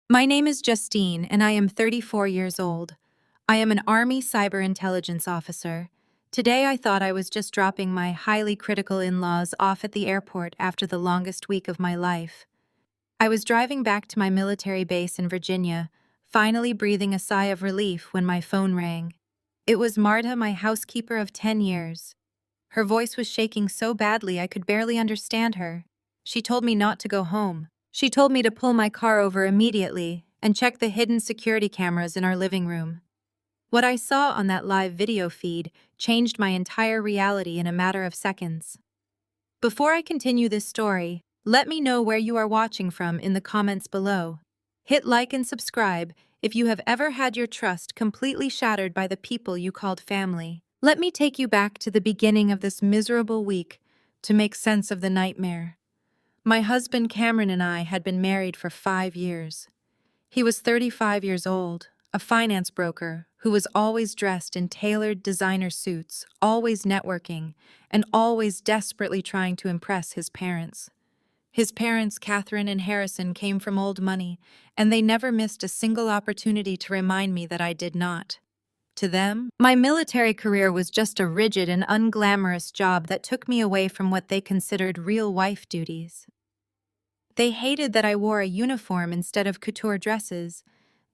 My name is Justine, and I am 34 years old. I am an Army cyber intelligence officer. Today I thought I was just dropping my highly critical in-laws off at the airport after the longest week of my life. I was driving back to my military base in Virginia, finally breathing a sigh of relief when my phone rang. It was Marta, my housekeeper of 10 years. Her voice was shaking so badly I could barely understand her. She told me not to go home. She told me to pull my car over immediately and check the hidden security cameras in our living room. What I saw on that live video feed changed my entire reality in a matter of seconds. Before I continue this story, let me know where you are watching from in the comments below. Hit like and subscribe if you have ever had your trust completely shattered by the people you called family. Let me take you back to the beginning of this miserable week to make sense of the nightmare. My husband Cameron and I had been married for 5 years. He was 35 years old, a finance broker who was always dressed in tailored designer suits, always networking, and always desperately trying to impress his parents. His parents, Catherine and Harrison, came from old money, and they never missed a single opportunity to remind me that I did not. To them, my military career was just a rigid and unglamorous job that took me away from what they considered real wife duties. They hated that I wore a uniform instead of couture dresses.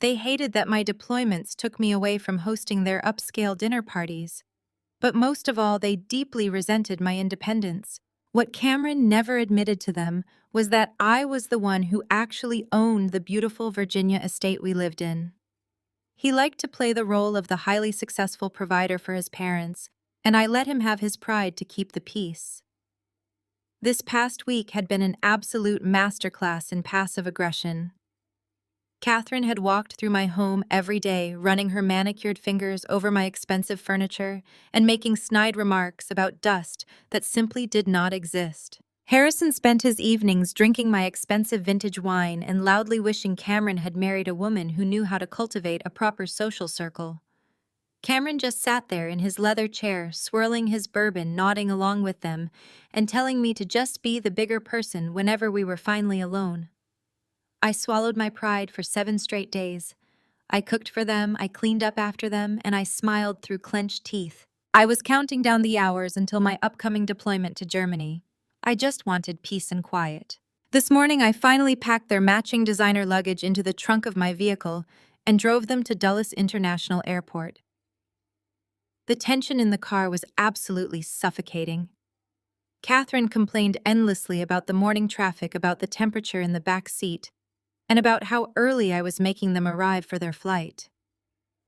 They hated that my deployments took me away from hosting their upscale dinner parties. But most of all, they deeply resented my independence. What Cameron never admitted to them was that I was the one who actually owned the beautiful Virginia estate we lived in. He liked to play the role of the highly successful provider for his parents, and I let him have his pride to keep the peace. This past week had been an absolute masterclass in passive aggression. Catherine had walked through my home every day, running her manicured fingers over my expensive furniture and making snide remarks about dust that simply did not exist. Harrison spent his evenings drinking my expensive vintage wine and loudly wishing Cameron had married a woman who knew how to cultivate a proper social circle. Cameron just sat there in his leather chair, swirling his bourbon, nodding along with them, and telling me to just be the bigger person whenever we were finally alone. I swallowed my pride for 7 straight days. I cooked for them, I cleaned up after them, and I smiled through clenched teeth. I was counting down the hours until my upcoming deployment to Germany. I just wanted peace and quiet. This morning, I finally packed their matching designer luggage into the trunk of my vehicle and drove them to Dulles International Airport. The tension in the car was absolutely suffocating. Catherine complained endlessly about the morning traffic, about the temperature in the back seat, and about how early I was making them arrive for their flight.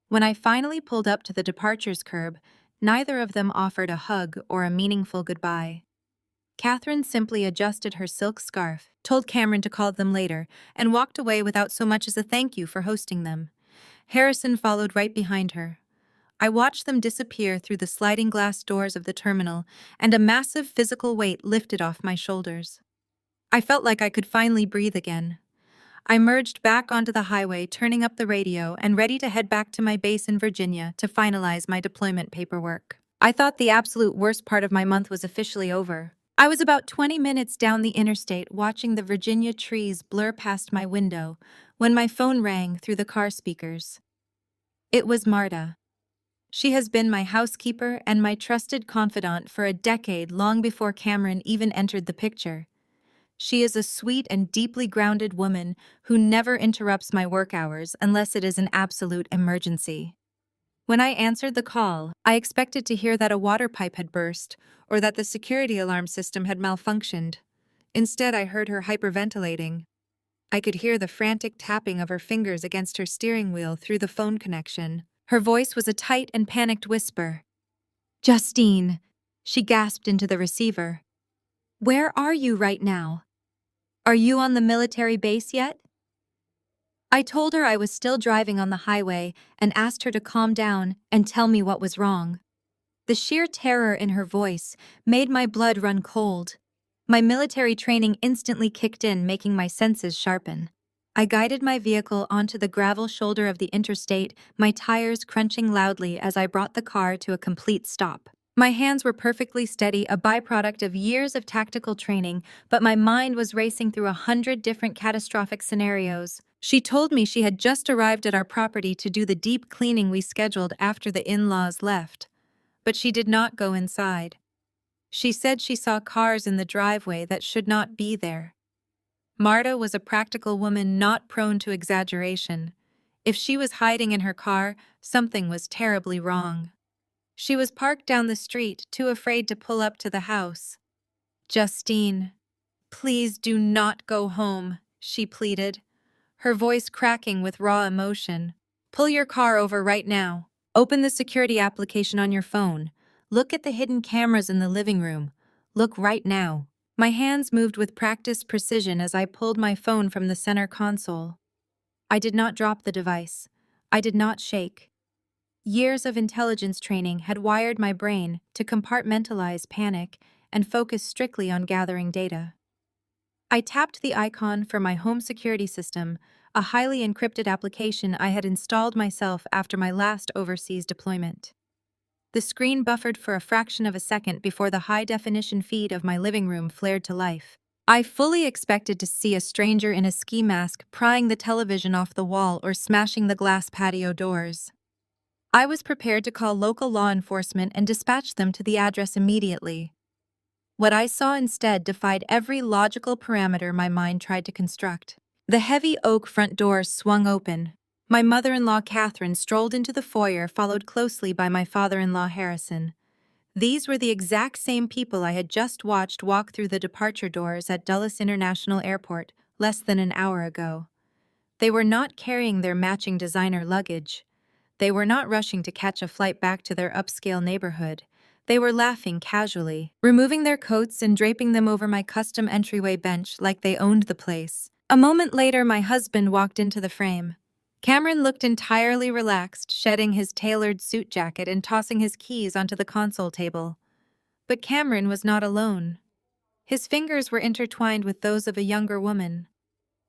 When I finally pulled up to the departures curb, neither of them offered a hug or a meaningful goodbye. Catherine simply adjusted her silk scarf, told Cameron to call them later, and walked away without so much as a thank you for hosting them. Harrison followed right behind her. I watched them disappear through the sliding glass doors of the terminal, and a massive physical weight lifted off my shoulders. I felt like I could finally breathe again. I merged back onto the highway, turning up the radio and ready to head back to my base in Virginia to finalize my deployment paperwork. I thought the absolute worst part of my month was officially over. I was about 20 minutes down the interstate watching the Virginia trees blur past my window when my phone rang through the car speakers. It was Marta. She has been my housekeeper and my trusted confidant for a decade, long before Cameron even entered the picture. She is a sweet and deeply grounded woman who never interrupts my work hours unless it is an absolute emergency. When I answered the call, I expected to hear that a water pipe had burst or that the security alarm system had malfunctioned. Instead, I heard her hyperventilating. I could hear the frantic tapping of her fingers against her steering wheel through the phone connection. Her voice was a tight and panicked whisper. "Justine," she gasped into the receiver. "Where are you right now? Are you on the military base yet?" I told her I was still driving on the highway and asked her to calm down and tell me what was wrong. The sheer terror in her voice made my blood run cold. My military training instantly kicked in, making my senses sharpen. I guided my vehicle onto the gravel shoulder of the interstate, my tires crunching loudly as I brought the car to a complete stop. My hands were perfectly steady, a byproduct of years of tactical training, but my mind was racing through 100 different catastrophic scenarios. She told me she had just arrived at our property to do the deep cleaning we scheduled after the in-laws left, but she did not go inside. She said she saw cars in the driveway that should not be there. Marta was a practical woman not prone to exaggeration. If she was hiding in her car, something was terribly wrong. She was parked down the street, too afraid to pull up to the house. "Justine, please do not go home," she pleaded, her voice cracking with raw emotion. "Pull your car over right now. Open the security application on your phone. Look at the hidden cameras in the living room. Look right now." My hands moved with practiced precision as I pulled my phone from the center console. I did not drop the device. I did not shake. Years of intelligence training had wired my brain to compartmentalize panic and focus strictly on gathering data. I tapped the icon for my home security system, a highly encrypted application I had installed myself after my last overseas deployment. The screen buffered for a fraction of a second before the high-definition feed of my living room flared to life. I fully expected to see a stranger in a ski mask prying the television off the wall or smashing the glass patio doors. I was prepared to call local law enforcement and dispatch them to the address immediately. What I saw instead defied every logical parameter my mind tried to construct. The heavy oak front door swung open. My mother-in-law Catherine strolled into the foyer, followed closely by my father-in-law Harrison. These were the exact same people I had just watched walk through the departure doors at Dulles International Airport less than an hour ago. They were not carrying their matching designer luggage. They were not rushing to catch a flight back to their upscale neighborhood. They were laughing casually, removing their coats and draping them over my custom entryway bench like they owned the place. A moment later, my husband walked into the frame. Cameron looked entirely relaxed, shedding his tailored suit jacket and tossing his keys onto the console table. But Cameron was not alone. His fingers were intertwined with those of a younger woman.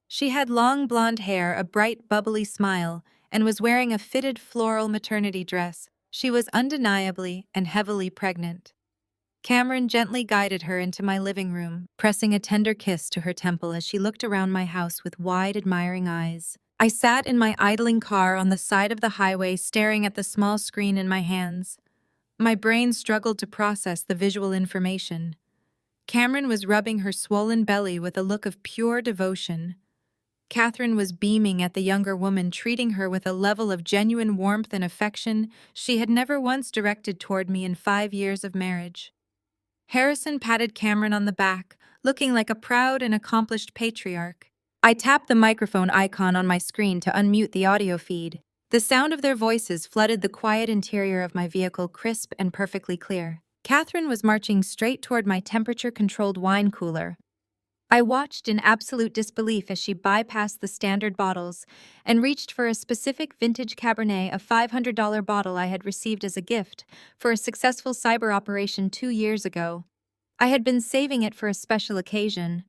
She had long blonde hair, a bright, bubbly smile, and was wearing a fitted floral maternity dress. She was undeniably and heavily pregnant. Cameron gently guided her into my living room, pressing a tender kiss to her temple as she looked around my house with wide, admiring eyes. I sat in my idling car on the side of the highway, staring at the small screen in my hands. My brain struggled to process the visual information. Cameron was rubbing her swollen belly with a look of pure devotion. Catherine was beaming at the younger woman, treating her with a level of genuine warmth and affection she had never once directed toward me in 5 years of marriage. Harrison patted Cameron on the back, looking like a proud and accomplished patriarch. I tapped the microphone icon on my screen to unmute the audio feed. The sound of their voices flooded the quiet interior of my vehicle, crisp and perfectly clear. Catherine was marching straight toward my temperature-controlled wine cooler. I watched in absolute disbelief as she bypassed the standard bottles and reached for a specific vintage Cabernet, a $500 bottle I had received as a gift for a successful cyber operation 2 years ago. I had been saving it for a special occasion.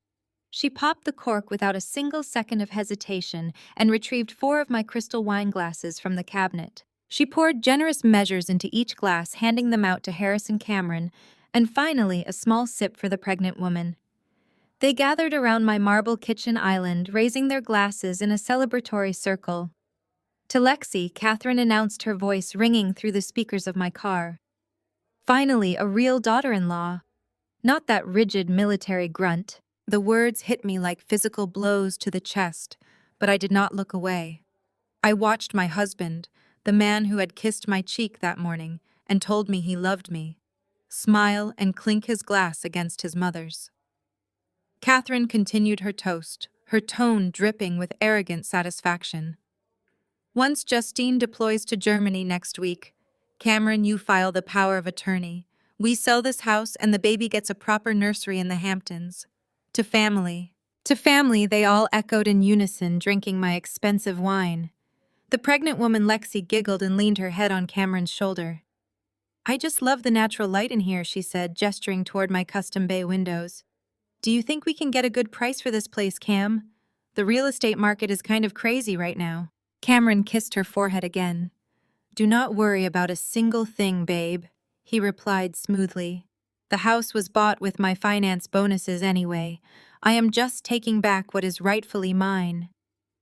She popped the cork without a single second of hesitation and retrieved 4 of my crystal wine glasses from the cabinet. She poured generous measures into each glass, handing them out to Harrison Cameron, and finally a small sip for the pregnant woman. They gathered around my marble kitchen island, raising their glasses in a celebratory circle. To Lexi, Catherine announced, her voice ringing through the speakers of my car. "Finally, a real daughter-in-law. Not that rigid military grunt." The words hit me like physical blows to the chest, but I did not look away. I watched my husband, the man who had kissed my cheek that morning and told me he loved me, smile and clink his glass against his mother's. Catherine continued her toast, her tone dripping with arrogant satisfaction. "Once Justine deploys to Germany next week, Cameron, you file the power of attorney. We sell this house and the baby gets a proper nursery in the Hamptons. To family." To family, they all echoed in unison, drinking my expensive wine. The pregnant woman Lexi giggled and leaned her head on Cameron's shoulder. "I just love the natural light in here," she said, gesturing toward my custom bay windows. "Do you think we can get a good price for this place, Cam? The real estate market is kind of crazy right now." Cameron kissed her forehead again. "Do not worry about a single thing, babe," he replied smoothly. "The house was bought with my finance bonuses anyway. I am just taking back what is rightfully mine."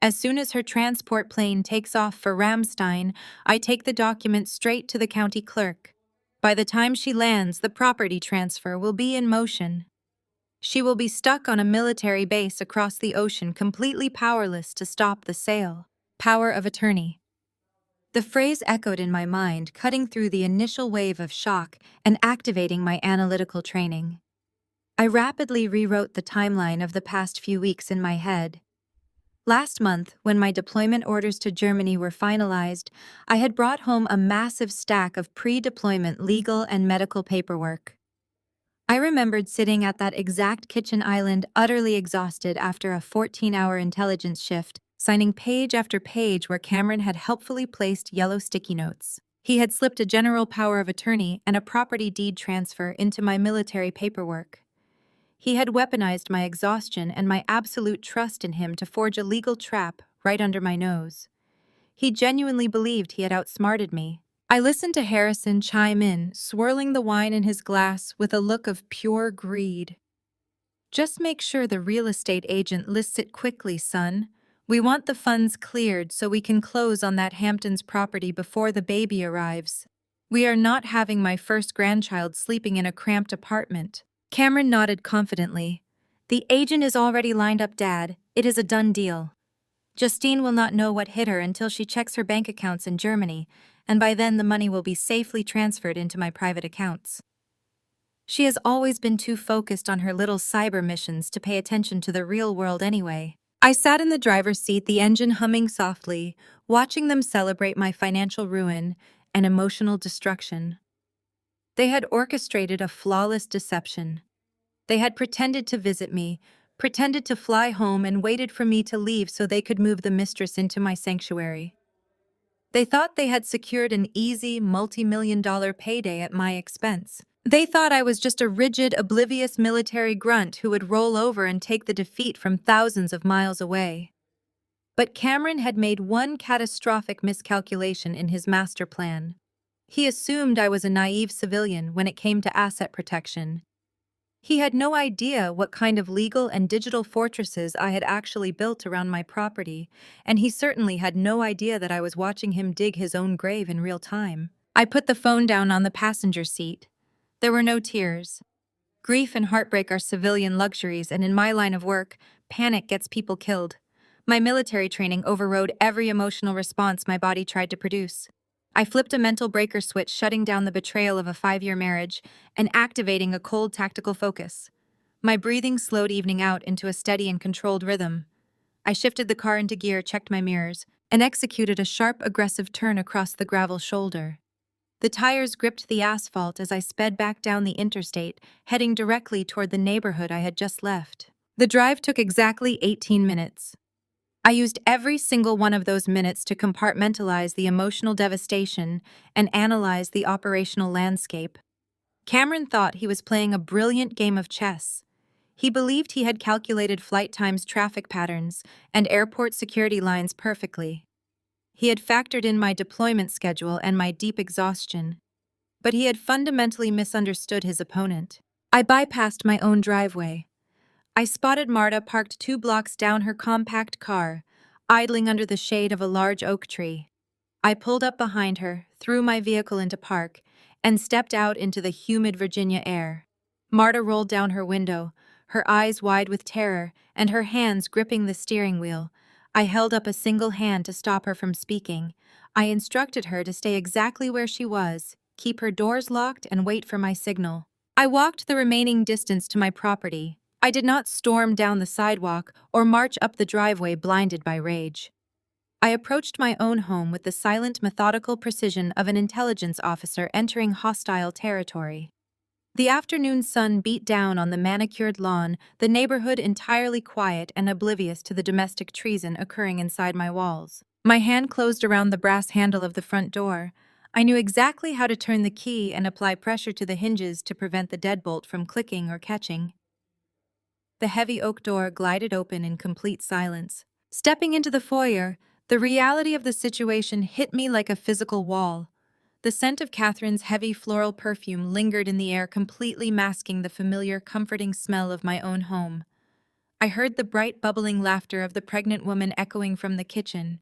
As soon as her transport plane takes off for Ramstein, I take the document straight to the county clerk. By the time she lands, the property transfer will be in motion. She will be stuck on a military base across the ocean, completely powerless to stop the sale. Power of attorney. The phrase echoed in my mind, cutting through the initial wave of shock and activating my analytical training. I rapidly rewrote the timeline of the past few weeks in my head. Last month, when my deployment orders to Germany were finalized, I had brought home a massive stack of pre-deployment legal and medical paperwork. I remembered sitting at that exact kitchen island, utterly exhausted after a 14-hour intelligence shift, signing page after page where Cameron had helpfully placed yellow sticky notes. He had slipped a general power of attorney and a property deed transfer into my military paperwork. He had weaponized my exhaustion and my absolute trust in him to forge a legal trap right under my nose. He genuinely believed he had outsmarted me. I listened to Harrison chime in, swirling the wine in his glass with a look of pure greed. "Just make sure the real estate agent lists it quickly, son. We want the funds cleared so we can close on that Hamptons property before the baby arrives. We are not having my first grandchild sleeping in a cramped apartment." Cameron nodded confidently. "The agent is already lined up, Dad. It is a done deal. Justine will not know what hit her until she checks her bank accounts in Germany, and by then the money will be safely transferred into my private accounts. She has always been too focused on her little cyber missions to pay attention to the real world anyway." I sat in the driver's seat, the engine humming softly, watching them celebrate my financial ruin and emotional destruction. They had orchestrated a flawless deception. They had pretended to visit me, pretended to fly home, and waited for me to leave so they could move the mistress into my sanctuary. They thought they had secured an easy, multi-million-dollar payday at my expense. They thought I was just a rigid, oblivious military grunt who would roll over and take the defeat from thousands of miles away. But Cameron had made one catastrophic miscalculation in his master plan. He assumed I was a naive civilian when it came to asset protection. He had no idea what kind of legal and digital fortresses I had actually built around my property, and he certainly had no idea that I was watching him dig his own grave in real time. I put the phone down on the passenger seat. There were no tears. Grief and heartbreak are civilian luxuries, and in my line of work, panic gets people killed. My military training overrode every emotional response my body tried to produce. I flipped a mental breaker switch, shutting down the betrayal of a 5-year marriage and activating a cold tactical focus. My breathing slowed, evening out into a steady and controlled rhythm. I shifted the car into gear, checked my mirrors, and executed a sharp, aggressive turn across the gravel shoulder. The tires gripped the asphalt as I sped back down the interstate, heading directly toward the neighborhood I had just left. The drive took exactly 18 minutes. I used every single one of those minutes to compartmentalize the emotional devastation and analyze the operational landscape. Cameron thought he was playing a brilliant game of chess. He believed he had calculated flight times, traffic patterns, and airport security lines perfectly. He had factored in my deployment schedule and my deep exhaustion. But he had fundamentally misunderstood his opponent. I bypassed my own driveway. I spotted Marta parked 2 blocks down, her compact car, idling under the shade of a large oak tree. I pulled up behind her, threw my vehicle into park, and stepped out into the humid Virginia air. Marta rolled down her window, her eyes wide with terror and her hands gripping the steering wheel. I held up a single hand to stop her from speaking. I instructed her to stay exactly where she was, keep her doors locked, and wait for my signal. I walked the remaining distance to my property. I did not storm down the sidewalk or march up the driveway blinded by rage. I approached my own home with the silent, methodical precision of an intelligence officer entering hostile territory. The afternoon sun beat down on the manicured lawn, the neighborhood entirely quiet and oblivious to the domestic treason occurring inside my walls. My hand closed around the brass handle of the front door. I knew exactly how to turn the key and apply pressure to the hinges to prevent the deadbolt from clicking or catching. The heavy oak door glided open in complete silence. Stepping into the foyer, the reality of the situation hit me like a physical wall. The scent of Catherine's heavy floral perfume lingered in the air, completely masking the familiar, comforting smell of my own home. I heard the bright, bubbling laughter of the pregnant woman echoing from the kitchen.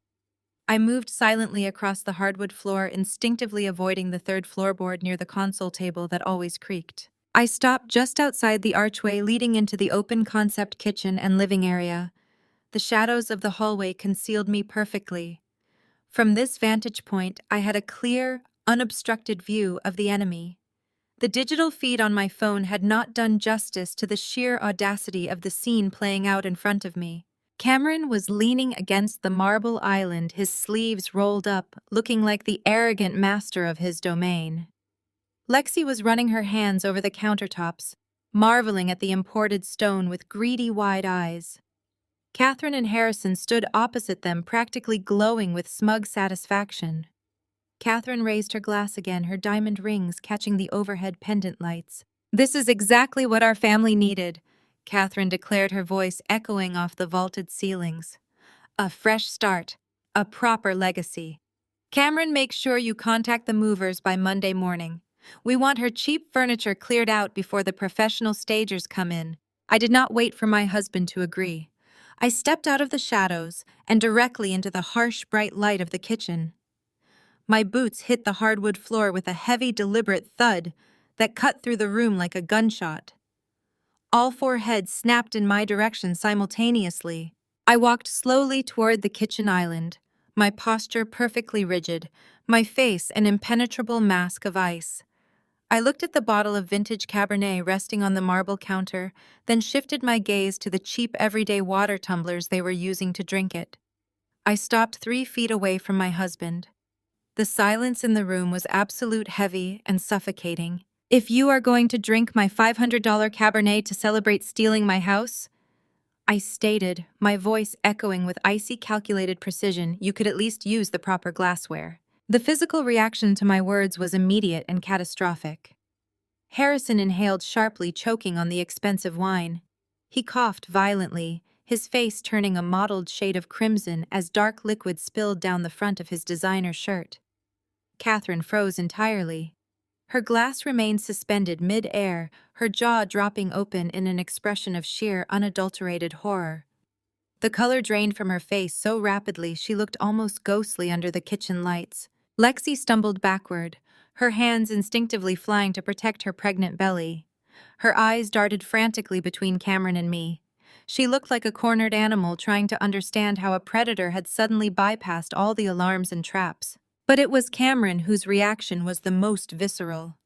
I moved silently across the hardwood floor, instinctively avoiding the third floorboard near the console table that always creaked. I stopped just outside the archway leading into the open-concept kitchen and living area. The shadows of the hallway concealed me perfectly. From this vantage point, I had a clear, unobstructed view of the enemy. The digital feed on my phone had not done justice to the sheer audacity of the scene playing out in front of me. Cameron was leaning against the marble island, his sleeves rolled up, looking like the arrogant master of his domain. Lexi was running her hands over the countertops, marveling at the imported stone with greedy wide eyes. Catherine and Harrison stood opposite them, practically glowing with smug satisfaction. Catherine raised her glass again, her diamond rings catching the overhead pendant lights. "This is exactly what our family needed," Catherine declared, her voice echoing off the vaulted ceilings. "A fresh start. A proper legacy. Cameron, make sure you contact the movers by Monday morning. We want her cheap furniture cleared out before the professional stagers come in." I did not wait for my husband to agree. I stepped out of the shadows and directly into the harsh, bright light of the kitchen. My boots hit the hardwood floor with a heavy, deliberate thud that cut through the room like a gunshot. All four heads snapped in my direction simultaneously. I walked slowly toward the kitchen island, my posture perfectly rigid, my face an impenetrable mask of ice. I looked at the bottle of vintage Cabernet resting on the marble counter, then shifted my gaze to the cheap everyday water tumblers they were using to drink it. I stopped 3 feet away from my husband. The silence in the room was absolute, heavy, and suffocating. "If you are going to drink my $500 Cabernet to celebrate stealing my house," I stated, my voice echoing with icy, calculated precision, "you could at least use the proper glassware." The physical reaction to my words was immediate and catastrophic. Harrison inhaled sharply, choking on the expensive wine. He coughed violently, his face turning a mottled shade of crimson as dark liquid spilled down the front of his designer shirt. Catherine froze entirely. Her glass remained suspended mid-air, her jaw dropping open in an expression of sheer, unadulterated horror. The color drained from her face so rapidly she looked almost ghostly under the kitchen lights. Lexi stumbled backward, her hands instinctively flying to protect her pregnant belly. Her eyes darted frantically between Cameron and me. She looked like a cornered animal trying to understand how a predator had suddenly bypassed all the alarms and traps. But it was Cameron whose reaction was the most visceral.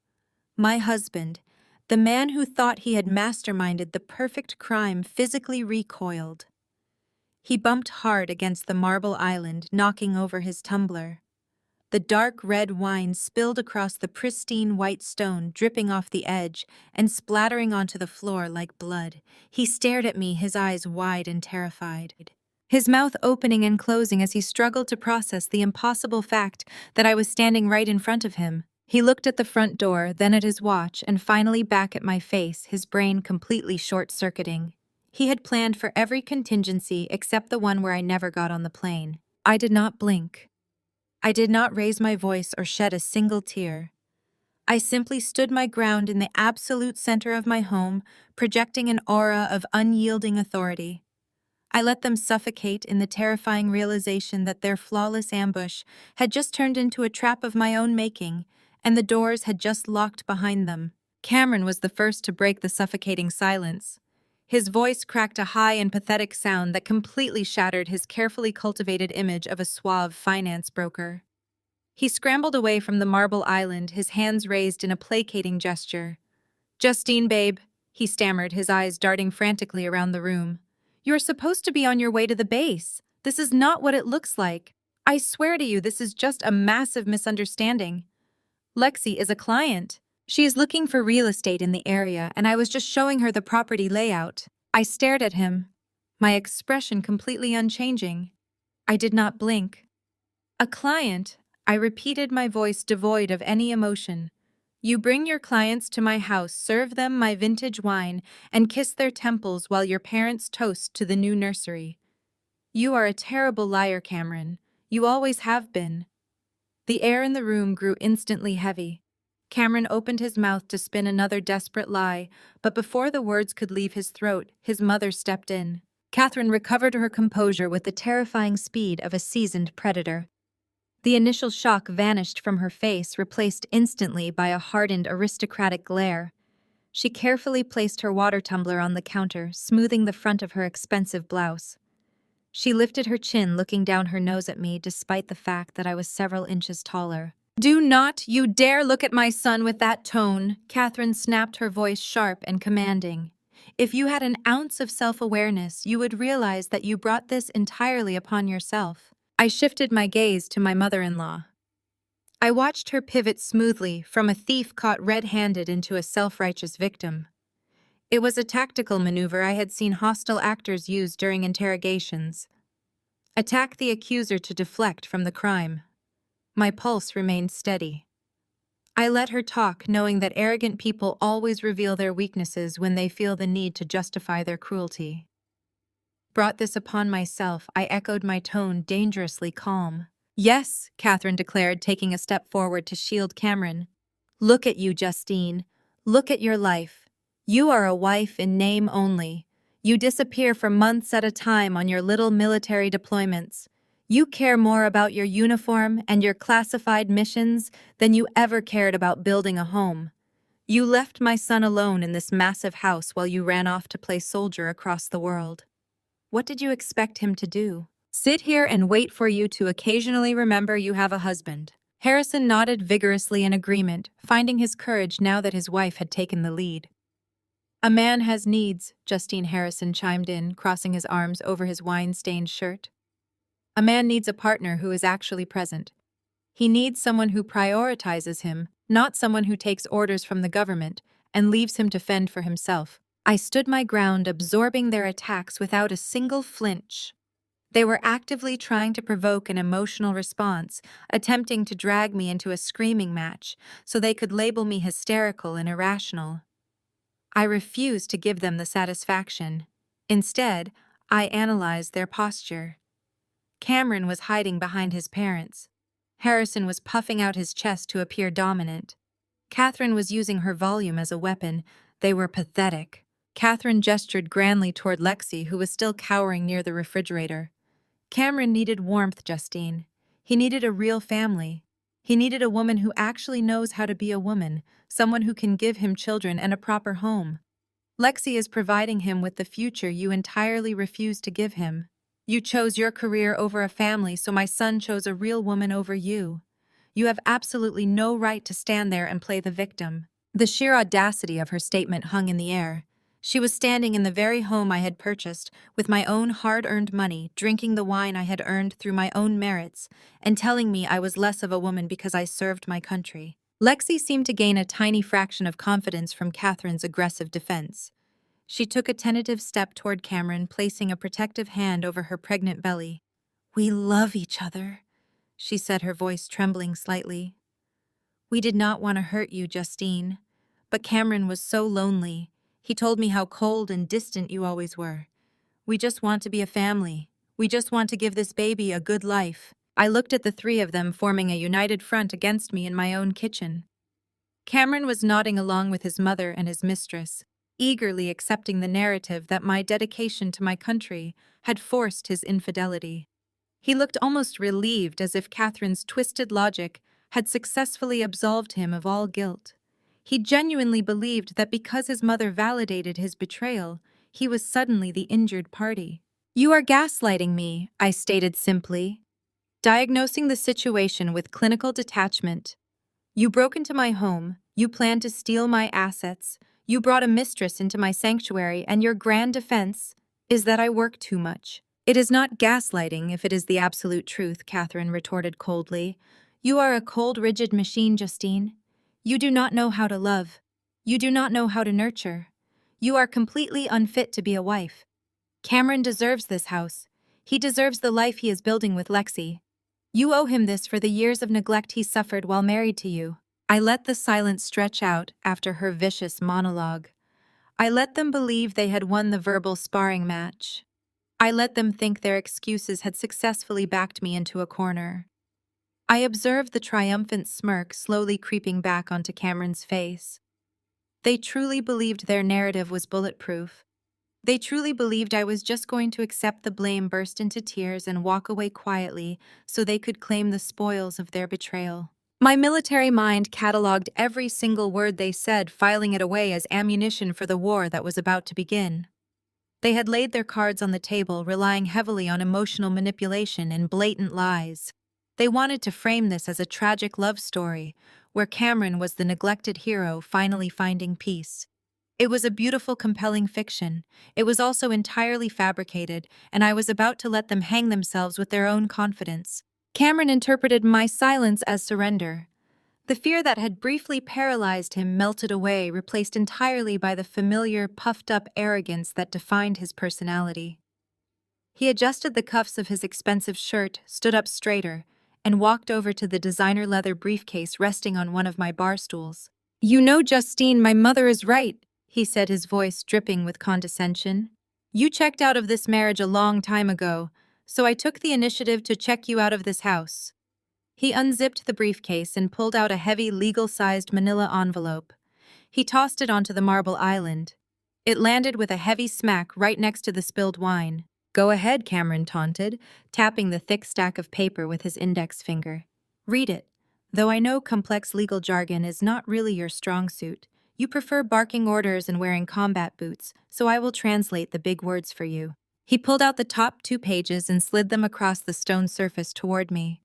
My husband, the man who thought he had masterminded the perfect crime, physically recoiled. He bumped hard against the marble island, knocking over his tumbler. The dark red wine spilled across the pristine white stone, dripping off the edge and splattering onto the floor like blood. He stared at me, his eyes wide and terrified, his mouth opening and closing as he struggled to process the impossible fact that I was standing right in front of him. He looked at the front door, then at his watch, and finally back at my face, his brain completely short-circuiting. He had planned for every contingency except the one where I never got on the plane. I did not blink. I did not raise my voice or shed a single tear. I simply stood my ground in the absolute center of my home, projecting an aura of unyielding authority. I let them suffocate in the terrifying realization that their flawless ambush had just turned into a trap of my own making, and the doors had just locked behind them. Cameron was the first to break the suffocating silence. His voice cracked a high and pathetic sound that completely shattered his carefully cultivated image of a suave finance broker. He scrambled away from the marble island, his hands raised in a placating gesture. "Justine, babe," he stammered, his eyes darting frantically around the room. "You're supposed to be on your way to the base. This is not what it looks like. I swear to you, this is just a massive misunderstanding. Lexi is a client. She is looking for real estate in the area, and I was just showing her the property layout." I stared at him, my expression completely unchanging. I did not blink. "A client," I repeated, my voice devoid of any emotion. "You bring your clients to my house, serve them my vintage wine, and kiss their temples while your parents toast to the new nursery. You are a terrible liar, Cameron. You always have been." The air in the room grew instantly heavy. Cameron opened his mouth to spin another desperate lie, but before the words could leave his throat, his mother stepped in. Catherine recovered her composure with the terrifying speed of a seasoned predator. The initial shock vanished from her face, replaced instantly by a hardened aristocratic glare. She carefully placed her water tumbler on the counter, smoothing the front of her expensive blouse. She lifted her chin, looking down her nose at me, despite the fact that I was several inches taller. "Do not you dare look at my son with that tone," Catherine snapped, her voice sharp and commanding. "If you had an ounce of self-awareness, you would realize that you brought this entirely upon yourself." I shifted my gaze to my mother-in-law. I watched her pivot smoothly from a thief caught red-handed into a self-righteous victim. It was a tactical maneuver I had seen hostile actors use during interrogations. Attack the accuser to deflect from the crime. My pulse remained steady. I let her talk, knowing that arrogant people always reveal their weaknesses when they feel the need to justify their cruelty. Brought this upon myself, I echoed my tone, dangerously calm. "Yes," Catherine declared, taking a step forward to shield Cameron. "Look at you, Justine. Look at your life. You are a wife in name only. You disappear for months at a time on your little military deployments. You care more about your uniform and your classified missions than you ever cared about building a home. You left my son alone in this massive house while you ran off to play soldier across the world. What did you expect him to do? Sit here and wait for you to occasionally remember you have a husband?" Harrison nodded vigorously in agreement, finding his courage now that his wife had taken the lead. "A man has needs," Justine Harrison chimed in, crossing his arms over his wine-stained shirt. "A man needs a partner who is actually present. He needs someone who prioritizes him, not someone who takes orders from the government and leaves him to fend for himself." I stood my ground, absorbing their attacks without a single flinch. They were actively trying to provoke an emotional response, attempting to drag me into a screaming match so they could label me hysterical and irrational. I refused to give them the satisfaction. Instead, I analyzed their posture. Cameron was hiding behind his parents. Harrison was puffing out his chest to appear dominant. Catherine was using her volume as a weapon. They were pathetic. Catherine gestured grandly toward Lexi, who was still cowering near the refrigerator. Cameron needed warmth, Justine. He needed a real family. He needed a woman who actually knows how to be a woman, someone who can give him children and a proper home. Lexi is providing him with the future you entirely refused to give him. You chose your career over a family, so my son chose a real woman over you. You have absolutely no right to stand there and play the victim." The sheer audacity of her statement hung in the air. She was standing in the very home I had purchased, with my own hard-earned money, drinking the wine I had earned through my own merits, and telling me I was less of a woman because I served my country. Lexi seemed to gain a tiny fraction of confidence from Catherine's aggressive defense. She took a tentative step toward Cameron, placing a protective hand over her pregnant belly. "We love each other," she said, her voice trembling slightly. "We did not want to hurt you, Justine. But Cameron was so lonely. He told me how cold and distant you always were. We just want to be a family. We just want to give this baby a good life." I looked at the three of them forming a united front against me in my own kitchen. Cameron was nodding along with his mother and his mistress, eagerly accepting the narrative that my dedication to my country had forced his infidelity. He looked almost relieved, as if Catherine's twisted logic had successfully absolved him of all guilt. He genuinely believed that because his mother validated his betrayal, he was suddenly the injured party. "You are gaslighting me," I stated simply, diagnosing the situation with clinical detachment. "You broke into my home, you planned to steal my assets, you brought a mistress into my sanctuary, and your grand defense is that I work too much." "It is not gaslighting if it is the absolute truth," Catherine retorted coldly. "You are a cold, rigid machine, Justine. You do not know how to love. You do not know how to nurture. You are completely unfit to be a wife. Cameron deserves this house. He deserves the life he is building with Lexi. You owe him this for the years of neglect he suffered while married to you." I let the silence stretch out after her vicious monologue. I let them believe they had won the verbal sparring match. I let them think their excuses had successfully backed me into a corner. I observed the triumphant smirk slowly creeping back onto Cameron's face. They truly believed their narrative was bulletproof. They truly believed I was just going to accept the blame, burst into tears, and walk away quietly so they could claim the spoils of their betrayal. My military mind cataloged every single word they said, filing it away as ammunition for the war that was about to begin. They had laid their cards on the table, relying heavily on emotional manipulation and blatant lies. They wanted to frame this as a tragic love story, where Cameron was the neglected hero finally finding peace. It was a beautiful, compelling fiction. It was also entirely fabricated, and I was about to let them hang themselves with their own confidence. Cameron interpreted my silence as surrender. The fear that had briefly paralyzed him melted away, replaced entirely by the familiar, puffed-up arrogance that defined his personality. He adjusted the cuffs of his expensive shirt, stood up straighter, and walked over to the designer leather briefcase resting on one of my bar stools. "You know, Justine, my mother is right," he said, his voice dripping with condescension. "You checked out of this marriage a long time ago, so I took the initiative to check you out of this house." He unzipped the briefcase and pulled out a heavy, legal-sized manila envelope. He tossed it onto the marble island. It landed with a heavy smack right next to the spilled wine. "Go ahead," Cameron taunted, tapping the thick stack of paper with his index finger. "Read it. Though I know complex legal jargon is not really your strong suit, you prefer barking orders and wearing combat boots, so I will translate the big words for you." He pulled out the top 2 pages and slid them across the stone surface toward me.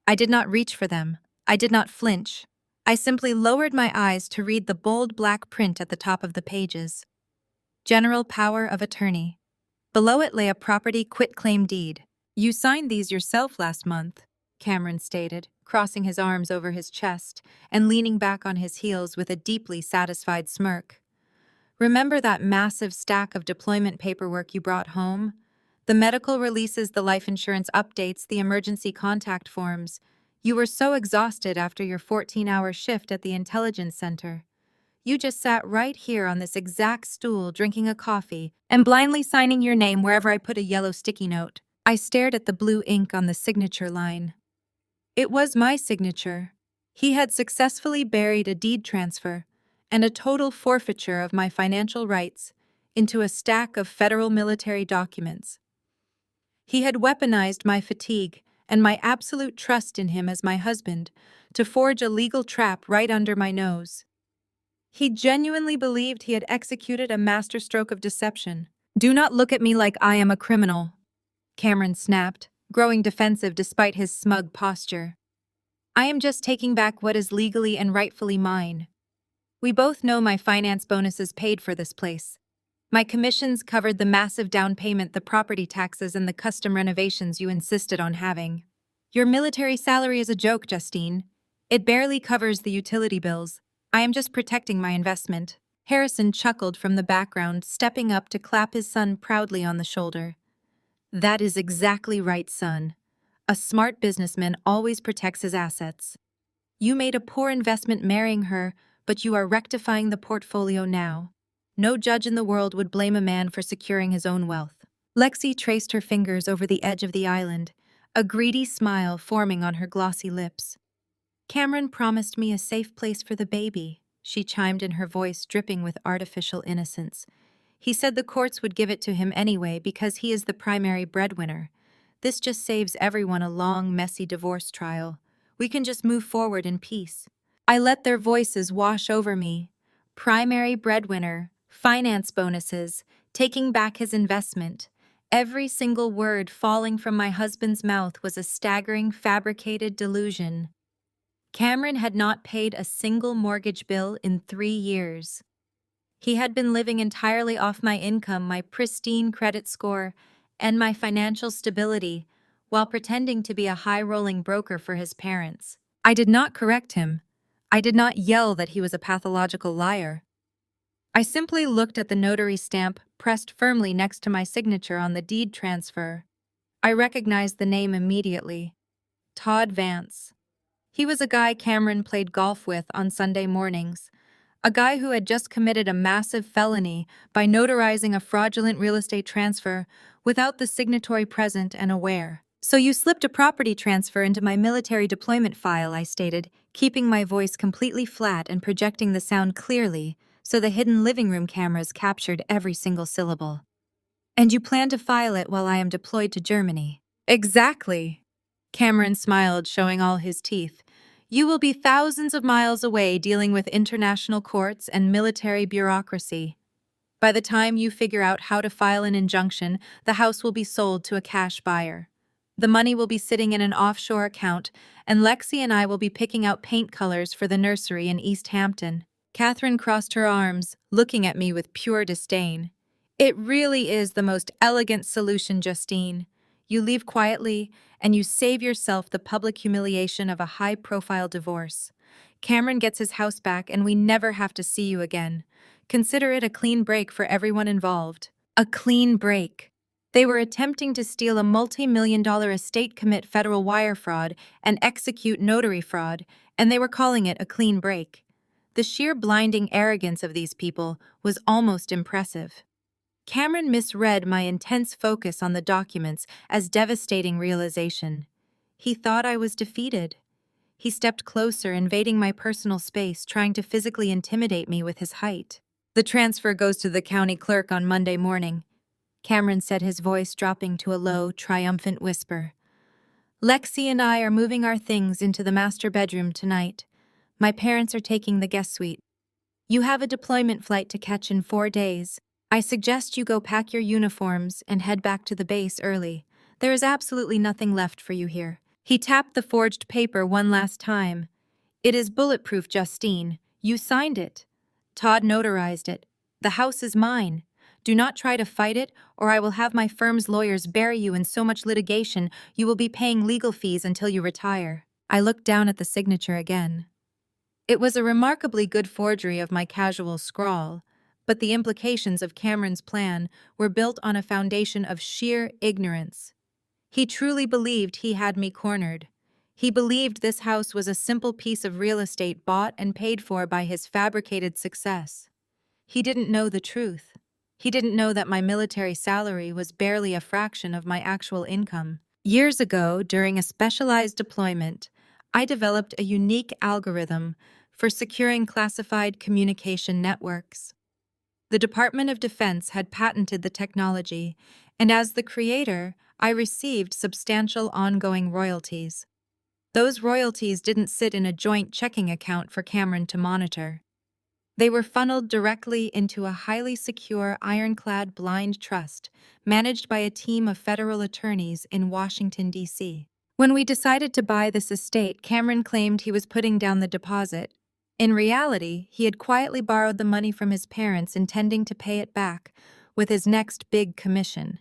I did not reach for them. I did not flinch. I simply lowered my eyes to read the bold black print at the top of the pages. General Power of Attorney. Below it lay a property quitclaim deed. "You signed these yourself last month," Cameron stated, crossing his arms over his chest and leaning back on his heels with a deeply satisfied smirk. "Remember that massive stack of deployment paperwork you brought home? The medical releases, the life insurance updates, the emergency contact forms. You were so exhausted after your 14-hour shift at the intelligence center. You just sat right here on this exact stool drinking a coffee and blindly signing your name wherever I put a yellow sticky note." I stared at the blue ink on the signature line. It was my signature. He had successfully buried a deed transfer and a total forfeiture of my financial rights into a stack of federal military documents. He had weaponized my fatigue and my absolute trust in him as my husband to forge a legal trap right under my nose. He genuinely believed he had executed a masterstroke of deception. "Do not look at me like I am a criminal," Cameron snapped, growing defensive despite his smug posture. "I am just taking back what is legally and rightfully mine. We both know my finance bonuses paid for this place. My commissions covered the massive down payment, the property taxes, and the custom renovations you insisted on having. Your military salary is a joke, Justine. It barely covers the utility bills. I am just protecting my investment." Harrison chuckled from the background, stepping up to clap his son proudly on the shoulder. "That is exactly right, son. A smart businessman always protects his assets. You made a poor investment marrying her, but you are rectifying the portfolio now. No judge in the world would blame a man for securing his own wealth." Lexi traced her fingers over the edge of the island, a greedy smile forming on her glossy lips. "Cameron promised me a safe place for the baby," she chimed in, her voice dripping with artificial innocence. "He said the courts would give it to him anyway because he is the primary breadwinner. This just saves everyone a long, messy divorce trial. We can just move forward in peace." I let their voices wash over me. Primary breadwinner, finance bonuses, taking back his investment. Every single word falling from my husband's mouth was a staggering, fabricated delusion. Cameron had not paid a single mortgage bill in 3 years. He had been living entirely off my income, my pristine credit score, and my financial stability, while pretending to be a high-rolling broker for his parents. I did not correct him. I did not yell that he was a pathological liar. I simply looked at the notary stamp pressed firmly next to my signature on the deed transfer. I recognized the name immediately. Todd Vance. He was a guy Cameron played golf with on Sunday mornings. A guy who had just committed a massive felony by notarizing a fraudulent real estate transfer without the signatory present and aware. "So you slipped a property transfer into my military deployment file," I stated, keeping my voice completely flat and projecting the sound clearly so the hidden living room cameras captured every single syllable. And you plan to file it while I am deployed to Germany. Exactly. Cameron smiled, showing all his teeth. You will be thousands of miles away dealing with international courts and military bureaucracy. By the time you figure out how to file an injunction, the house will be sold to a cash buyer. The money will be sitting in an offshore account, and Lexi and I will be picking out paint colors for the nursery in East Hampton. Catherine crossed her arms, looking at me with pure disdain. It really is the most elegant solution, Justine. You leave quietly, and you save yourself the public humiliation of a high-profile divorce. Cameron gets his house back, and we never have to see you again. Consider it a clean break for everyone involved. A clean break. They were attempting to steal a multi-million-dollar estate, commit federal wire fraud, and execute notary fraud, and they were calling it a clean break. The sheer blinding arrogance of these people was almost impressive. Cameron misread my intense focus on the documents as devastating realization. He thought I was defeated. He stepped closer, invading my personal space, trying to physically intimidate me with his height. The transfer goes to the county clerk on Monday morning, Cameron said, his voice dropping to a low, triumphant whisper. Lexi and I are moving our things into the master bedroom tonight. My parents are taking the guest suite. You have a deployment flight to catch in 4 days. I suggest you go pack your uniforms and head back to the base early. There is absolutely nothing left for you here. He tapped the forged paper one last time. It is bulletproof, Justine. You signed it. Todd notarized it. The house is mine. Do not try to fight it, or I will have my firm's lawyers bury you in so much litigation you will be paying legal fees until you retire. I looked down at the signature again. It was a remarkably good forgery of my casual scrawl, but the implications of Cameron's plan were built on a foundation of sheer ignorance. He truly believed he had me cornered. He believed this house was a simple piece of real estate bought and paid for by his fabricated success. He didn't know the truth. He didn't know that my military salary was barely a fraction of my actual income. Years ago, during a specialized deployment, I developed a unique algorithm for securing classified communication networks. The Department of Defense had patented the technology, and as the creator, I received substantial ongoing royalties. Those royalties didn't sit in a joint checking account for Cameron to monitor. They were funneled directly into a highly secure, ironclad blind trust managed by a team of federal attorneys in Washington, D.C. When we decided to buy this estate, Cameron claimed he was putting down the deposit. In reality, he had quietly borrowed the money from his parents, intending to pay it back with his next big commission.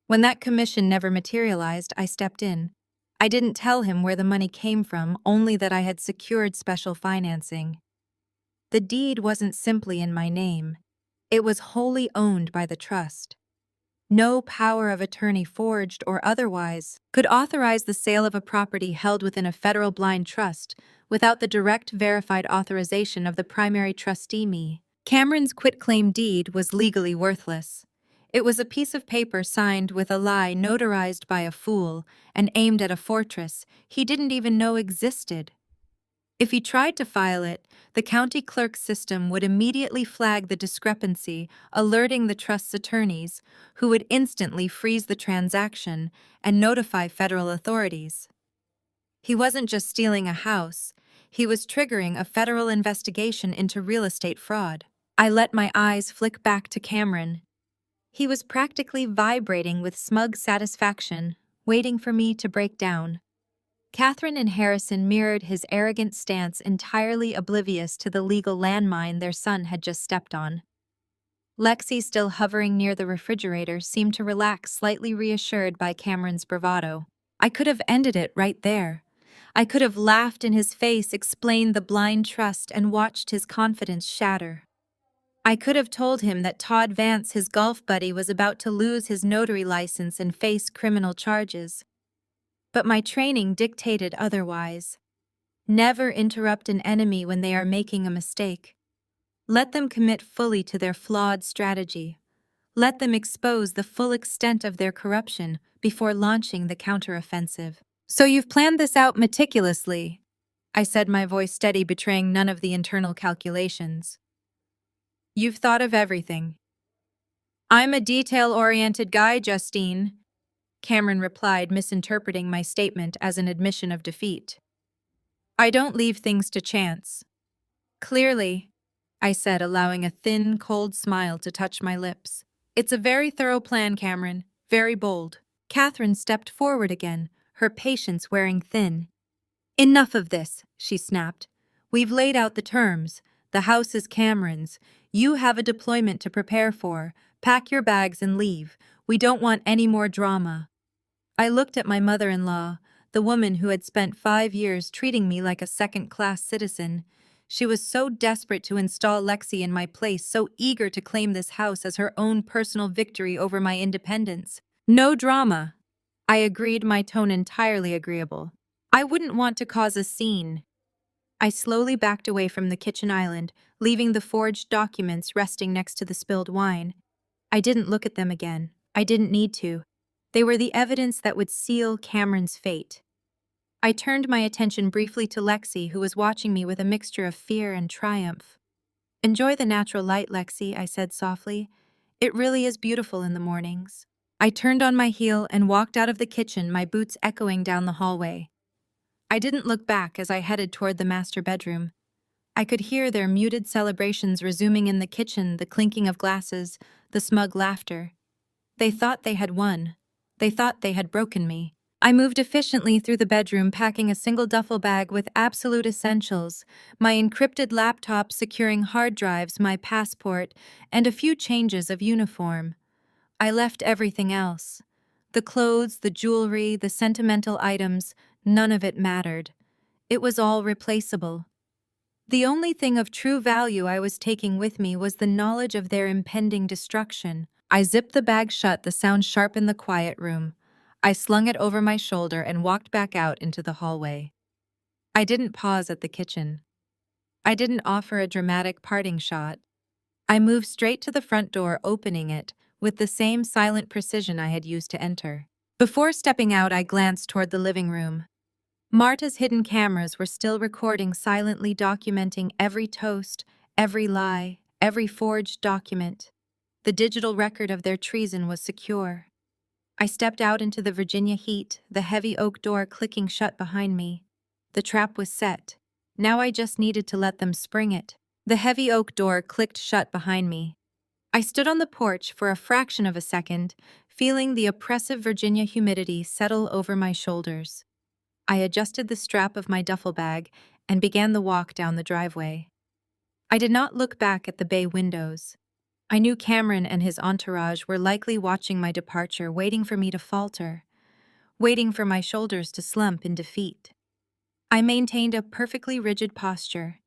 When that commission never materialized, I stepped in. I didn't tell him where the money came from, only that I had secured special financing. The deed wasn't simply in my name. It was wholly owned by the trust. No power of attorney, forged or otherwise, could authorize the sale of a property held within a federal blind trust without the direct verified authorization of the primary trustee, me. Cameron's quitclaim deed was legally worthless. It was a piece of paper signed with a lie notarized by a fool and aimed at a fortress he didn't even know existed. If he tried to file it, the county clerk's system would immediately flag the discrepancy, alerting the trust's attorneys, who would instantly freeze the transaction and notify federal authorities. He wasn't just stealing a house, he was triggering a federal investigation into real estate fraud. I let my eyes flick back to Cameron. He was practically vibrating with smug satisfaction, waiting for me to break down. Catherine and Harrison mirrored his arrogant stance, entirely oblivious to the legal landmine their son had just stepped on. Lexi, still hovering near the refrigerator, seemed to relax, slightly reassured by Cameron's bravado. I could have ended it right there. I could have laughed in his face, explained the blind trust, and watched his confidence shatter. I could have told him that Todd Vance, his golf buddy, was about to lose his notary license and face criminal charges. But my training dictated otherwise. Never interrupt an enemy when they are making a mistake. Let them commit fully to their flawed strategy. Let them expose the full extent of their corruption before launching the counteroffensive. So you've planned this out meticulously, I said, my voice steady, betraying none of the internal calculations. You've thought of everything. I'm a detail-oriented guy, Justine, Cameron replied, misinterpreting my statement as an admission of defeat. I don't leave things to chance. Clearly, I said, allowing a thin, cold smile to touch my lips. It's a very thorough plan, Cameron. Very bold. Catherine stepped forward again, her patience wearing thin. Enough of this, she snapped. We've laid out the terms. The house is Cameron's. You have a deployment to prepare for. Pack your bags and leave. We don't want any more drama. I looked at my mother-in-law, the woman who had spent 5 years treating me like a second-class citizen. She was so desperate to install Lexi in my place, so eager to claim this house as her own personal victory over my independence. No drama. I agreed, my tone entirely agreeable. I wouldn't want to cause a scene. I slowly backed away from the kitchen island, leaving the forged documents resting next to the spilled wine. I didn't look at them again. I didn't need to. They were the evidence that would seal Cameron's fate. I turned my attention briefly to Lexi, who was watching me with a mixture of fear and triumph. Enjoy the natural light, Lexi, I said softly. It really is beautiful in the mornings. I turned on my heel and walked out of the kitchen, my boots echoing down the hallway. I didn't look back as I headed toward the master bedroom. I could hear their muted celebrations resuming in the kitchen, the clinking of glasses, the smug laughter. They thought they had won. They thought they had broken me. I moved efficiently through the bedroom, packing a single duffel bag with absolute essentials, my encrypted laptop securing hard drives, my passport, and a few changes of uniform. I left everything else. The clothes, the jewelry, the sentimental items, none of it mattered. It was all replaceable. The only thing of true value I was taking with me was the knowledge of their impending destruction. I zipped the bag shut, the sound sharp in the quiet room. I slung it over my shoulder and walked back out into the hallway. I didn't pause at the kitchen. I didn't offer a dramatic parting shot. I moved straight to the front door, opening it with the same silent precision I had used to enter. Before stepping out, I glanced toward the living room. Marta's hidden cameras were still recording, silently documenting every toast, every lie, every forged document. The digital record of their treason was secure. I stepped out into the Virginia heat, the heavy oak door clicking shut behind me. The trap was set. Now I just needed to let them spring it. The heavy oak door clicked shut behind me. I stood on the porch for a fraction of a second, feeling the oppressive Virginia humidity settle over my shoulders. I adjusted the strap of my duffel bag and began the walk down the driveway. I did not look back at the bay windows. I knew Cameron and his entourage were likely watching my departure, waiting for me to falter, waiting for my shoulders to slump in defeat. I maintained a perfectly rigid posture.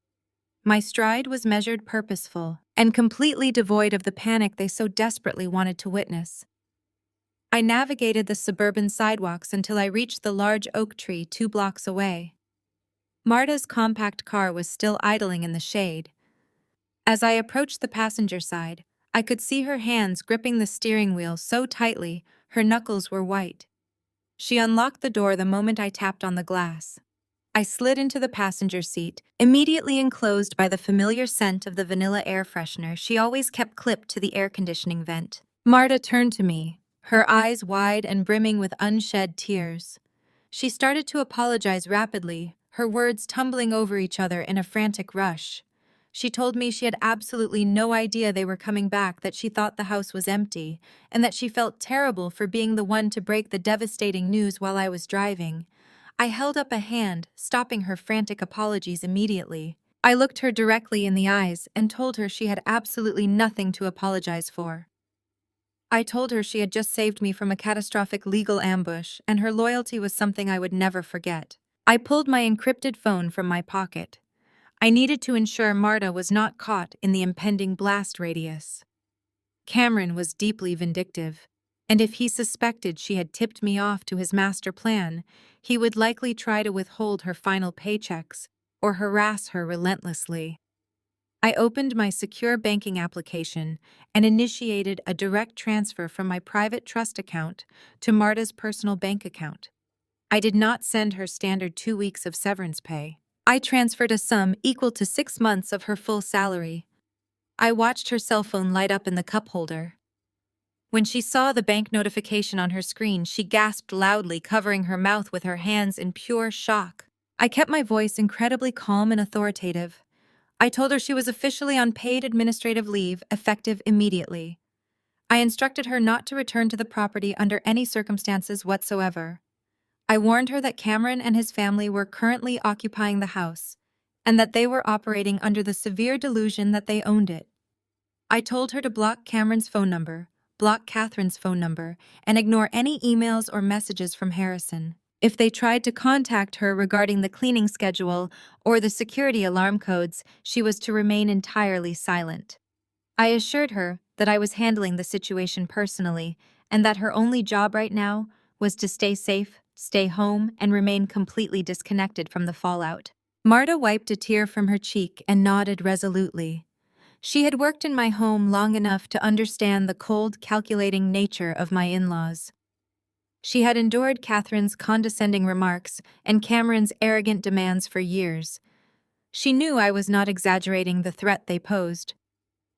My stride was measured, purposeful, and completely devoid of the panic they so desperately wanted to witness. I navigated the suburban sidewalks until I reached the large oak tree 2 blocks away. Marta's compact car was still idling in the shade. As I approached the passenger side, I could see her hands gripping the steering wheel so tightly her knuckles were white. She unlocked the door the moment I tapped on the glass. I slid into the passenger seat, immediately enclosed by the familiar scent of the vanilla air freshener she always kept clipped to the air conditioning vent. Marta turned to me, her eyes wide and brimming with unshed tears. She started to apologize rapidly, her words tumbling over each other in a frantic rush. She told me she had absolutely no idea they were coming back, that she thought the house was empty, and that she felt terrible for being the one to break the devastating news while I was driving. I held up a hand, stopping her frantic apologies immediately. I looked her directly in the eyes and told her she had absolutely nothing to apologize for. I told her she had just saved me from a catastrophic legal ambush, and her loyalty was something I would never forget. I pulled my encrypted phone from my pocket. I needed to ensure Marta was not caught in the impending blast radius. Cameron was deeply vindictive, and if he suspected she had tipped me off to his master plan, he would likely try to withhold her final paychecks or harass her relentlessly. I opened my secure banking application and initiated a direct transfer from my private trust account to Marta's personal bank account. I did not send her standard 2 weeks of severance pay. I transferred a sum equal to 6 months of her full salary. I watched her cell phone light up in the cup holder. When she saw the bank notification on her screen, she gasped loudly, covering her mouth with her hands in pure shock. I kept my voice incredibly calm and authoritative. I told her she was officially on paid administrative leave, effective immediately. I instructed her not to return to the property under any circumstances whatsoever. I warned her that Cameron and his family were currently occupying the house, and that they were operating under the severe delusion that they owned it. I told her to block Cameron's phone number, block Catherine's phone number, and ignore any emails or messages from Harrison. If they tried to contact her regarding the cleaning schedule or the security alarm codes, she was to remain entirely silent. I assured her that I was handling the situation personally and that her only job right now was to stay safe, stay home, and remain completely disconnected from the fallout. Marta wiped a tear from her cheek and nodded resolutely. She had worked in my home long enough to understand the cold, calculating nature of my in-laws. She had endured Catherine's condescending remarks and Cameron's arrogant demands for years. She knew I was not exaggerating the threat they posed.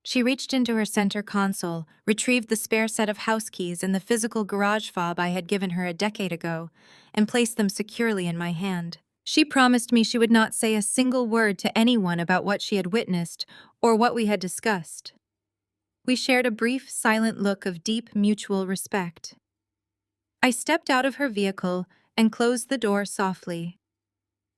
She reached into her center console, retrieved the spare set of house keys and the physical garage fob I had given her a decade ago, and placed them securely in my hand. She promised me she would not say a single word to anyone about what she had witnessed or what we had discussed. We shared a brief, silent look of deep mutual respect. I stepped out of her vehicle and closed the door softly.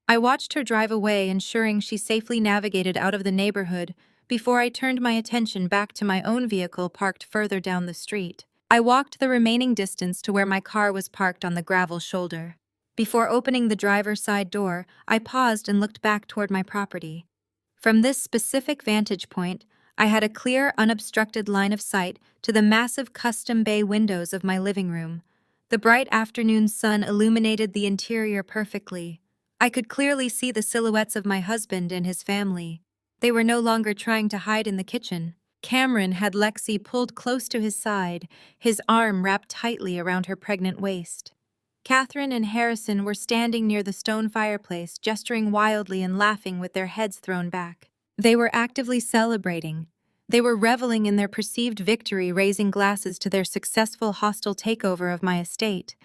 I watched her drive away, ensuring she safely navigated out of the neighborhood before I turned my attention back to my own vehicle parked further down the street. I walked the remaining distance to where my car was parked on the gravel shoulder. Before opening the driver's side door, I paused and looked back toward my property. From this specific vantage point, I had a clear, unobstructed line of sight to the massive custom bay windows of my living room. The bright afternoon sun illuminated the interior perfectly. I could clearly see the silhouettes of my husband and his family. They were no longer trying to hide in the kitchen. Cameron had Lexi pulled close to his side, his arm wrapped tightly around her pregnant waist. Catherine and Harrison were standing near the stone fireplace, gesturing wildly and laughing with their heads thrown back. They were actively celebrating. They were reveling in their perceived victory, raising glasses to their successful hostile takeover of my estate.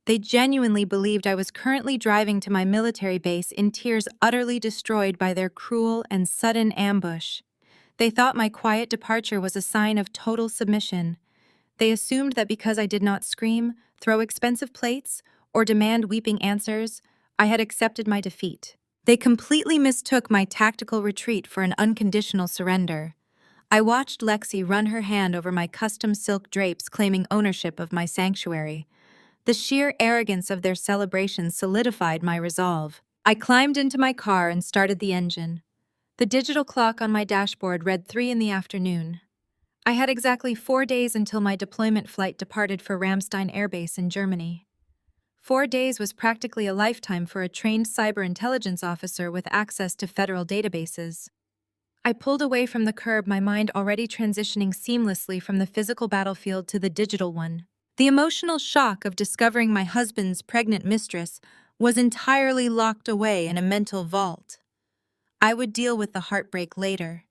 They genuinely believed I was currently driving to my military base in tears, utterly destroyed by their cruel and sudden ambush. They thought my quiet departure was a sign of total submission. They assumed that because I did not scream, throw expensive plates, or demand weeping answers, I had accepted my defeat. They completely mistook my tactical retreat for an unconditional surrender. I watched Lexi run her hand over my custom silk drapes, claiming ownership of my sanctuary. The sheer arrogance of their celebration solidified my resolve. I climbed into my car and started the engine. The digital clock on my dashboard read 3 in the afternoon. I had exactly 4 days until my deployment flight departed for Ramstein Air Base in Germany. 4 days was practically a lifetime for a trained cyber intelligence officer with access to federal databases. I pulled away from the curb, my mind already transitioning seamlessly from the physical battlefield to the digital one. The emotional shock of discovering my husband's pregnant mistress was entirely locked away in a mental vault. I would deal with the heartbreak later.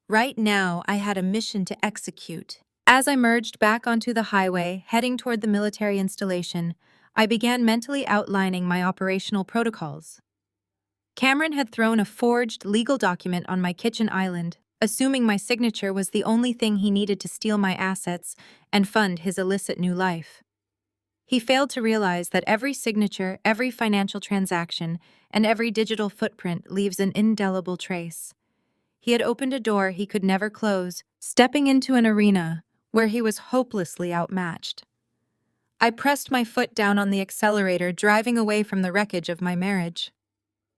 Right now, I had a mission to execute. As I merged back onto the highway, heading toward the military installation, I began mentally outlining my operational protocols. Cameron had thrown a forged legal document on my kitchen island, assuming my signature was the only thing he needed to steal my assets and fund his illicit new life. He failed to realize that every signature, every financial transaction, and every digital footprint leaves an indelible trace. He had opened a door he could never close, stepping into an arena where he was hopelessly outmatched. I pressed my foot down on the accelerator, driving away from the wreckage of my marriage.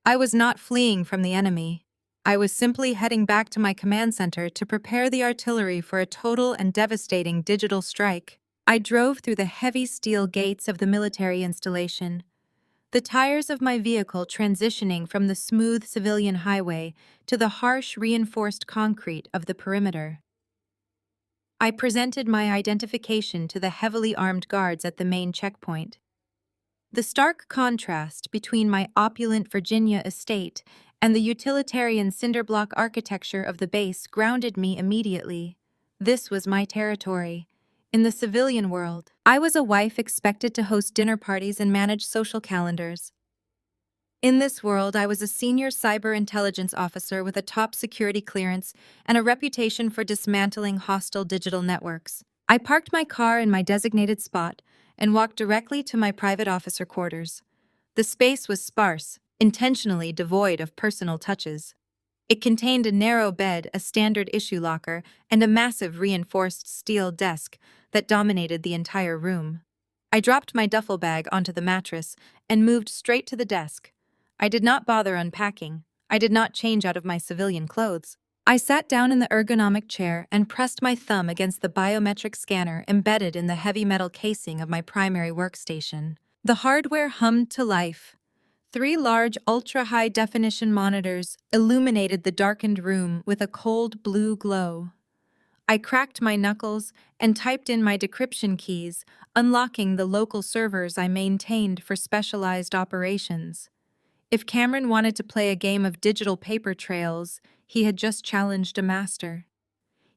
I was not fleeing from the enemy. I was simply heading back to my command center to prepare the artillery for a total and devastating digital strike. I drove through the heavy steel gates of the military installation, the tires of my vehicle transitioning from the smooth civilian highway to the harsh reinforced concrete of the perimeter. I presented my identification to the heavily armed guards at the main checkpoint. The stark contrast between my opulent Virginia estate and the utilitarian cinderblock architecture of the base grounded me immediately. This was my territory. In the civilian world, I was a wife expected to host dinner parties and manage social calendars. In this world, I was a senior cyber intelligence officer with a top security clearance and a reputation for dismantling hostile digital networks. I parked my car in my designated spot and walked directly to my private officer quarters. The space was sparse, intentionally devoid of personal touches. It contained a narrow bed, a standard issue locker, and a massive reinforced steel desk that dominated the entire room. I dropped my duffel bag onto the mattress and moved straight to the desk. I did not bother unpacking. I did not change out of my civilian clothes. I sat down in the ergonomic chair and pressed my thumb against the biometric scanner embedded in the heavy metal casing of my primary workstation. The hardware hummed to life. 3 large ultra-high-definition monitors illuminated the darkened room with a cold blue glow. I cracked my knuckles and typed in my decryption keys, unlocking the local servers I maintained for specialized operations. If Cameron wanted to play a game of digital paper trails, he had just challenged a master.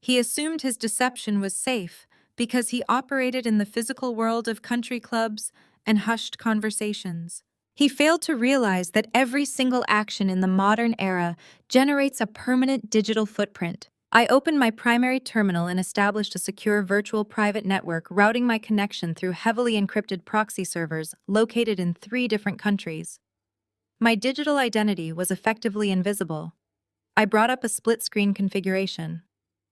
He assumed his deception was safe because he operated in the physical world of country clubs and hushed conversations. He failed to realize that every single action in the modern era generates a permanent digital footprint. I opened my primary terminal and established a secure virtual private network, routing my connection through heavily encrypted proxy servers located in 3 different countries. My digital identity was effectively invisible. I brought up a split-screen configuration.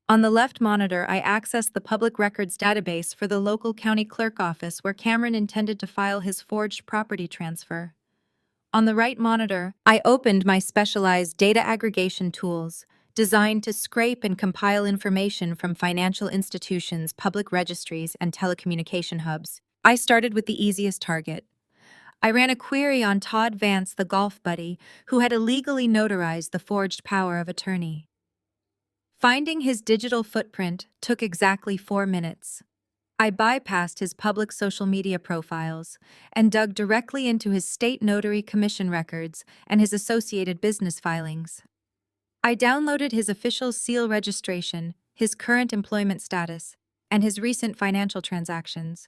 On the left monitor, I accessed the public records database for the local county clerk office where Cameron intended to file his forged property transfer. On the right monitor, I opened my specialized data aggregation tools, designed to scrape and compile information from financial institutions, public registries, and telecommunication hubs. I started with the easiest target. I ran a query on Todd Vance, the golf buddy, who had illegally notarized the forged power of attorney. Finding his digital footprint took exactly 4 minutes. I bypassed his public social media profiles and dug directly into his state notary commission records and his associated business filings. I downloaded his official seal registration, his current employment status, and his recent financial transactions.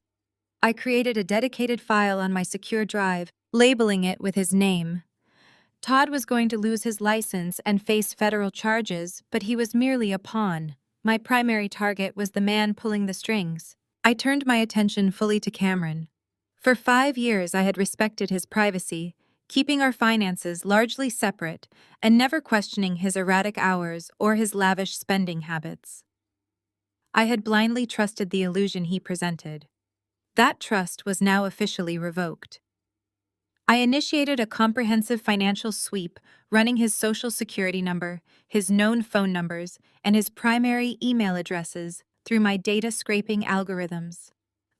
I created a dedicated file on my secure drive, labeling it with his name. Todd was going to lose his license and face federal charges, but he was merely a pawn. My primary target was the man pulling the strings. I turned my attention fully to Cameron. For 5 years, I had respected his privacy, keeping our finances largely separate and never questioning his erratic hours or his lavish spending habits. I had blindly trusted the illusion he presented. That trust was now officially revoked. I initiated a comprehensive financial sweep, running his social security number, his known phone numbers, and his primary email addresses through my data scraping algorithms.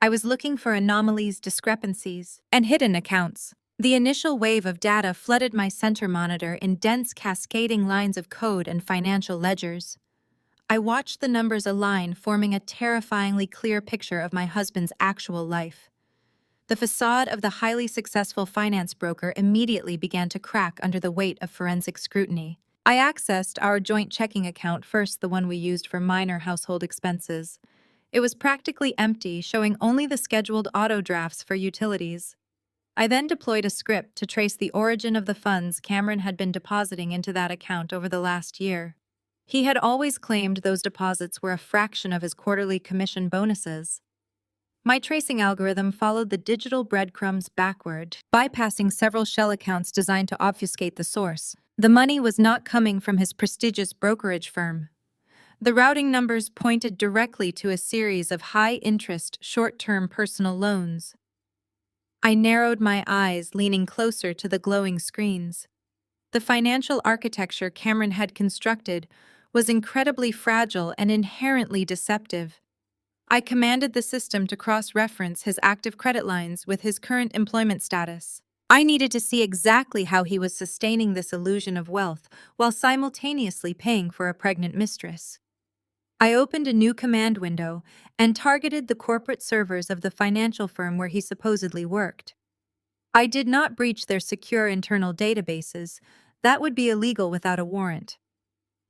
I was looking for anomalies, discrepancies, and hidden accounts. The initial wave of data flooded my center monitor in dense cascading lines of code and financial ledgers. I watched the numbers align, forming a terrifyingly clear picture of my husband's actual life. The facade of the highly successful finance broker immediately began to crack under the weight of forensic scrutiny. I accessed our joint checking account first, the one we used for minor household expenses. It was practically empty, showing only the scheduled auto drafts for utilities. I then deployed a script to trace the origin of the funds Cameron had been depositing into that account over the last year. He had always claimed those deposits were a fraction of his quarterly commission bonuses. My tracing algorithm followed the digital breadcrumbs backward, bypassing several shell accounts designed to obfuscate the source. The money was not coming from his prestigious brokerage firm. The routing numbers pointed directly to a series of high-interest, short-term personal loans. I narrowed my eyes, leaning closer to the glowing screens. The financial architecture Cameron had constructed was incredibly fragile and inherently deceptive. I commanded the system to cross-reference his active credit lines with his current employment status. I needed to see exactly how he was sustaining this illusion of wealth while simultaneously paying for a pregnant mistress. I opened a new command window and targeted the corporate servers of the financial firm where he supposedly worked. I did not breach their secure internal databases. That would be illegal without a warrant.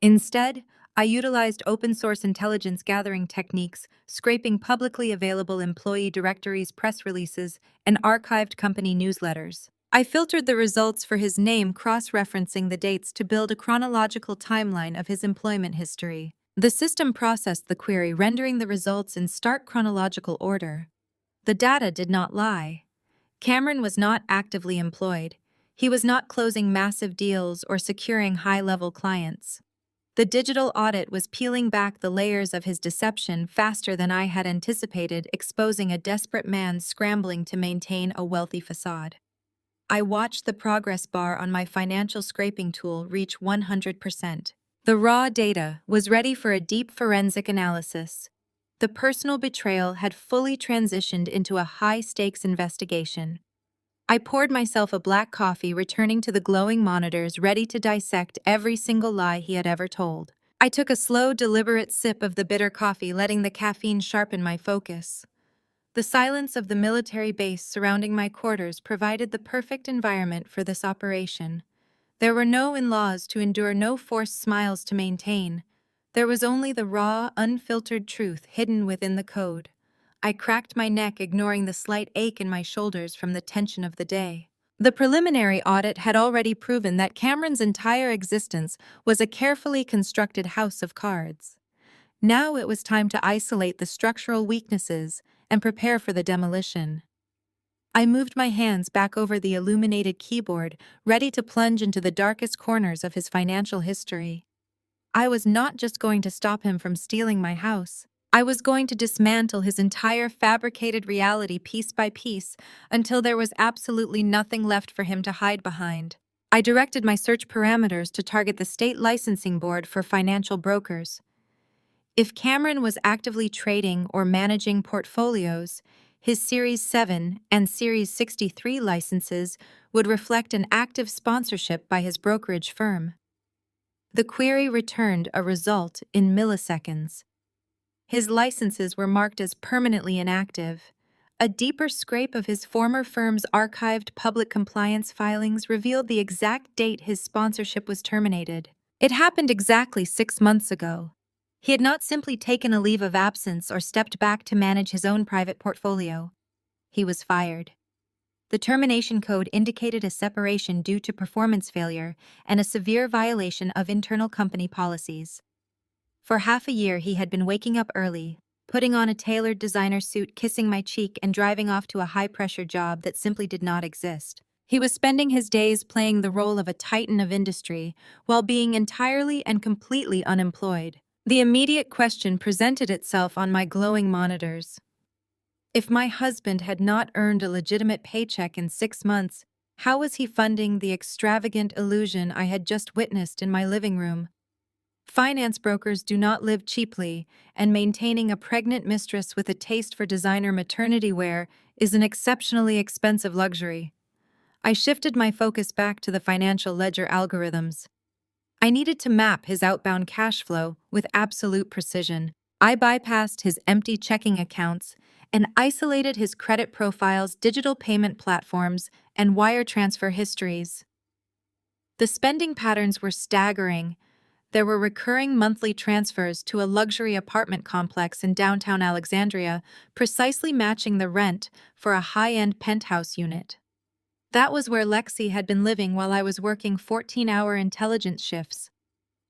Instead, I utilized open-source intelligence gathering techniques, scraping publicly available employee directories, press releases, and archived company newsletters. I filtered the results for his name, cross-referencing the dates to build a chronological timeline of his employment history. The system processed the query, rendering the results in stark chronological order. The data did not lie. Cameron was not actively employed. He was not closing massive deals or securing high-level clients. The digital audit was peeling back the layers of his deception faster than I had anticipated, exposing a desperate man scrambling to maintain a wealthy facade. I watched the progress bar on my financial scraping tool reach 100%. The raw data was ready for a deep forensic analysis. The personal betrayal had fully transitioned into a high-stakes investigation. I poured myself a black coffee, returning to the glowing monitors, ready to dissect every single lie he had ever told. I took a slow, deliberate sip of the bitter coffee, letting the caffeine sharpen my focus. The silence of the military base surrounding my quarters provided the perfect environment for this operation. There were no in-laws to endure, no forced smiles to maintain. There was only the raw, unfiltered truth hidden within the code. I cracked my neck, ignoring the slight ache in my shoulders from the tension of the day. The preliminary audit had already proven that Cameron's entire existence was a carefully constructed house of cards. Now it was time to isolate the structural weaknesses and prepare for the demolition. I moved my hands back over the illuminated keyboard, ready to plunge into the darkest corners of his financial history. I was not just going to stop him from stealing my house. I was going to dismantle his entire fabricated reality piece by piece until there was absolutely nothing left for him to hide behind. I directed my search parameters to target the state licensing board for financial brokers. If Cameron was actively trading or managing portfolios, his Series 7 and Series 63 licenses would reflect an active sponsorship by his brokerage firm. The query returned a result in milliseconds. His licenses were marked as permanently inactive. A deeper scrape of his former firm's archived public compliance filings revealed the exact date his sponsorship was terminated. It happened exactly 6 months ago. He had not simply taken a leave of absence or stepped back to manage his own private portfolio. He was fired. The termination code indicated a separation due to performance failure and a severe violation of internal company policies. For half a year, he had been waking up early, putting on a tailored designer suit, kissing my cheek, and driving off to a high-pressure job that simply did not exist. He was spending his days playing the role of a titan of industry while being entirely and completely unemployed. The immediate question presented itself on my glowing monitors. If my husband had not earned a legitimate paycheck in 6 months, how was he funding the extravagant illusion I had just witnessed in my living room? Finance brokers do not live cheaply, and maintaining a pregnant mistress with a taste for designer maternity wear is an exceptionally expensive luxury. I shifted my focus back to the financial ledger algorithms. I needed to map his outbound cash flow with absolute precision. I bypassed his empty checking accounts and isolated his credit profiles, digital payment platforms, and wire transfer histories. The spending patterns were staggering. There were recurring monthly transfers to a luxury apartment complex in downtown Alexandria, precisely matching the rent for a high-end penthouse unit. That was where Lexi had been living while I was working 14-hour intelligence shifts.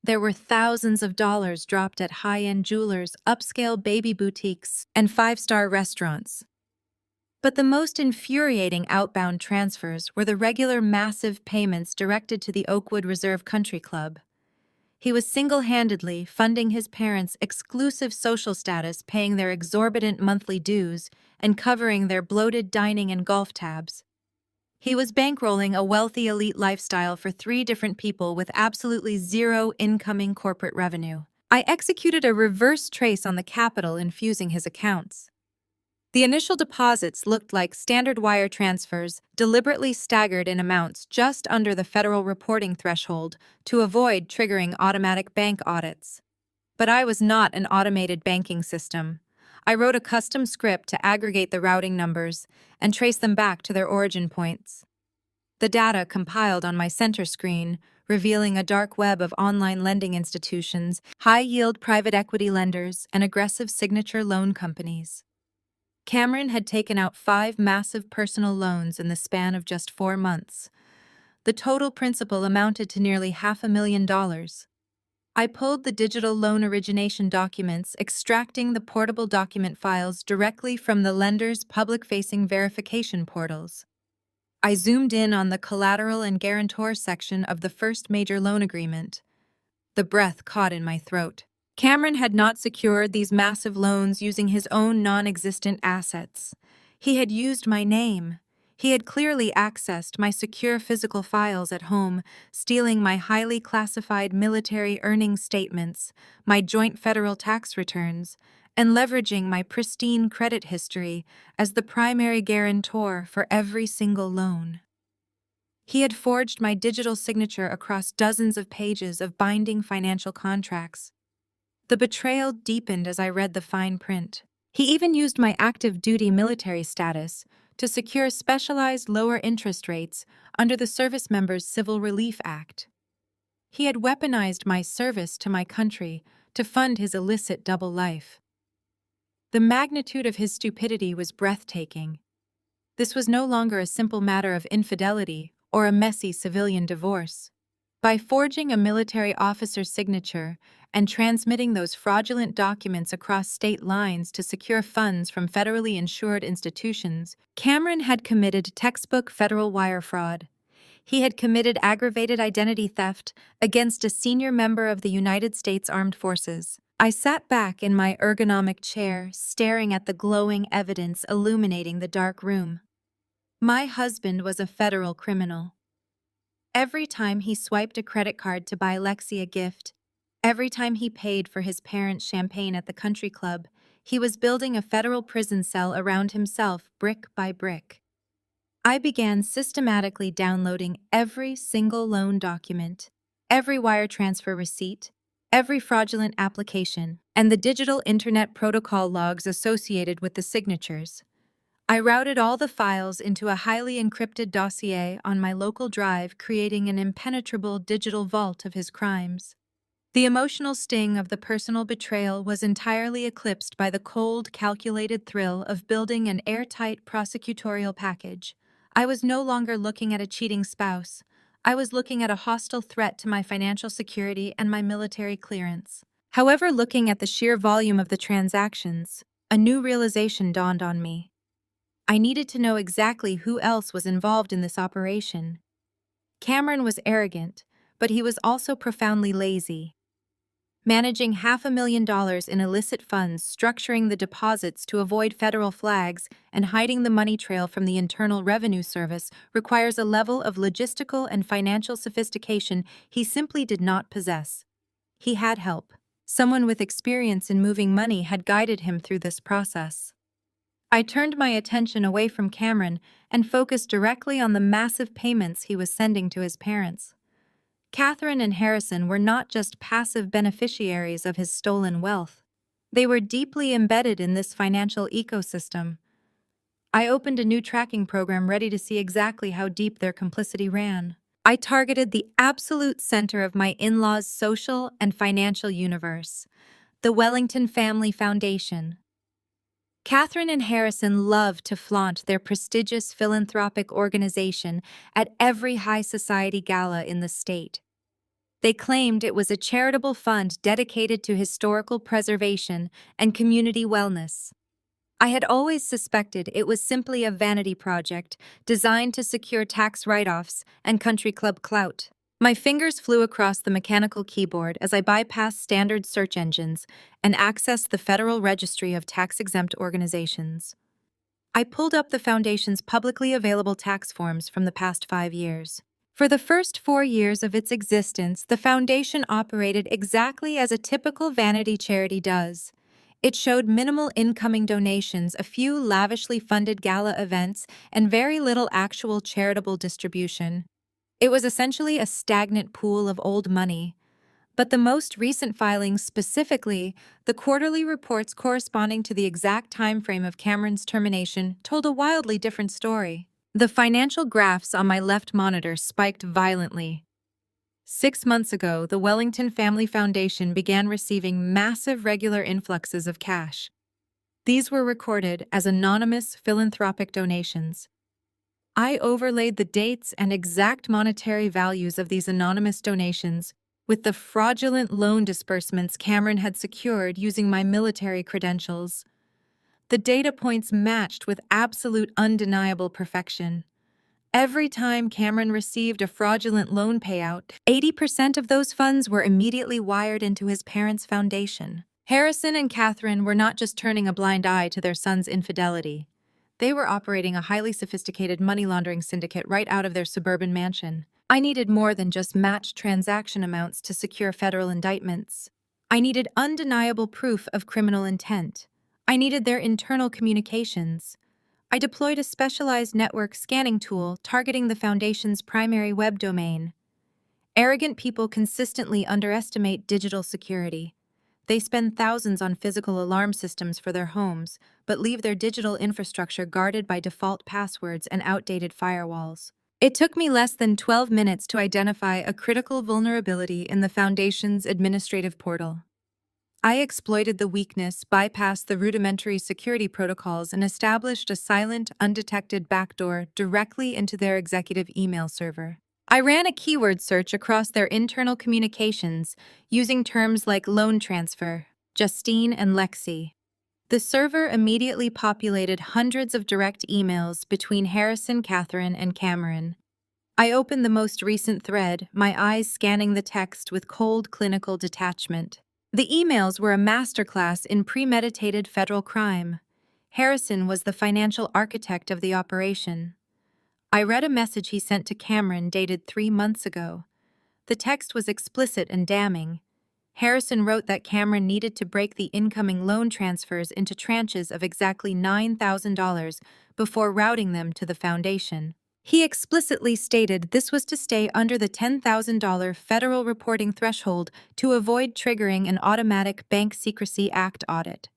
There were thousands of dollars dropped at high-end jewelers, upscale baby boutiques, and 5-star restaurants. But the most infuriating outbound transfers were the regular massive payments directed to the Oakwood Reserve Country Club. He was single-handedly funding his parents' exclusive social status, paying their exorbitant monthly dues, and covering their bloated dining and golf tabs. He was bankrolling a wealthy elite lifestyle for 3 different people with absolutely zero incoming corporate revenue. I executed a reverse trace on the capital infusing his accounts. The initial deposits looked like standard wire transfers, deliberately staggered in amounts just under the federal reporting threshold to avoid triggering automatic bank audits. But I was not an automated banking system. I wrote a custom script to aggregate the routing numbers and trace them back to their origin points. The data compiled on my center screen revealing a dark web of online lending institutions, high-yield private equity lenders, and aggressive signature loan companies. Cameron had taken out 5 massive personal loans in the span of just 4 months. The total principal amounted to nearly $500,000. I pulled the digital loan origination documents, extracting the portable document files directly from the lender's public-facing verification portals. I zoomed in on the collateral and guarantor section of the first major loan agreement. The breath caught in my throat. Cameron had not secured these massive loans using his own non-existent assets. He had used my name. He had clearly accessed my secure physical files at home, stealing my highly classified military earnings statements, my joint federal tax returns, and leveraging my pristine credit history as the primary guarantor for every single loan. He had forged my digital signature across dozens of pages of binding financial contracts. The betrayal deepened as I read the fine print. He even used my active duty military status to secure specialized lower interest rates under the Service Members Civil Relief Act. He had weaponized my service to my country to fund his illicit double life. The magnitude of his stupidity was breathtaking. This was no longer a simple matter of infidelity or a messy civilian divorce. By forging a military officer's signature and transmitting those fraudulent documents across state lines to secure funds from federally insured institutions, Cameron had committed textbook federal wire fraud. He had committed aggravated identity theft against a senior member of the United States Armed Forces. I sat back in my ergonomic chair, staring at the glowing evidence illuminating the dark room. My husband was a federal criminal. Every time he swiped a credit card to buy Lexi a gift, every time he paid for his parents' champagne at the country club, he was building a federal prison cell around himself brick by brick. I began systematically downloading every single loan document, every wire transfer receipt, every fraudulent application, and the digital internet protocol logs associated with the signatures. I routed all the files into a highly encrypted dossier on my local drive, creating an impenetrable digital vault of his crimes. The emotional sting of the personal betrayal was entirely eclipsed by the cold, calculated thrill of building an airtight prosecutorial package. I was no longer looking at a cheating spouse. I was looking at a hostile threat to my financial security and my military clearance. However, looking at the sheer volume of the transactions, a new realization dawned on me. I needed to know exactly who else was involved in this operation. Cameron was arrogant, but he was also profoundly lazy. Managing $500,000 in illicit funds, structuring the deposits to avoid federal flags, and hiding the money trail from the Internal Revenue Service requires a level of logistical and financial sophistication he simply did not possess. He had help. Someone with experience in moving money had guided him through this process. I turned my attention away from Cameron and focused directly on the massive payments he was sending to his parents. Catherine and Harrison were not just passive beneficiaries of his stolen wealth. They were deeply embedded in this financial ecosystem. I opened a new tracking program ready to see exactly how deep their complicity ran. I targeted the absolute center of my in-laws' social and financial universe, the Wellington Family Foundation. Catherine and Harrison loved to flaunt their prestigious philanthropic organization at every high society gala in the state. They claimed it was a charitable fund dedicated to historical preservation and community wellness. I had always suspected it was simply a vanity project designed to secure tax write-offs and country club clout. My fingers flew across the mechanical keyboard as I bypassed standard search engines and accessed the Federal Registry of Tax-Exempt Organizations. I pulled up the Foundation's publicly available tax forms from the past 5 years. For the first 4 years of its existence, the Foundation operated exactly as a typical vanity charity does. It showed minimal incoming donations, a few lavishly funded gala events, and very little actual charitable distribution. It was essentially a stagnant pool of old money. But the most recent filings, specifically the quarterly reports corresponding to the exact time frame of Cameron's termination, told a wildly different story. The financial graphs on my left monitor spiked violently. 6 months ago, the Wellington Family Foundation began receiving massive regular influxes of cash. These were recorded as anonymous philanthropic donations. I overlaid the dates and exact monetary values of these anonymous donations with the fraudulent loan disbursements Cameron had secured using my military credentials. The data points matched with absolute undeniable perfection. Every time Cameron received a fraudulent loan payout, 80% of those funds were immediately wired into his parents' foundation. Harrison and Catherine were not just turning a blind eye to their son's infidelity. They were operating a highly sophisticated money laundering syndicate right out of their suburban mansion. I needed more than just matched transaction amounts to secure federal indictments. I needed undeniable proof of criminal intent. I needed their internal communications. I deployed a specialized network scanning tool targeting the Foundation's primary web domain. Arrogant people consistently underestimate digital security. They spend thousands on physical alarm systems for their homes, but leave their digital infrastructure guarded by default passwords and outdated firewalls. It took me less than 12 minutes to identify a critical vulnerability in the Foundation's administrative portal. I exploited the weakness, bypassed the rudimentary security protocols, and established a silent, undetected backdoor directly into their executive email server. I ran a keyword search across their internal communications using terms like loan transfer, Justine, and Lexi. The server immediately populated hundreds of direct emails between Harrison, Catherine, and Cameron. I opened the most recent thread, my eyes scanning the text with cold clinical detachment. The emails were a masterclass in premeditated federal crime. Harrison was the financial architect of the operation. I read a message he sent to Cameron dated 3 months ago. The text was explicit and damning. Harrison wrote that Cameron needed to break the incoming loan transfers into tranches of exactly $9,000 before routing them to the Foundation. He explicitly stated this was to stay under the $10,000 federal reporting threshold to avoid triggering an automatic Bank Secrecy Act audit.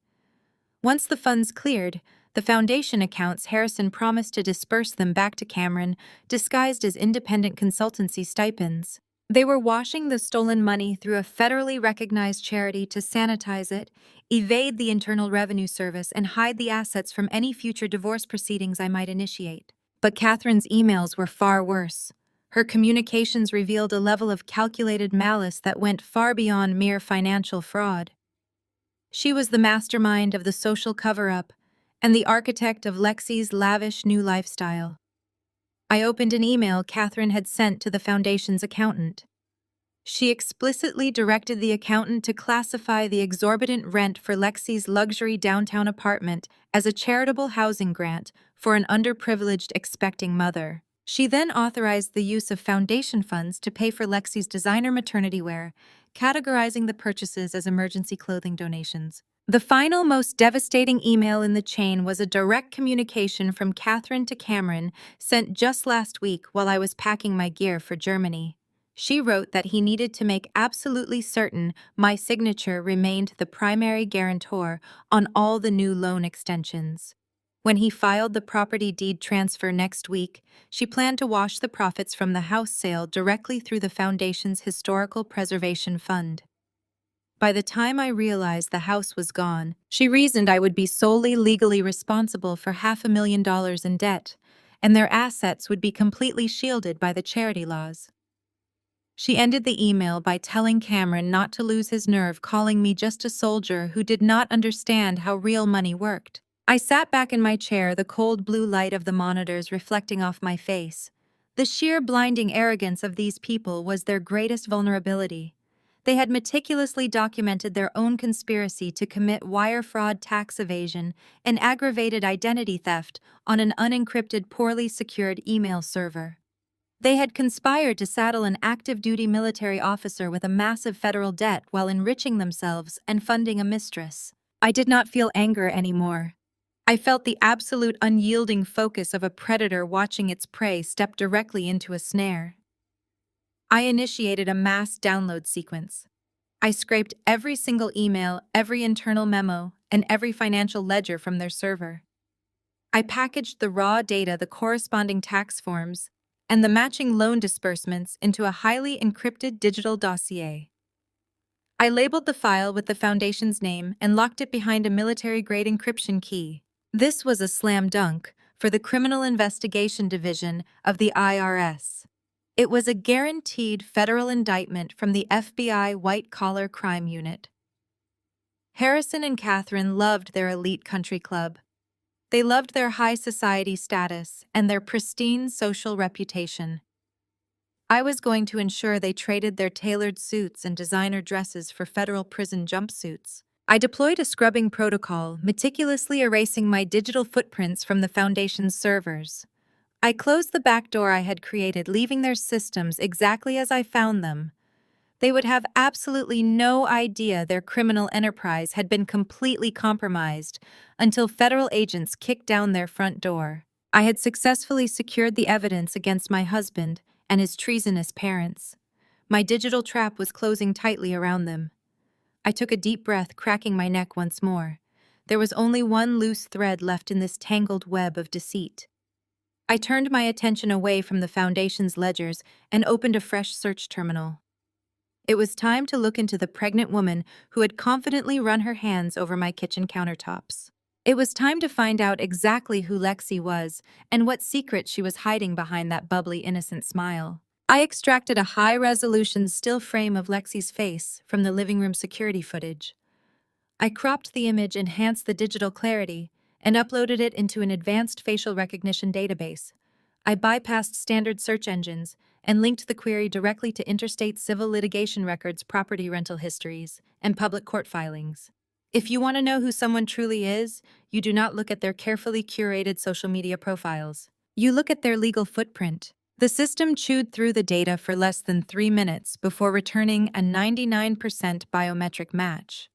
Once the funds cleared, the Foundation accounts, Harrison promised to disperse them back to Cameron, disguised as independent consultancy stipends. They were washing the stolen money through a federally recognized charity to sanitize it, evade the Internal Revenue Service, and hide the assets from any future divorce proceedings I might initiate. But Catherine's emails were far worse. Her communications revealed a level of calculated malice that went far beyond mere financial fraud. She was the mastermind of the social cover-up and the architect of Lexi's lavish new lifestyle. I opened an email Catherine had sent to the Foundation's accountant. She explicitly directed the accountant to classify the exorbitant rent for Lexi's luxury downtown apartment as a charitable housing grant for an underprivileged expecting mother. She then authorized the use of Foundation funds to pay for Lexi's designer maternity wear, categorizing the purchases as emergency clothing donations. The final, most devastating email in the chain was a direct communication from Catherine to Cameron sent just last week while I was packing my gear for Germany. She wrote that he needed to make absolutely certain my signature remained the primary guarantor on all the new loan extensions. When he filed the property deed transfer next week, she planned to wash the profits from the house sale directly through the Foundation's Historical Preservation Fund. By the time I realized the house was gone, she reasoned I would be solely legally responsible for $500,000 in debt, and their assets would be completely shielded by the charity laws. She ended the email by telling Cameron not to lose his nerve, calling me just a soldier who did not understand how real money worked. I sat back in my chair, the cold blue light of the monitors reflecting off my face. The sheer blinding arrogance of these people was their greatest vulnerability. They had meticulously documented their own conspiracy to commit wire fraud, tax evasion, and aggravated identity theft on an unencrypted, poorly secured email server. They had conspired to saddle an active-duty military officer with a massive federal debt while enriching themselves and funding a mistress. I did not feel anger anymore. I felt the absolute unyielding focus of a predator watching its prey step directly into a snare. I initiated a mass download sequence. I scraped every single email, every internal memo, and every financial ledger from their server. I packaged the raw data, the corresponding tax forms, and the matching loan disbursements into a highly encrypted digital dossier. I labeled the file with the foundation's name and locked it behind a military-grade encryption key. This was a slam dunk for the Criminal Investigation Division of the IRS. It was a guaranteed federal indictment from the FBI White-Collar Crime Unit. Harrison and Catherine loved their elite country club. They loved their high society status and their pristine social reputation. I was going to ensure they traded their tailored suits and designer dresses for federal prison jumpsuits. I deployed a scrubbing protocol, meticulously erasing my digital footprints from the Foundation's servers. I closed the back door I had created, leaving their systems exactly as I found them. They would have absolutely no idea their criminal enterprise had been completely compromised until federal agents kicked down their front door. I had successfully secured the evidence against my husband and his treasonous parents. My digital trap was closing tightly around them. I took a deep breath, cracking my neck once more. There was only one loose thread left in this tangled web of deceit. I turned my attention away from the Foundation's ledgers and opened a fresh search terminal. It was time to look into the pregnant woman who had confidently run her hands over my kitchen countertops. It was time to find out exactly who Lexi was and what secret she was hiding behind that bubbly, innocent smile. I extracted a high-resolution still frame of Lexi's face from the living room security footage. I cropped the image, enhanced the digital clarity, and uploaded it into an advanced facial recognition database. I bypassed standard search engines and linked the query directly to interstate civil litigation records, property rental histories, and public court filings. If you want to know who someone truly is, you do not look at their carefully curated social media profiles. You look at their legal footprint. The system chewed through the data for less than 3 minutes before returning a 99% biometric match.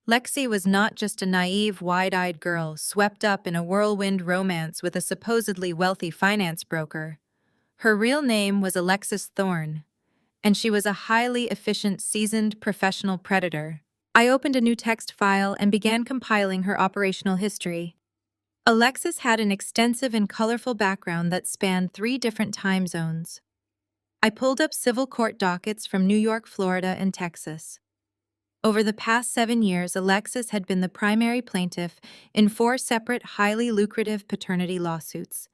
Lexi was not just a naive, wide-eyed girl swept up in a whirlwind romance with a supposedly wealthy finance broker. Her real name was Alexis Thorne, and she was a highly efficient, seasoned professional predator. I opened a new text file and began compiling her operational history. Alexis had an extensive and colorful background that spanned 3 different time zones. I pulled up civil court dockets from New York, Florida, and Texas. Over the past 7 years, Alexis had been the primary plaintiff in 4 separate, highly lucrative paternity lawsuits.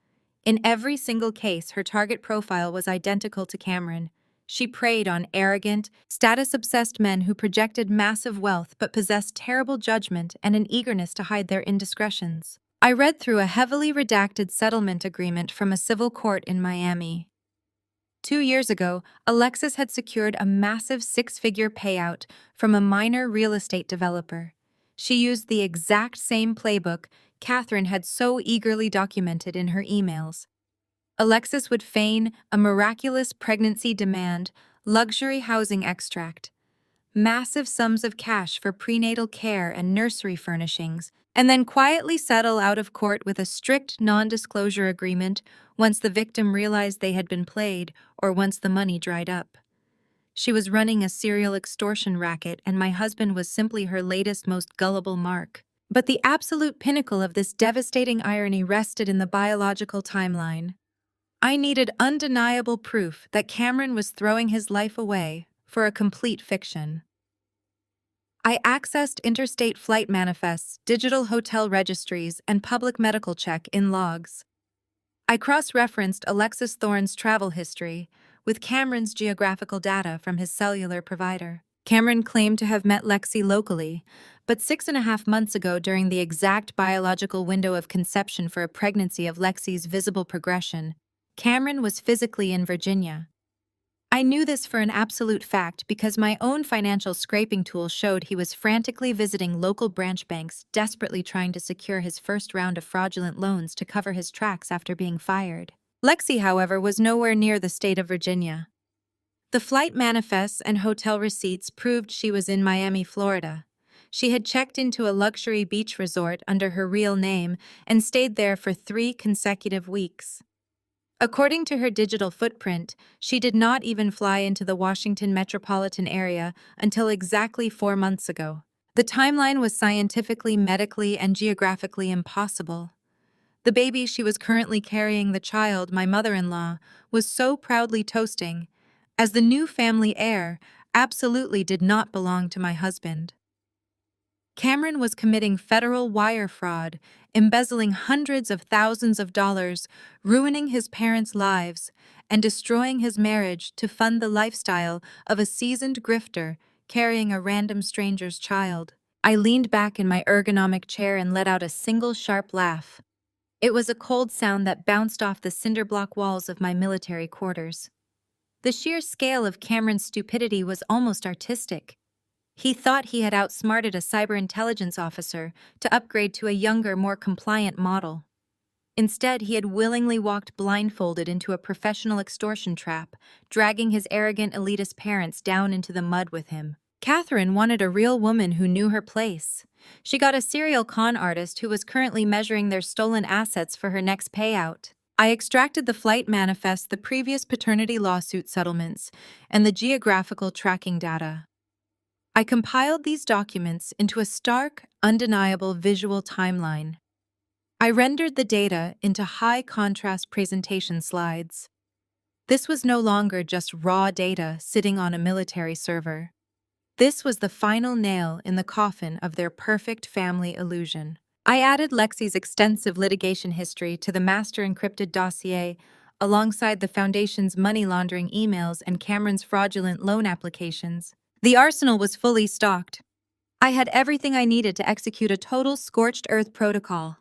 In every single case, her target profile was identical to Cameron. She preyed on arrogant, status-obsessed men who projected massive wealth but possessed terrible judgment and an eagerness to hide their indiscretions. I read through a heavily redacted settlement agreement from a civil court in Miami. 2 years ago, Alexis had secured a massive 6-figure payout from a minor real estate developer. She used the exact same playbook Catherine had so eagerly documented in her emails. Alexis would feign a miraculous pregnancy demand, luxury housing extract, massive sums of cash for prenatal care and nursery furnishings, and then quietly settle out of court with a strict non-disclosure agreement once the victim realized they had been played or once the money dried up. She was running a serial extortion racket, and my husband was simply her latest, most gullible mark. But the absolute pinnacle of this devastating irony rested in the biological timeline. I needed undeniable proof that Cameron was throwing his life away for a complete fiction. I accessed interstate flight manifests, digital hotel registries, and public medical check-in logs. I cross-referenced Alexis Thorne's travel history with Cameron's geographical data from his cellular provider. Cameron claimed to have met Lexi locally, but 6.5 months ago, during the exact biological window of conception for a pregnancy of Lexi's visible progression, Cameron was physically in Virginia. I knew this for an absolute fact because my own financial scraping tool showed he was frantically visiting local branch banks, desperately trying to secure his first round of fraudulent loans to cover his tracks after being fired. Lexi, however, was nowhere near the state of Virginia. The flight manifests and hotel receipts proved she was in Miami, Florida. She had checked into a luxury beach resort under her real name and stayed there for 3 consecutive weeks. According to her digital footprint, she did not even fly into the Washington metropolitan area until exactly 4 months ago. The timeline was scientifically, medically, and geographically impossible. The baby she was currently carrying, the child, my mother-in-law, was so proudly toasting, as the new family heir, absolutely did not belong to my husband. Cameron was committing federal wire fraud, embezzling hundreds of thousands of dollars, ruining his parents' lives, and destroying his marriage to fund the lifestyle of a seasoned grifter carrying a random stranger's child. I leaned back in my ergonomic chair and let out a single sharp laugh. It was a cold sound that bounced off the cinder block walls of my military quarters. The sheer scale of Cameron's stupidity was almost artistic. He thought he had outsmarted a cyber intelligence officer to upgrade to a younger, more compliant model. Instead, he had willingly walked blindfolded into a professional extortion trap, dragging his arrogant elitist parents down into the mud with him. Catherine wanted a real woman who knew her place. She got a serial con artist who was currently measuring their stolen assets for her next payout. I extracted the flight manifest, the previous paternity lawsuit settlements, and the geographical tracking data. I compiled these documents into a stark, undeniable visual timeline. I rendered the data into high-contrast presentation slides. This was no longer just raw data sitting on a military server. This was the final nail in the coffin of their perfect family illusion. I added Lexi's extensive litigation history to the master encrypted dossier, alongside the Foundation's money laundering emails and Cameron's fraudulent loan applications. The arsenal was fully stocked. I had everything I needed to execute a total scorched earth protocol.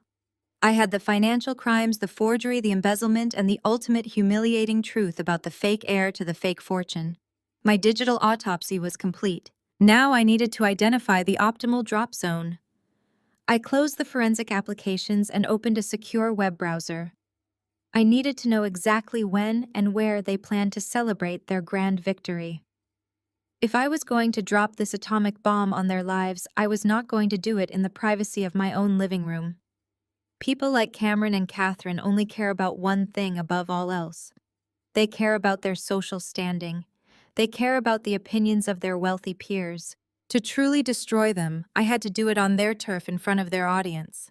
I had the financial crimes, the forgery, the embezzlement, and the ultimate humiliating truth about the fake heir to the fake fortune. My digital autopsy was complete. Now I needed to identify the optimal drop zone. I closed the forensic applications and opened a secure web browser. I needed to know exactly when and where they planned to celebrate their grand victory. If I was going to drop this atomic bomb on their lives, I was not going to do it in the privacy of my own living room. People like Cameron and Catherine only care about one thing above all else. They care about their social standing. They care about the opinions of their wealthy peers. To truly destroy them, I had to do it on their turf in front of their audience.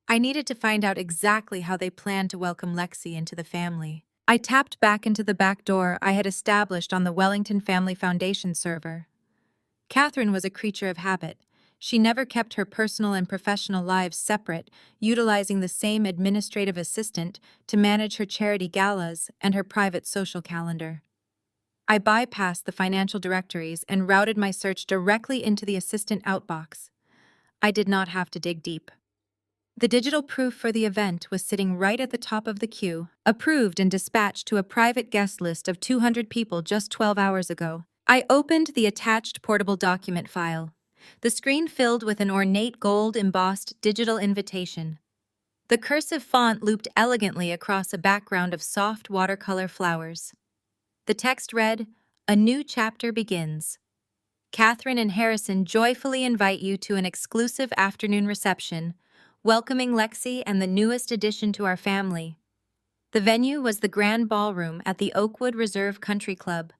I needed to find out exactly how they planned to welcome Lexi into the family. I tapped back into the back door I had established on the Wellington Family Foundation server. Catherine was a creature of habit. She never kept her personal and professional lives separate, utilizing the same administrative assistant to manage her charity galas and her private social calendar. I bypassed the financial directories and routed my search directly into the assistant outbox. I did not have to dig deep. The digital proof for the event was sitting right at the top of the queue, approved and dispatched to a private guest list of 200 people just 12 hours ago. I opened the attached portable document file. The screen filled with an ornate gold-embossed digital invitation. The cursive font looped elegantly across a background of soft watercolor flowers. The text read, "A new chapter begins. Catherine and Harrison joyfully invite you to an exclusive afternoon reception, welcoming Lexi and the newest addition to our family." The venue was the Grand Ballroom at the Oakwood Reserve Country Club.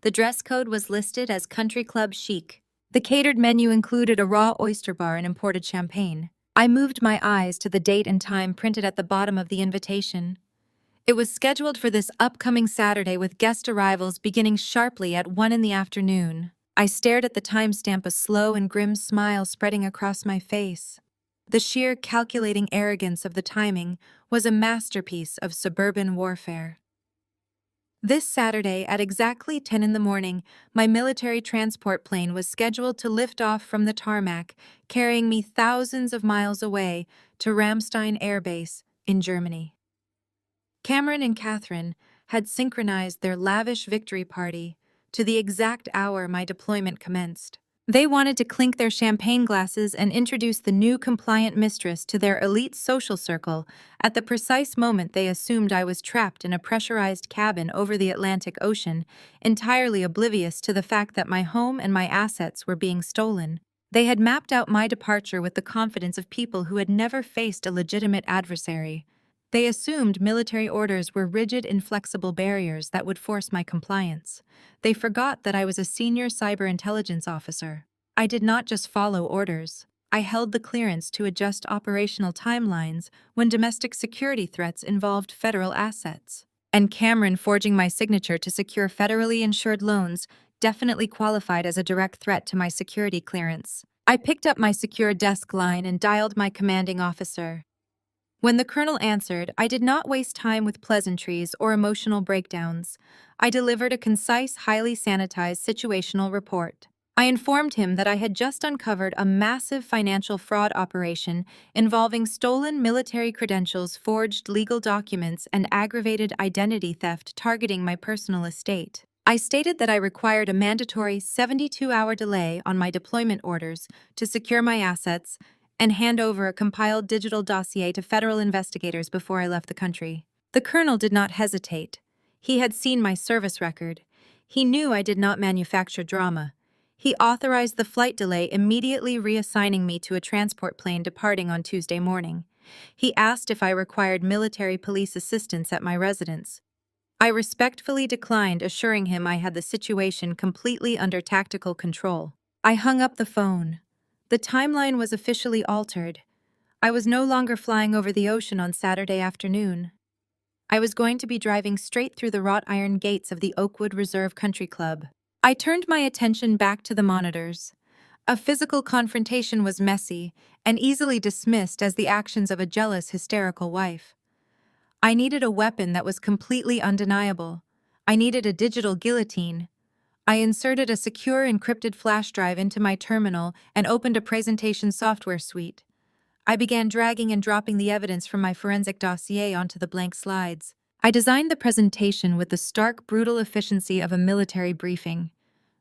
The dress code was listed as country club chic. The catered menu included a raw oyster bar and imported champagne. I moved my eyes to the date and time printed at the bottom of the invitation. It was scheduled for this upcoming Saturday, with guest arrivals beginning sharply at 1 in the afternoon. I stared at the timestamp, a slow and grim smile spreading across my face. The sheer calculating arrogance of the timing was a masterpiece of suburban warfare. This Saturday at exactly 10 in the morning, my military transport plane was scheduled to lift off from the tarmac, carrying me thousands of miles away to Ramstein Air Base in Germany. Cameron and Catherine had synchronized their lavish victory party to the exact hour my deployment commenced. They wanted to clink their champagne glasses and introduce the new compliant mistress to their elite social circle at the precise moment they assumed I was trapped in a pressurized cabin over the Atlantic Ocean, entirely oblivious to the fact that my home and my assets were being stolen. They had mapped out my departure with the confidence of people who had never faced a legitimate adversary. They assumed military orders were rigid, inflexible barriers that would force my compliance. They forgot that I was a senior cyber intelligence officer. I did not just follow orders. I held the clearance to adjust operational timelines when domestic security threats involved federal assets. And Cameron forging my signature to secure federally insured loans definitely qualified as a direct threat to my security clearance. I picked up my secure desk line and dialed my commanding officer. When the colonel answered, I did not waste time with pleasantries or emotional breakdowns. I delivered a concise, highly sanitized situational report. I informed him that I had just uncovered a massive financial fraud operation involving stolen military credentials, forged legal documents, and aggravated identity theft targeting my personal estate. I stated that I required a mandatory 72-hour delay on my deployment orders to secure my assets and hand over a compiled digital dossier to federal investigators before I left the country. The colonel did not hesitate. He had seen my service record. He knew I did not manufacture drama. He authorized the flight delay, immediately reassigning me to a transport plane departing on Tuesday morning. He asked if I required military police assistance at my residence. I respectfully declined, assuring him I had the situation completely under tactical control. I hung up the phone. The timeline was officially altered. I was no longer flying over the ocean on Saturday afternoon. I was going to be driving straight through the wrought iron gates of the Oakwood Reserve Country Club. I turned my attention back to the monitors. A physical confrontation was messy and easily dismissed as the actions of a jealous, hysterical wife. I needed a weapon that was completely undeniable. I needed a digital guillotine. I inserted a secure encrypted flash drive into my terminal and opened a presentation software suite. I began dragging and dropping the evidence from my forensic dossier onto the blank slides. I designed the presentation with the stark, brutal efficiency of a military briefing.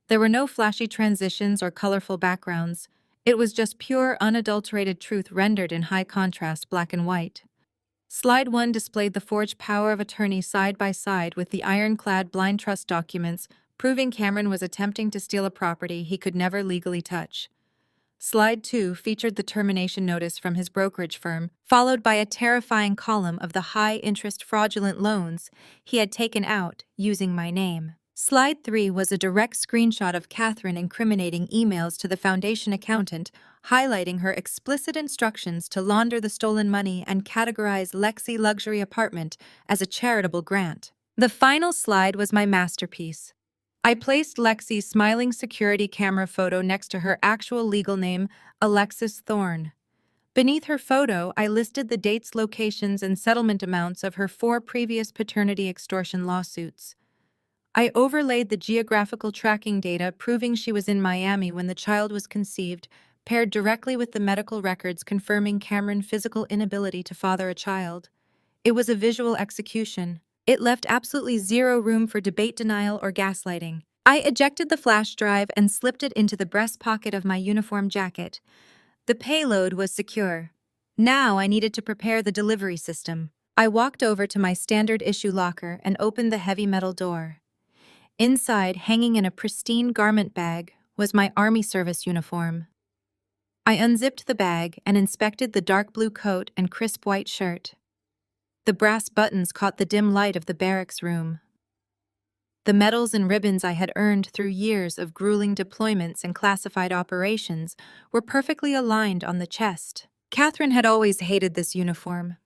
There were no flashy transitions or colorful backgrounds. It was just pure, unadulterated truth rendered in high contrast black and white. Slide 1 displayed the forged power of attorney side by side with the ironclad blind trust documents, proving Cameron was attempting to steal a property he could never legally touch. Slide 2 featured the termination notice from his brokerage firm, followed by a terrifying column of the high-interest fraudulent loans he had taken out using my name. Slide 3 was a direct screenshot of Catherine incriminating emails to the foundation accountant, highlighting her explicit instructions to launder the stolen money and categorize Lexi Luxury Apartment as a charitable grant. The final slide was my masterpiece. I placed Lexi's smiling security camera photo next to her actual legal name, Alexis Thorne. Beneath her photo, I listed the dates, locations, and settlement amounts of her 4 previous paternity extortion lawsuits. I overlaid the geographical tracking data proving she was in Miami when the child was conceived, paired directly with the medical records confirming Cameron's physical inability to father a child. It was a visual execution. It left absolutely zero room for debate, denial, or gaslighting. I ejected the flash drive and slipped it into the breast pocket of my uniform jacket. The payload was secure. Now I needed to prepare the delivery system. I walked over to my standard issue locker and opened the heavy metal door. Inside, hanging in a pristine garment bag, was my Army service uniform. I unzipped the bag and inspected the dark blue coat and crisp white shirt. The brass buttons caught the dim light of the barracks room. The medals and ribbons I had earned through years of grueling deployments and classified operations were perfectly aligned on the chest. Catherine had always hated this uniform.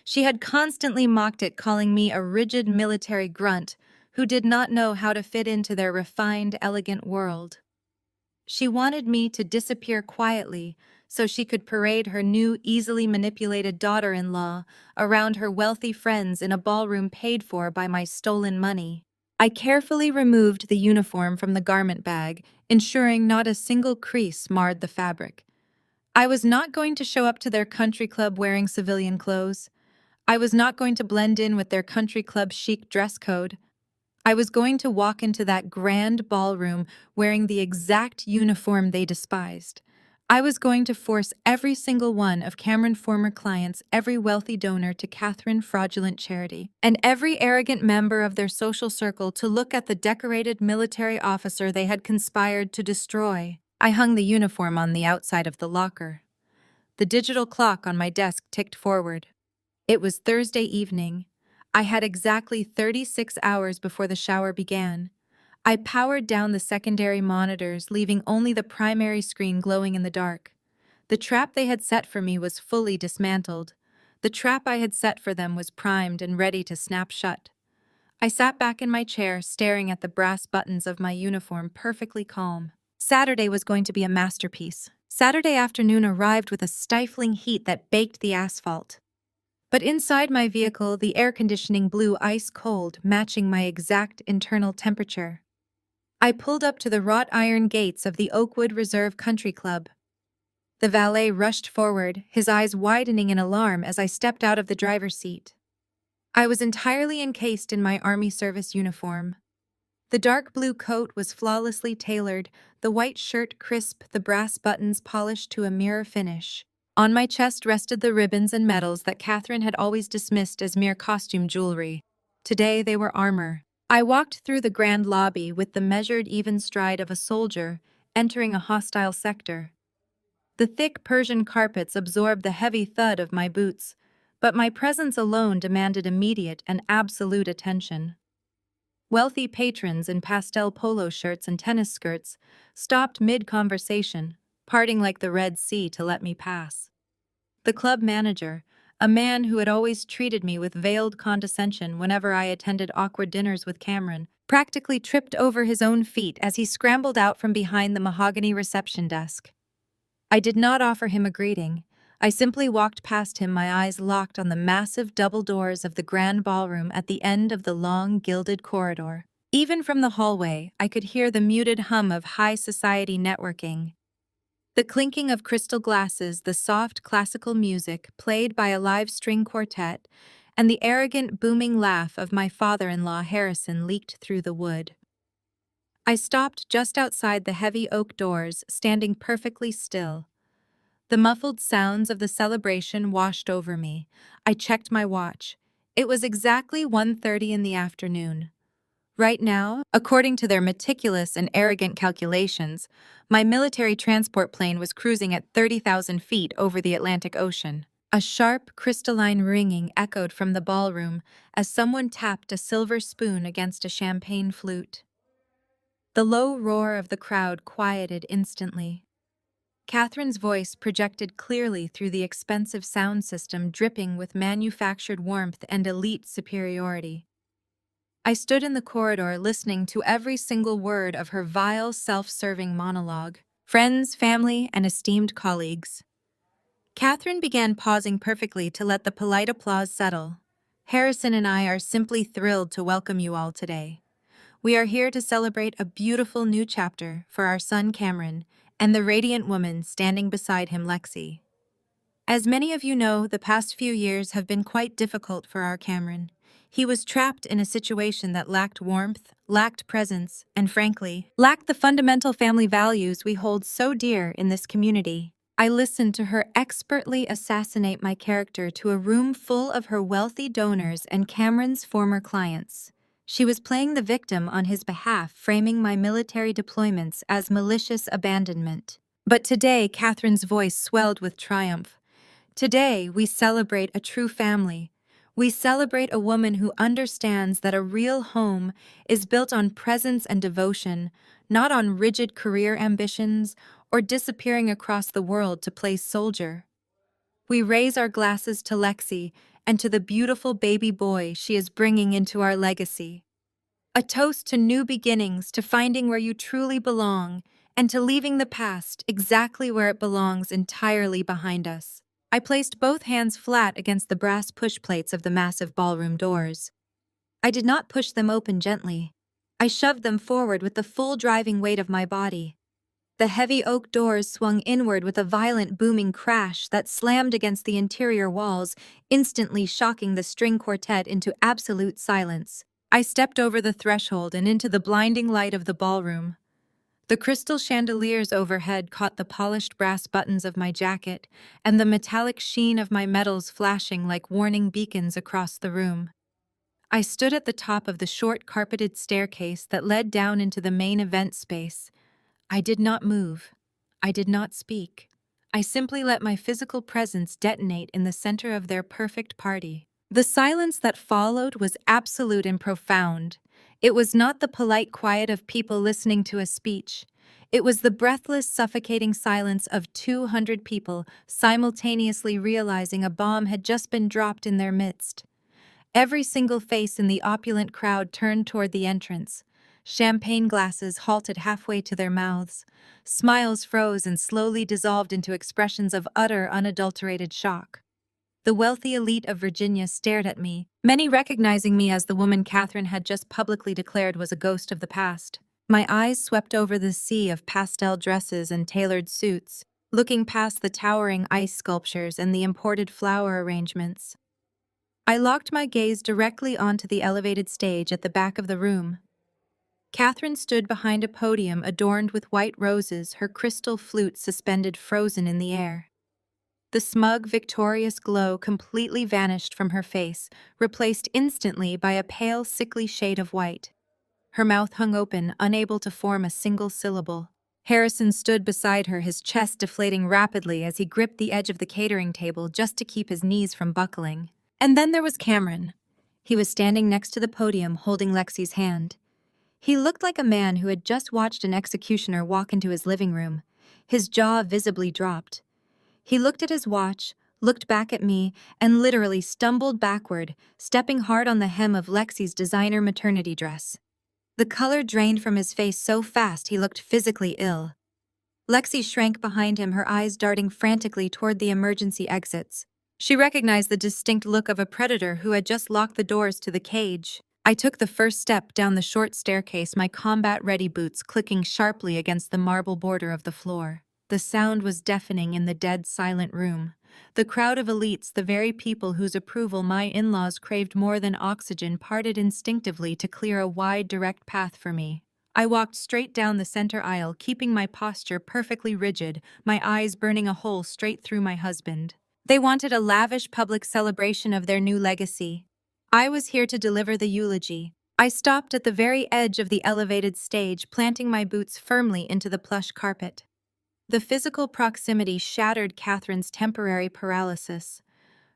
She had constantly mocked it, calling me a rigid military grunt who did not know how to fit into their refined, elegant world. She wanted me to disappear quietly so she could parade her new, easily manipulated daughter-in-law around her wealthy friends in a ballroom paid for by my stolen money. I carefully removed the uniform from the garment bag, ensuring not a single crease marred the fabric. I was not going to show up to their country club wearing civilian clothes. I was not going to blend in with their country club chic dress code. I was going to walk into that grand ballroom wearing the exact uniform they despised. I was going to force every single one of Cameron's former clients, every wealthy donor to Catherine's fraudulent charity, and every arrogant member of their social circle to look at the decorated military officer they had conspired to destroy. I hung the uniform on the outside of the locker. The digital clock on my desk ticked forward. It was Thursday evening. I had exactly 36 hours before the shower began. I powered down the secondary monitors, leaving only the primary screen glowing in the dark. The trap they had set for me was fully dismantled. The trap I had set for them was primed and ready to snap shut. I sat back in my chair, staring at the brass buttons of my uniform, perfectly calm. Saturday was going to be a masterpiece. Saturday afternoon arrived with a stifling heat that baked the asphalt. But inside my vehicle, the air conditioning blew ice cold, matching my exact internal temperature. I pulled up to the wrought iron gates of the Oakwood Reserve Country Club. The valet rushed forward, his eyes widening in alarm as I stepped out of the driver's seat. I was entirely encased in my Army service uniform. The dark blue coat was flawlessly tailored, the white shirt crisp, the brass buttons polished to a mirror finish. On my chest rested the ribbons and medals that Catherine had always dismissed as mere costume jewelry. Today they were armor. I walked through the grand lobby with the measured, even stride of a soldier entering a hostile sector. The thick Persian carpets absorbed the heavy thud of my boots, but my presence alone demanded immediate and absolute attention. Wealthy patrons in pastel polo shirts and tennis skirts stopped mid-conversation, parting like the Red Sea to let me pass. The club manager, a man who had always treated me with veiled condescension whenever I attended awkward dinners with Cameron, practically tripped over his own feet as he scrambled out from behind the mahogany reception desk. I did not offer him a greeting. I simply walked past him, my eyes locked on the massive double doors of the grand ballroom at the end of the long, gilded corridor. Even from the hallway, I could hear the muted hum of high society networking. The clinking of crystal glasses, the soft classical music played by a live string quartet, and the arrogant, booming laugh of my father-in-law Harrison leaked through the wood. I stopped just outside the heavy oak doors, standing perfectly still. The muffled sounds of the celebration washed over me. I checked my watch. It was exactly 1:30 in the afternoon. Right now, according to their meticulous and arrogant calculations, my military transport plane was cruising at 30,000 feet over the Atlantic Ocean. A sharp, crystalline ringing echoed from the ballroom as someone tapped a silver spoon against a champagne flute. The low roar of the crowd quieted instantly. Catherine's voice projected clearly through the expensive sound system dripping with manufactured warmth and elite superiority. I stood in the corridor listening to every single word of her vile, self-serving monologue. Friends, family, and esteemed colleagues. Catherine began pausing perfectly to let the polite applause settle. Harrison and I are simply thrilled to welcome you all today. We are here to celebrate a beautiful new chapter for our son Cameron and the radiant woman standing beside him, Lexi. As many of you know, the past few years have been quite difficult for our Cameron. He was trapped in a situation that lacked warmth, lacked presence, and frankly, lacked the fundamental family values we hold so dear in this community. I listened to her expertly assassinate my character to a room full of her wealthy donors and Cameron's former clients. She was playing the victim on his behalf, framing my military deployments as malicious abandonment. But today, Catherine's voice swelled with triumph. Today, we celebrate a true family. We celebrate a woman who understands that a real home is built on presence and devotion, not on rigid career ambitions or disappearing across the world to play soldier. We raise our glasses to Lexi and to the beautiful baby boy she is bringing into our legacy. A toast to new beginnings, to finding where you truly belong, and to leaving the past exactly where it belongs, entirely behind us. I placed both hands flat against the brass push plates of the massive ballroom doors. I did not push them open gently. I shoved them forward with the full driving weight of my body. The heavy oak doors swung inward with a violent booming crash that slammed against the interior walls, instantly shocking the string quartet into absolute silence. I stepped over the threshold and into the blinding light of the ballroom. The crystal chandeliers overhead caught the polished brass buttons of my jacket and the metallic sheen of my medals flashing like warning beacons across the room. I stood at the top of the short carpeted staircase that led down into the main event space. I did not move. I did not speak. I simply let my physical presence detonate in the center of their perfect party. The silence that followed was absolute and profound. It was not the polite quiet of people listening to a speech. It was the breathless, suffocating silence of 200 people simultaneously realizing a bomb had just been dropped in their midst. Every single face in the opulent crowd turned toward the entrance. Champagne glasses halted halfway to their mouths. Smiles froze and slowly dissolved into expressions of utter, unadulterated shock. The wealthy elite of Virginia stared at me, many recognizing me as the woman Catherine had just publicly declared was a ghost of the past. My eyes swept over the sea of pastel dresses and tailored suits, looking past the towering ice sculptures and the imported flower arrangements. I locked my gaze directly onto the elevated stage at the back of the room. Catherine stood behind a podium adorned with white roses, her crystal flute suspended frozen in the air. The smug, victorious glow completely vanished from her face, replaced instantly by a pale, sickly shade of white. Her mouth hung open, unable to form a single syllable. Harrison stood beside her, his chest deflating rapidly as he gripped the edge of the catering table just to keep his knees from buckling. And then there was Cameron. He was standing next to the podium, holding Lexi's hand. He looked like a man who had just watched an executioner walk into his living room. His jaw visibly dropped. He looked at his watch, looked back at me, and literally stumbled backward, stepping hard on the hem of Lexi's designer maternity dress. The color drained from his face so fast he looked physically ill. Lexi shrank behind him, her eyes darting frantically toward the emergency exits. She recognized the distinct look of a predator who had just locked the doors to the cage. I took the first step down the short staircase, my combat-ready boots clicking sharply against the marble border of the floor. The sound was deafening in the dead, silent room. The crowd of elites, the very people whose approval my in-laws craved more than oxygen, parted instinctively to clear a wide, direct path for me. I walked straight down the center aisle, keeping my posture perfectly rigid, my eyes burning a hole straight through my husband. They wanted a lavish public celebration of their new legacy. I was here to deliver the eulogy. I stopped at the very edge of the elevated stage, planting my boots firmly into the plush carpet. The physical proximity shattered Catherine's temporary paralysis.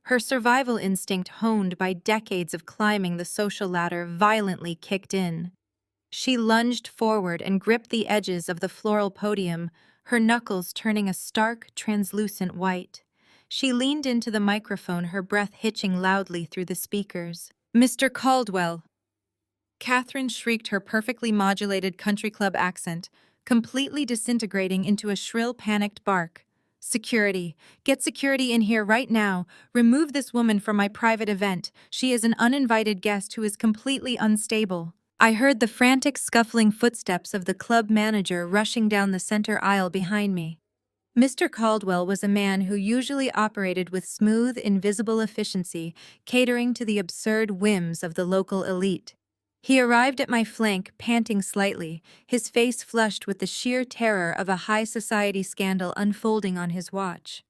Her survival instinct, honed by decades of climbing the social ladder, violently kicked in. She lunged forward and gripped the edges of the floral podium, her knuckles turning a stark, translucent white. She leaned into the microphone, her breath hitching loudly through the speakers. "Mr. Caldwell!" Catherine shrieked, her perfectly modulated country club accent, completely disintegrating into a shrill, panicked bark. "Security! Get security in here right now! Remove this woman from my private event. She is an uninvited guest who is completely unstable." I heard the frantic, scuffling footsteps of the club manager rushing down the center aisle behind me. Mr. Caldwell was a man who usually operated with smooth, invisible efficiency, catering to the absurd whims of the local elite. He arrived at my flank, panting slightly, his face flushed with the sheer terror of a high society scandal unfolding on his watch.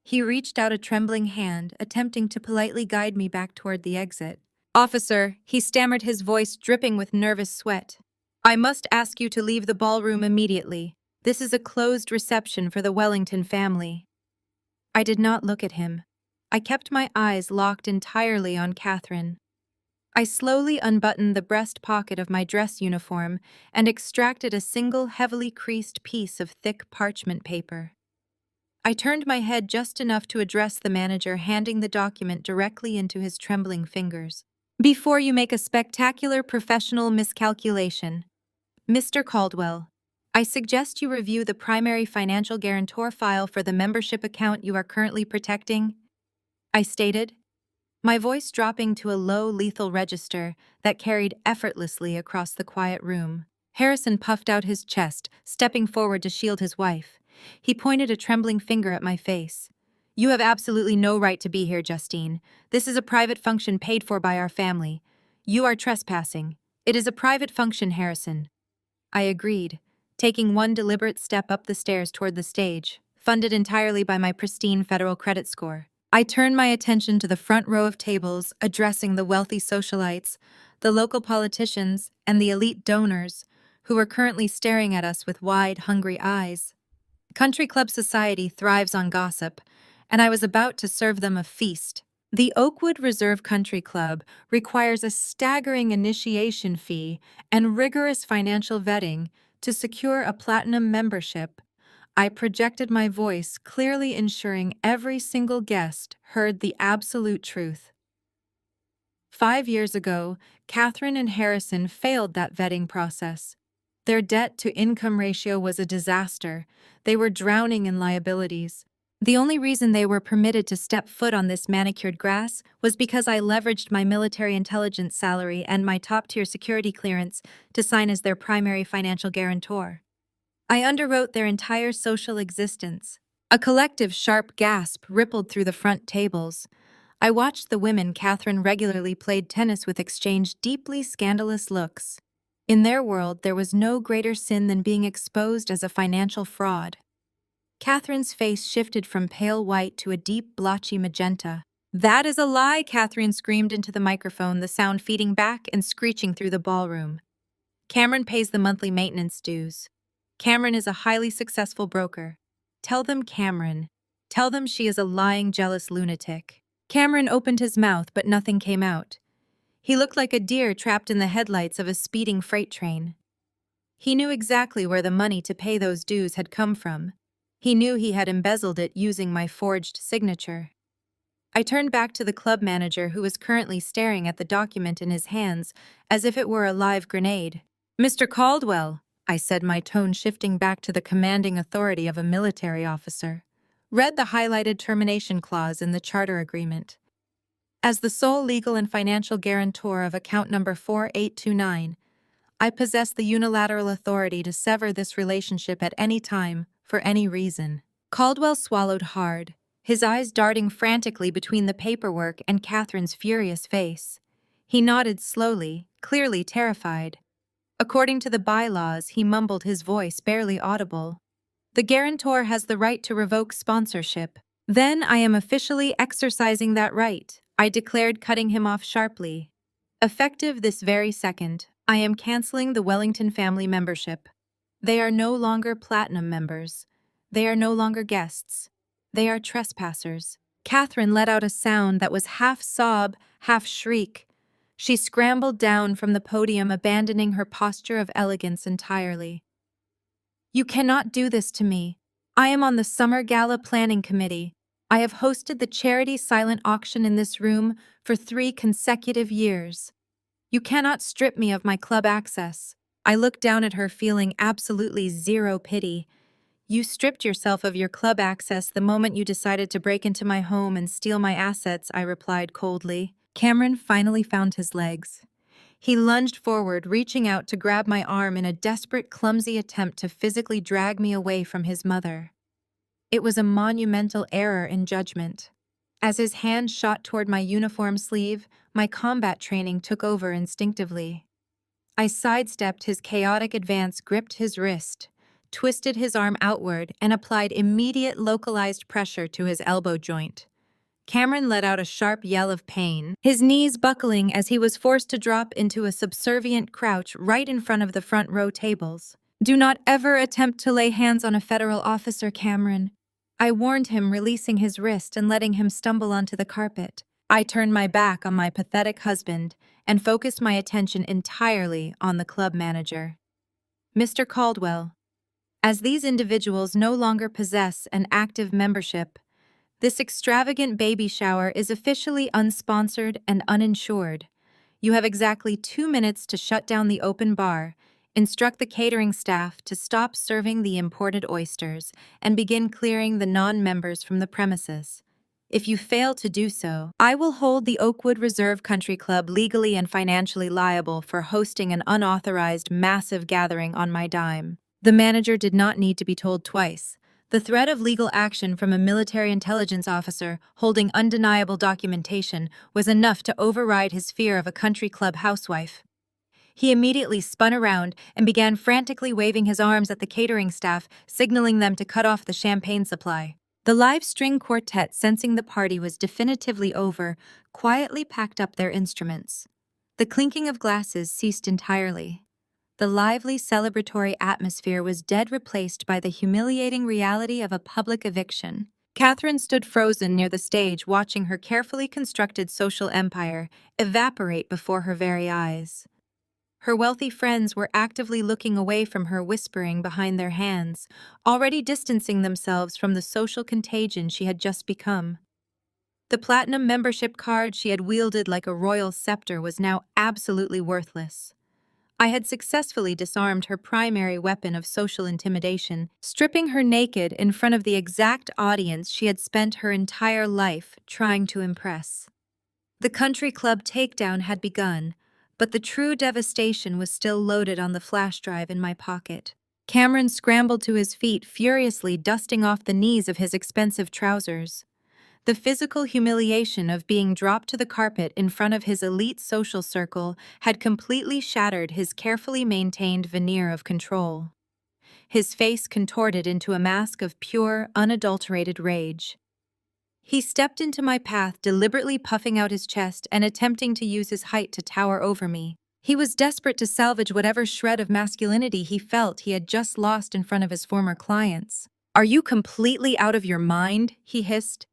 He reached out a trembling hand, attempting to politely guide me back toward the exit. "Officer," he stammered, his voice dripping with nervous sweat. "I must ask you to leave the ballroom immediately. This is a closed reception for the Wellington family." I did not look at him. I kept my eyes locked entirely on Catherine. I slowly unbuttoned the breast pocket of my dress uniform and extracted a single heavily creased piece of thick parchment paper. I turned my head just enough to address the manager, handing the document directly into his trembling fingers. "Before you make a spectacular professional miscalculation, Mr. Caldwell, I suggest you review the primary financial guarantor file for the membership account you are currently protecting," I stated, my voice dropping to a low, lethal register that carried effortlessly across the quiet room. Harrison puffed out his chest, stepping forward to shield his wife. He pointed a trembling finger at my face. "You have absolutely no right to be here, Justine. This is a private function paid for by our family. You are trespassing. It is a private function, Harrison." I agreed, taking one deliberate step up the stairs toward the stage, funded entirely by my pristine federal credit score. I turned my attention to the front row of tables, addressing the wealthy socialites, the local politicians, and the elite donors, who were currently staring at us with wide, hungry eyes. Country club society thrives on gossip, and I was about to serve them a feast. The Oakwood Reserve Country Club requires a staggering initiation fee and rigorous financial vetting To secure a platinum membership, I projected my voice, clearly ensuring every single guest heard the absolute truth. 5 years ago, Catherine and Harrison failed that vetting process. Their debt-to-income ratio was a disaster. They were drowning in liabilities. The only reason they were permitted to step foot on this manicured grass was because I leveraged my military intelligence salary and my top-tier security clearance to sign as their primary financial guarantor. I underwrote their entire social existence. A collective sharp gasp rippled through the front tables. I watched the women Catherine regularly played tennis with exchange deeply scandalous looks. In their world, there was no greater sin than being exposed as a financial fraud. Catherine's face shifted from pale white to a deep, blotchy magenta. "That is a lie," Catherine screamed into the microphone, the sound feeding back and screeching through the ballroom. "Cameron pays the monthly maintenance dues. Cameron is a highly successful broker. Tell them Cameron. Tell them she is a lying, jealous lunatic." Cameron opened his mouth, but nothing came out. He looked like a deer trapped in the headlights of a speeding freight train. He knew exactly where the money to pay those dues had come from. He knew he had embezzled it using my forged signature. I turned back to the club manager, who was currently staring at the document in his hands as if it were a live grenade. "Mr. Caldwell," I said, my tone shifting back to the commanding authority of a military officer. "Read the highlighted termination clause in the charter agreement. As the sole legal and financial guarantor of account number 4829, I possess the unilateral authority to sever this relationship at any time, for any reason." Caldwell swallowed hard, his eyes darting frantically between the paperwork and Catherine's furious face. He nodded slowly, clearly terrified. According to the bylaws, he mumbled, his voice barely audible. "The guarantor has the right to revoke sponsorship. Then I am officially exercising that right," I declared, cutting him off sharply. "Effective this very second, I am canceling the Wellington family membership. They are no longer platinum members. They are no longer guests. They are trespassers." Catherine let out a sound that was half sob, half shriek. She scrambled down from the podium, abandoning her posture of elegance entirely. "You cannot do this to me. I am on the Summer Gala Planning Committee. I have hosted the charity silent auction in this room for 3 consecutive years. You cannot strip me of my club access." I looked down at her, feeling absolutely zero pity. "You stripped yourself of your club access the moment you decided to break into my home and steal my assets," I replied coldly. Cameron finally found his legs. He lunged forward, reaching out to grab my arm in a desperate, clumsy attempt to physically drag me away from his mother. It was a monumental error in judgment. As his hand shot toward my uniform sleeve, my combat training took over instinctively. I sidestepped his chaotic advance, gripped his wrist, twisted his arm outward, and applied immediate localized pressure to his elbow joint. Cameron let out a sharp yell of pain, his knees buckling as he was forced to drop into a subservient crouch right in front of the front row tables. "Do not ever attempt to lay hands on a federal officer, Cameron," I warned him, releasing his wrist and letting him stumble onto the carpet. I turned my back on my pathetic husband and focused my attention entirely on the club manager. "Mr. Caldwell, as these individuals no longer possess an active membership, this extravagant baby shower is officially unsponsored and uninsured. You have exactly 2 minutes to shut down the open bar, instruct the catering staff to stop serving the imported oysters, and begin clearing the non-members from the premises. If you fail to do so, I will hold the Oakwood Reserve Country Club legally and financially liable for hosting an unauthorized massive gathering on my dime." The manager did not need to be told twice. The threat of legal action from a military intelligence officer holding undeniable documentation was enough to override his fear of a country club housewife. He immediately spun around and began frantically waving his arms at the catering staff, signaling them to cut off the champagne supply. The live string quartet, sensing the party was definitively over, quietly packed up their instruments. The clinking of glasses ceased entirely. The lively celebratory atmosphere was dead, replaced by the humiliating reality of a public eviction. Catherine stood frozen near the stage, watching her carefully constructed social empire evaporate before her very eyes. Her wealthy friends were actively looking away from her, whispering behind their hands, already distancing themselves from the social contagion she had just become. The platinum membership card she had wielded like a royal scepter was now absolutely worthless. I had successfully disarmed her primary weapon of social intimidation, stripping her naked in front of the exact audience she had spent her entire life trying to impress. The country club takedown had begun, but the true devastation was still loaded on the flash drive in my pocket. Cameron scrambled to his feet, furiously dusting off the knees of his expensive trousers. The physical humiliation of being dropped to the carpet in front of his elite social circle had completely shattered his carefully maintained veneer of control. His face contorted into a mask of pure, unadulterated rage. He stepped into my path, deliberately puffing out his chest and attempting to use his height to tower over me. He was desperate to salvage whatever shred of masculinity he felt he had just lost in front of his former clients. "Are you completely out of your mind?" he hissed,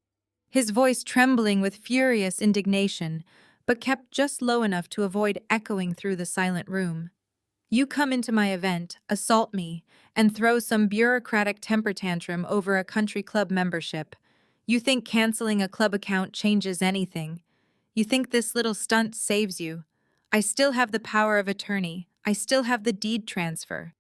his voice trembling with furious indignation, but kept just low enough to avoid echoing through the silent room. "You come into my event, assault me, and throw some bureaucratic temper tantrum over a country club membership. You think canceling a club account changes anything. You think this little stunt saves you. I still have the power of attorney. I still have the deed transfer.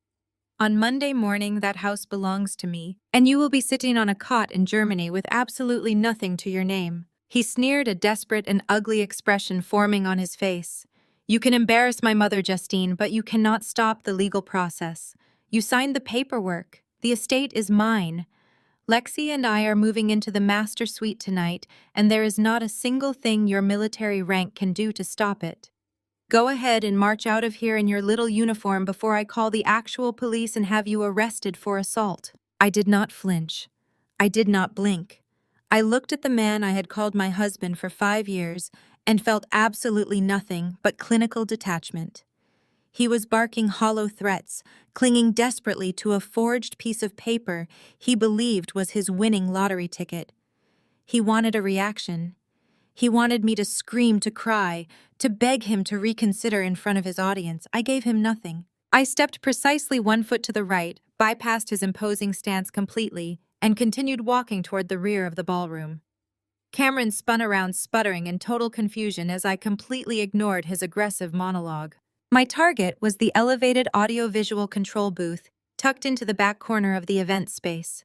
On Monday morning, that house belongs to me, and you will be sitting on a cot in Germany with absolutely nothing to your name." He sneered, a desperate and ugly expression forming on his face. "You can embarrass my mother, Justine, but you cannot stop the legal process. You signed the paperwork. The estate is mine. Lexi and I are moving into the master suite tonight, and there is not a single thing your military rank can do to stop it. Go ahead and march out of here in your little uniform before I call the actual police and have you arrested for assault." I did not flinch. I did not blink. I looked at the man I had called my husband for 5 years and felt absolutely nothing but clinical detachment. He was barking hollow threats, clinging desperately to a forged piece of paper he believed was his winning lottery ticket. He wanted a reaction. He wanted me to scream, to cry, to beg him to reconsider in front of his audience. I gave him nothing. I stepped precisely 1 foot to the right, bypassed his imposing stance completely, and continued walking toward the rear of the ballroom. Cameron spun around, sputtering in total confusion as I completely ignored his aggressive monologue. My target was the elevated audio-visual control booth, tucked into the back corner of the event space.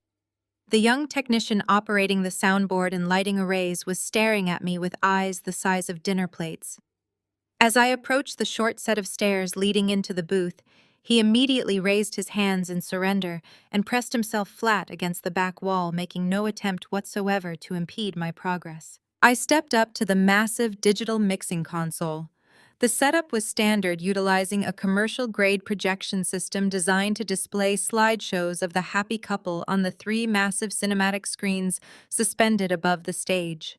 The young technician operating the soundboard and lighting arrays was staring at me with eyes the size of dinner plates. As I approached the short set of stairs leading into the booth, he immediately raised his hands in surrender and pressed himself flat against the back wall, making no attempt whatsoever to impede my progress. I stepped up to the massive digital mixing console. The setup was standard, utilizing a commercial-grade projection system designed to display slideshows of the happy couple on the 3 massive cinematic screens suspended above the stage.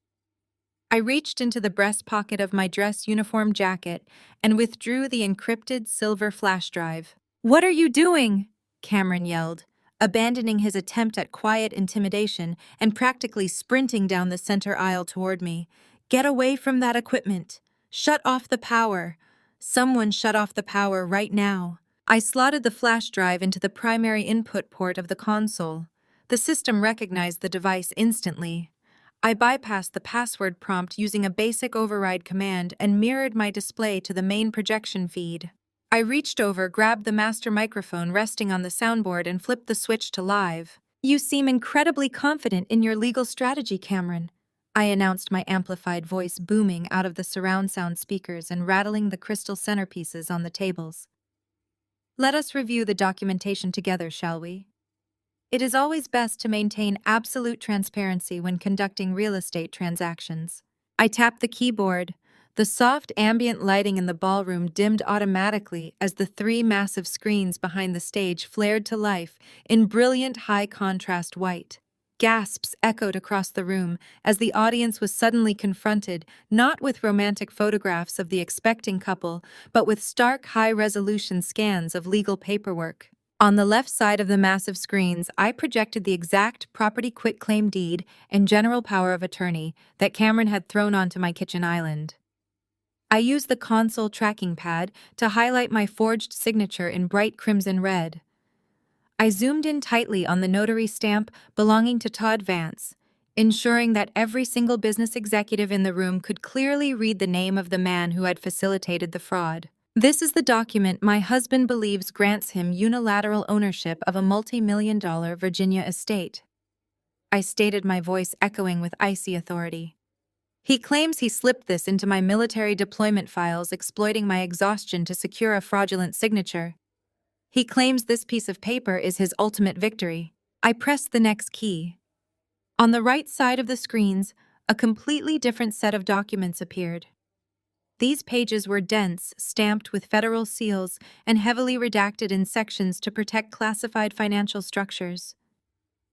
I reached into the breast pocket of my dress uniform jacket and withdrew the encrypted silver flash drive. "What are you doing?" Cameron yelled, abandoning his attempt at quiet intimidation and practically sprinting down the center aisle toward me. "Get away from that equipment. Shut off the power. Someone shut off the power right now." I slotted the flash drive into the primary input port of the console. The system recognized the device instantly. I bypassed the password prompt using a basic override command and mirrored my display to the main projection feed. I reached over, grabbed the master microphone resting on the soundboard, and flipped the switch to live. "You seem incredibly confident in your legal strategy, Cameron," I announced, my amplified voice booming out of the surround sound speakers and rattling the crystal centerpieces on the tables. "Let us review the documentation together, shall we? It is always best to maintain absolute transparency when conducting real estate transactions." I tapped the keyboard. The soft ambient lighting in the ballroom dimmed automatically as the 3 massive screens behind the stage flared to life in brilliant high-contrast white. Gasps echoed across the room as the audience was suddenly confronted not with romantic photographs of the expecting couple, but with stark, high-resolution scans of legal paperwork. On the left side of the massive screens, I projected the exact property quitclaim deed and general power of attorney that Cameron had thrown onto my kitchen island. I use the console tracking pad to highlight my forged signature in bright crimson red. I zoomed in tightly on the notary stamp belonging to Todd Vance, ensuring that every single business executive in the room could clearly read the name of the man who had facilitated the fraud. This is the document my husband believes grants him unilateral ownership of a multi-million-dollar Virginia estate. I stated, my voice echoing with icy authority. He claims he slipped this into my military deployment files, exploiting my exhaustion to secure a fraudulent signature. He claims this piece of paper is his ultimate victory. I pressed the next key. On the right side of the screens, a completely different set of documents appeared. These pages were dense, stamped with federal seals, and heavily redacted in sections to protect classified financial structures.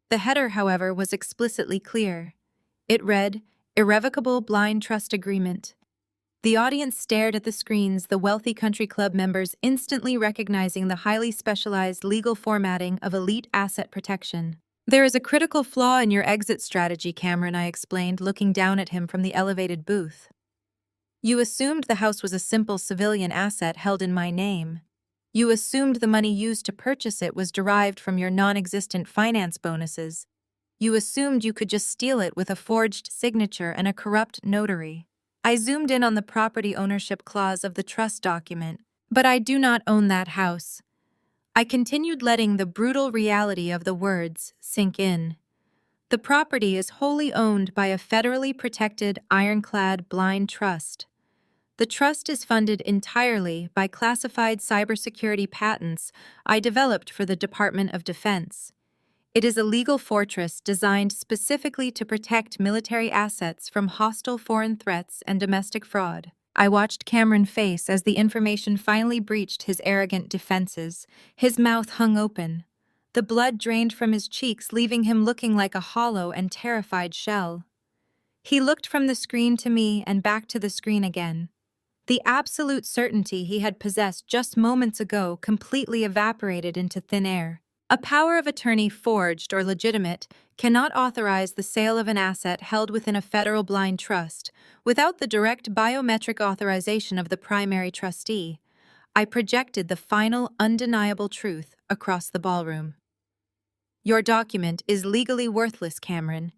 The header, however, was explicitly clear. It read, "Irrevocable Blind Trust Agreement." The audience stared at the screens, the wealthy country club members instantly recognizing the highly specialized legal formatting of elite asset protection. "There is a critical flaw in your exit strategy, Cameron," I explained, looking down at him from the elevated booth. "You assumed the house was a simple civilian asset held in my name. You assumed the money used to purchase it was derived from your non-existent finance bonuses. You assumed you could just steal it with a forged signature and a corrupt notary." I zoomed in on the property ownership clause of the trust document. "But I do not own that house." I continued, letting the brutal reality of the words sink in. The property is wholly owned by a federally protected, ironclad blind trust. The trust is funded entirely by classified cybersecurity patents I developed for the Department of Defense. It is a legal fortress designed specifically to protect military assets from hostile foreign threats and domestic fraud. I watched Cameron face as the information finally breached his arrogant defenses. His mouth hung open. The blood drained from his cheeks, leaving him looking like a hollow and terrified shell. He looked from the screen to me and back to the screen again. The absolute certainty he had possessed just moments ago completely evaporated into thin air. A power of attorney, forged or legitimate, cannot authorize the sale of an asset held within a federal blind trust without the direct biometric authorization of the primary trustee. I projected the final, undeniable truth across the ballroom. "Your document is legally worthless, Cameron.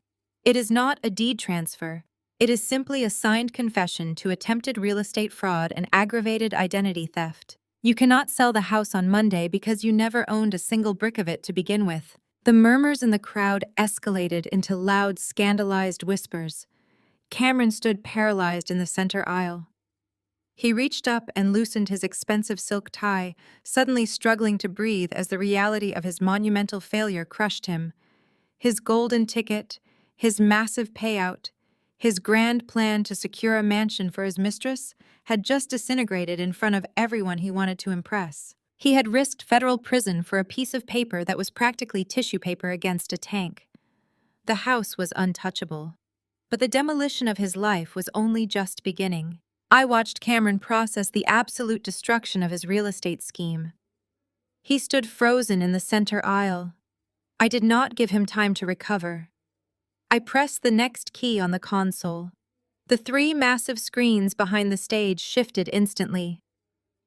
It is not a deed transfer. It is simply a signed confession to attempted real estate fraud and aggravated identity theft. You cannot sell the house on Monday because you never owned a single brick of it to begin with." The murmurs in the crowd escalated into loud, scandalized whispers. Cameron stood paralyzed in the center aisle. He reached up and loosened his expensive silk tie, suddenly struggling to breathe as the reality of his monumental failure crushed him. His golden ticket, his massive payout, his grand plan to secure a mansion for his mistress had just disintegrated in front of everyone he wanted to impress. He had risked federal prison for a piece of paper that was practically tissue paper against a tank. The house was untouchable. But the demolition of his life was only just beginning. I watched Cameron process the absolute destruction of his real estate scheme. He stood frozen in the center aisle. I did not give him time to recover. I pressed the next key on the console. The three massive screens behind the stage shifted instantly.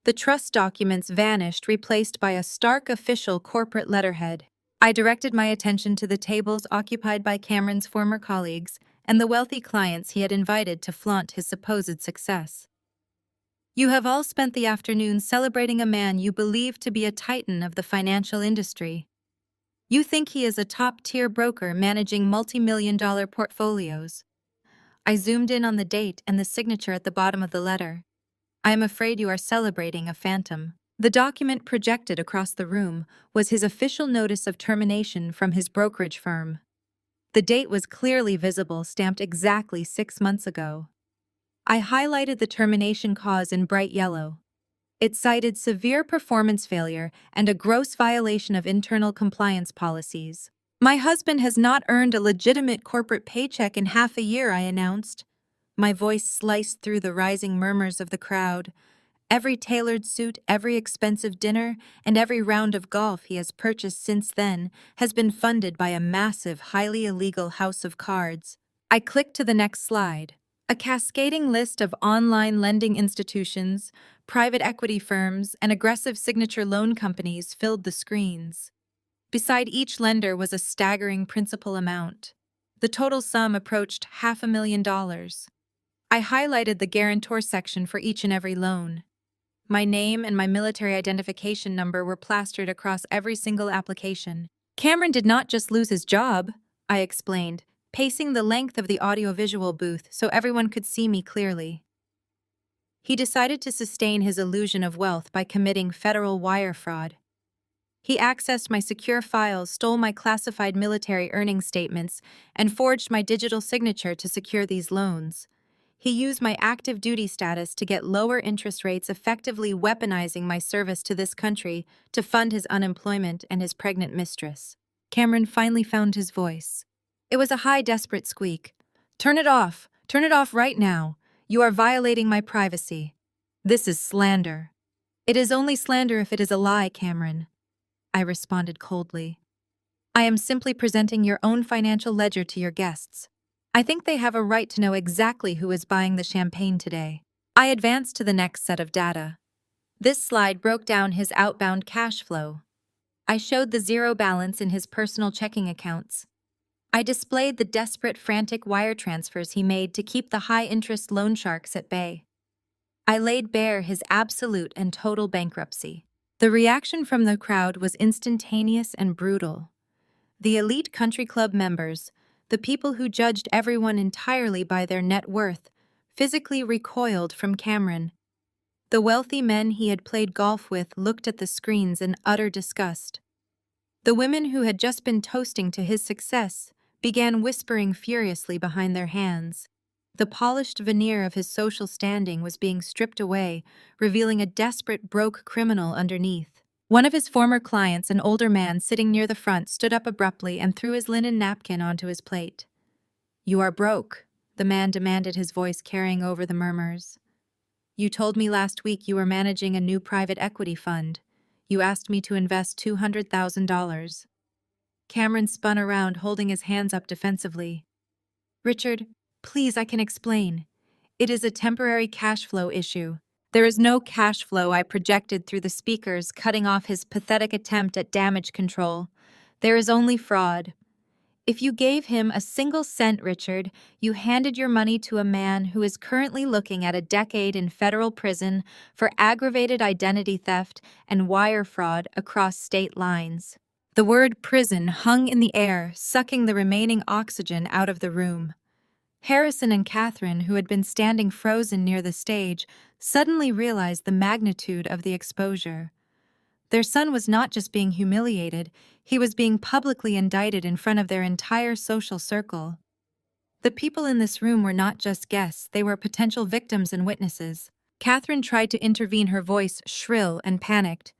The trust documents vanished, replaced by a stark official corporate letterhead. I directed my attention to the tables occupied by Cameron's former colleagues and the wealthy clients he had invited to flaunt his supposed success. "You have all spent the afternoon celebrating a man you believe to be a titan of the financial industry. You think he is a top-tier broker managing multi-million-dollar portfolios." I zoomed in on the date and the signature at the bottom of the letter. "I am afraid you are celebrating a phantom." The document projected across the room was his official notice of termination from his brokerage firm. The date was clearly visible, stamped exactly 6 months ago. I highlighted the termination cause in bright yellow. It cited severe performance failure and a gross violation of internal compliance policies. "My husband has not earned a legitimate corporate paycheck in half a year," I announced. My voice sliced through the rising murmurs of the crowd. "Every tailored suit, every expensive dinner, and every round of golf he has purchased since then has been funded by a massive, highly illegal house of cards." I clicked to the next slide. A cascading list of online lending institutions, private equity firms, and aggressive signature loan companies filled the screens. Beside each lender was a staggering principal amount. The total sum approached $500,000. I highlighted the guarantor section for each and every loan. My name and my military identification number were plastered across every single application. Cameron did not just lose his job, I explained, pacing the length of the audiovisual booth so everyone could see me clearly. He decided to sustain his illusion of wealth by committing federal wire fraud. He accessed my secure files, stole my classified military earnings statements, and forged my digital signature to secure these loans. He used my active duty status to get lower interest rates, effectively weaponizing my service to this country to fund his unemployment and his pregnant mistress. Cameron finally found his voice. It was a high, desperate squeak. "Turn it off! Turn it off right now! You are violating my privacy. This is slander." "It is only slander if it is a lie, Cameron," I responded coldly. "I am simply presenting your own financial ledger to your guests. I think they have a right to know exactly who is buying the champagne today." I advanced to the next set of data. This slide broke down his outbound cash flow. I showed the zero balance in his personal checking accounts. I displayed the desperate, frantic wire transfers he made to keep the high-interest loan sharks at bay. I laid bare his absolute and total bankruptcy. The reaction from the crowd was instantaneous and brutal. The elite country club members, the people who judged everyone entirely by their net worth, physically recoiled from Cameron. The wealthy men he had played golf with looked at the screens in utter disgust. The women who had just been toasting to his success began whispering furiously behind their hands. The polished veneer of his social standing was being stripped away, revealing a desperate, broke criminal underneath. One of his former clients, an older man sitting near the front, stood up abruptly and threw his linen napkin onto his plate. "You are broke," the man demanded, his voice carrying over the murmurs. "You told me last week you were managing a new private equity fund. You asked me to invest $200,000. Cameron spun around, holding his hands up defensively. "Richard, please, I can explain. It is a temporary cash flow issue." "There is no cash flow," I projected through the speakers, cutting off his pathetic attempt at damage control. "There is only fraud. If you gave him a single cent, Richard, you handed your money to a man who is currently looking at a decade in federal prison for aggravated identity theft and wire fraud across state lines." The word prison hung in the air, sucking the remaining oxygen out of the room. Harrison and Catherine, who had been standing frozen near the stage, suddenly realized the magnitude of the exposure. Their son was not just being humiliated, he was being publicly indicted in front of their entire social circle. The people in this room were not just guests, they were potential victims and witnesses. Catherine tried to intervene, her voice shrill and panicked.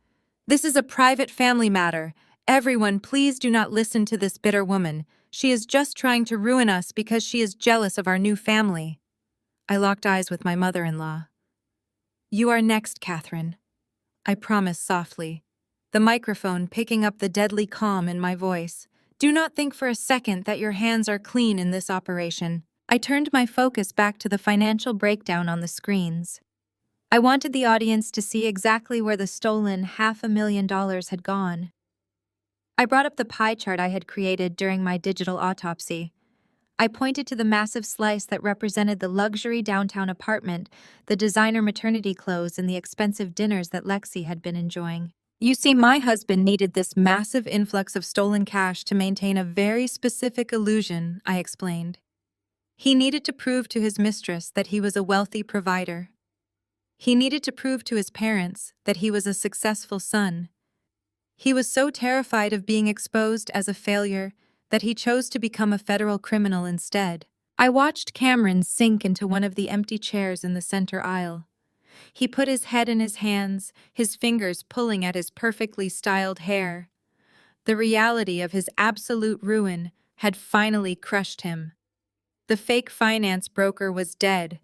"This is a private family matter. Everyone, please do not listen to this bitter woman. She is just trying to ruin us because she is jealous of our new family." I locked eyes with my mother-in-law. "You are next, Catherine," I promised softly, the microphone picking up the deadly calm in my voice. "Do not think for a second that your hands are clean in this operation." I turned my focus back to the financial breakdown on the screens. I wanted the audience to see exactly where the stolen $500,000 had gone. I brought up the pie chart I had created during my digital autopsy. I pointed to the massive slice that represented the luxury downtown apartment, the designer maternity clothes, and the expensive dinners that Lexi had been enjoying. "You see, my husband needed this massive influx of stolen cash to maintain a very specific illusion," I explained. "He needed to prove to his mistress that he was a wealthy provider. He needed to prove to his parents that he was a successful son. He was so terrified of being exposed as a failure that he chose to become a federal criminal instead." I watched Cameron sink into one of the empty chairs in the center aisle. He put his head in his hands, his fingers pulling at his perfectly styled hair. The reality of his absolute ruin had finally crushed him. The fake finance broker was dead.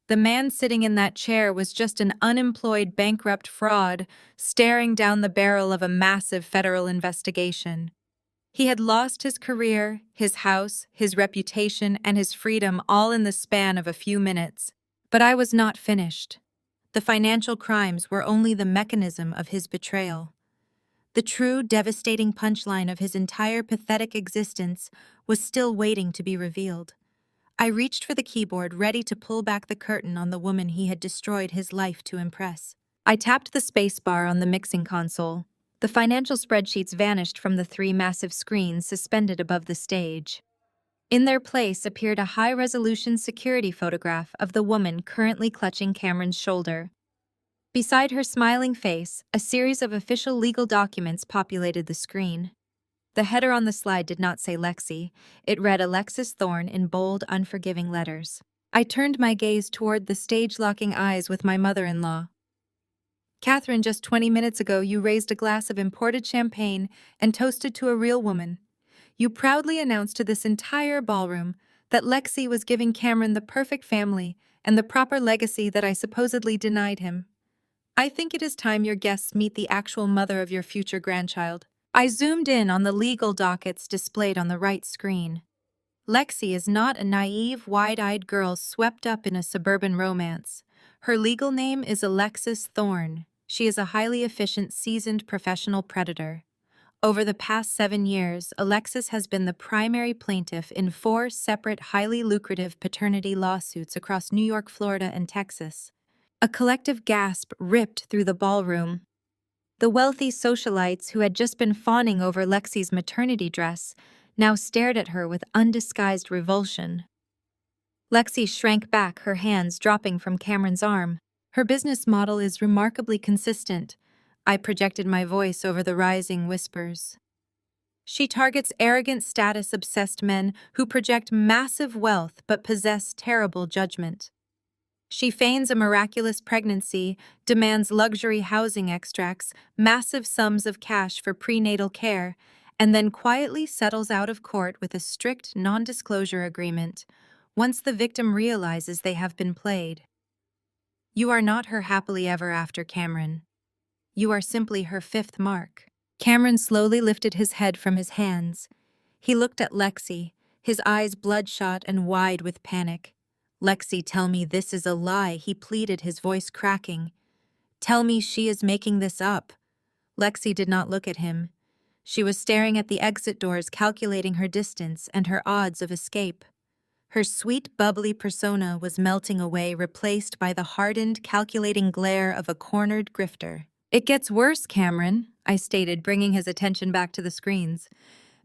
The man sitting in that chair was just an unemployed, bankrupt fraud, staring down the barrel of a massive federal investigation. He had lost his career, his house, his reputation, and his freedom all in the span of a few minutes. But I was not finished. The financial crimes were only the mechanism of his betrayal. The true, devastating punchline of his entire pathetic existence was still waiting to be revealed. I reached for the keyboard, ready to pull back the curtain on the woman he had destroyed his life to impress. I tapped the spacebar on the mixing console. The financial spreadsheets vanished from the three massive screens suspended above the stage. In their place appeared a high-resolution security photograph of the woman currently clutching Cameron's shoulder. Beside her smiling face, a series of official legal documents populated the screen. The header on the slide did not say Lexi. It read Alexis Thorne in bold, unforgiving letters. I turned my gaze toward the stage-locking eyes with my mother-in-law. Catherine, just 20 minutes ago you raised a glass of imported champagne and toasted to a real woman. You proudly announced to this entire ballroom that Lexi was giving Cameron the perfect family and the proper legacy that I supposedly denied him. I think it is time your guests meet the actual mother of your future grandchild. I zoomed in on the legal dockets displayed on the right screen. Lexi is not a naive, wide-eyed girl swept up in a suburban romance. Her legal name is Alexis Thorne. She is a highly efficient, seasoned professional predator. Over the past 7 years, Alexis has been the primary plaintiff in 4 separate, highly lucrative paternity lawsuits across New York, Florida, and Texas. A collective gasp ripped through the ballroom. The wealthy socialites who had just been fawning over Lexi's maternity dress now stared at her with undisguised revulsion. Lexi shrank back, her hands dropping from Cameron's arm. Her business model is remarkably consistent. I projected my voice over the rising whispers. She targets arrogant, status-obsessed men who project massive wealth but possess terrible judgment. She feigns a miraculous pregnancy, demands luxury housing extracts, massive sums of cash for prenatal care, and then quietly settles out of court with a strict non-disclosure agreement once the victim realizes they have been played. You are not her happily ever after, Cameron. You are simply her 5th mark. Cameron slowly lifted his head from his hands. He looked at Lexi, his eyes bloodshot and wide with panic. Lexi, tell me this is a lie, he pleaded, his voice cracking. Tell me she is making this up. Lexi did not look at him. She was staring at the exit doors, calculating her distance and her odds of escape. Her sweet, bubbly persona was melting away, replaced by the hardened, calculating glare of a cornered grifter. It gets worse, Cameron, I stated, bringing his attention back to the screens.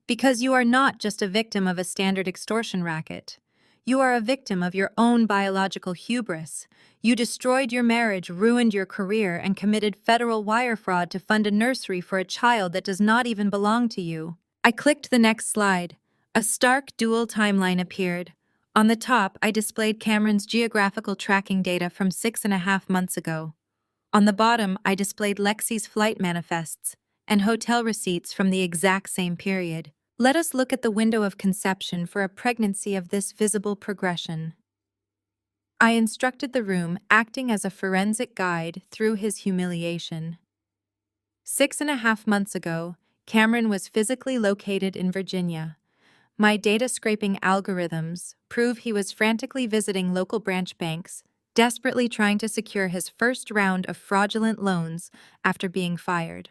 Because you are not just a victim of a standard extortion racket. You are a victim of your own biological hubris. You destroyed your marriage, ruined your career, and committed federal wire fraud to fund a nursery for a child that does not even belong to you. I clicked the next slide. A stark dual timeline appeared. On the top, I displayed Cameron's geographical tracking data from 6.5 months ago. On the bottom, I displayed Lexi's flight manifests and hotel receipts from the exact same period. Let us look at the window of conception for a pregnancy of this visible progression. I instructed the room, acting as a forensic guide through his humiliation. 6.5 months ago, Cameron was physically located in Virginia. My data-scraping algorithms prove he was frantically visiting local branch banks, desperately trying to secure his first round of fraudulent loans after being fired.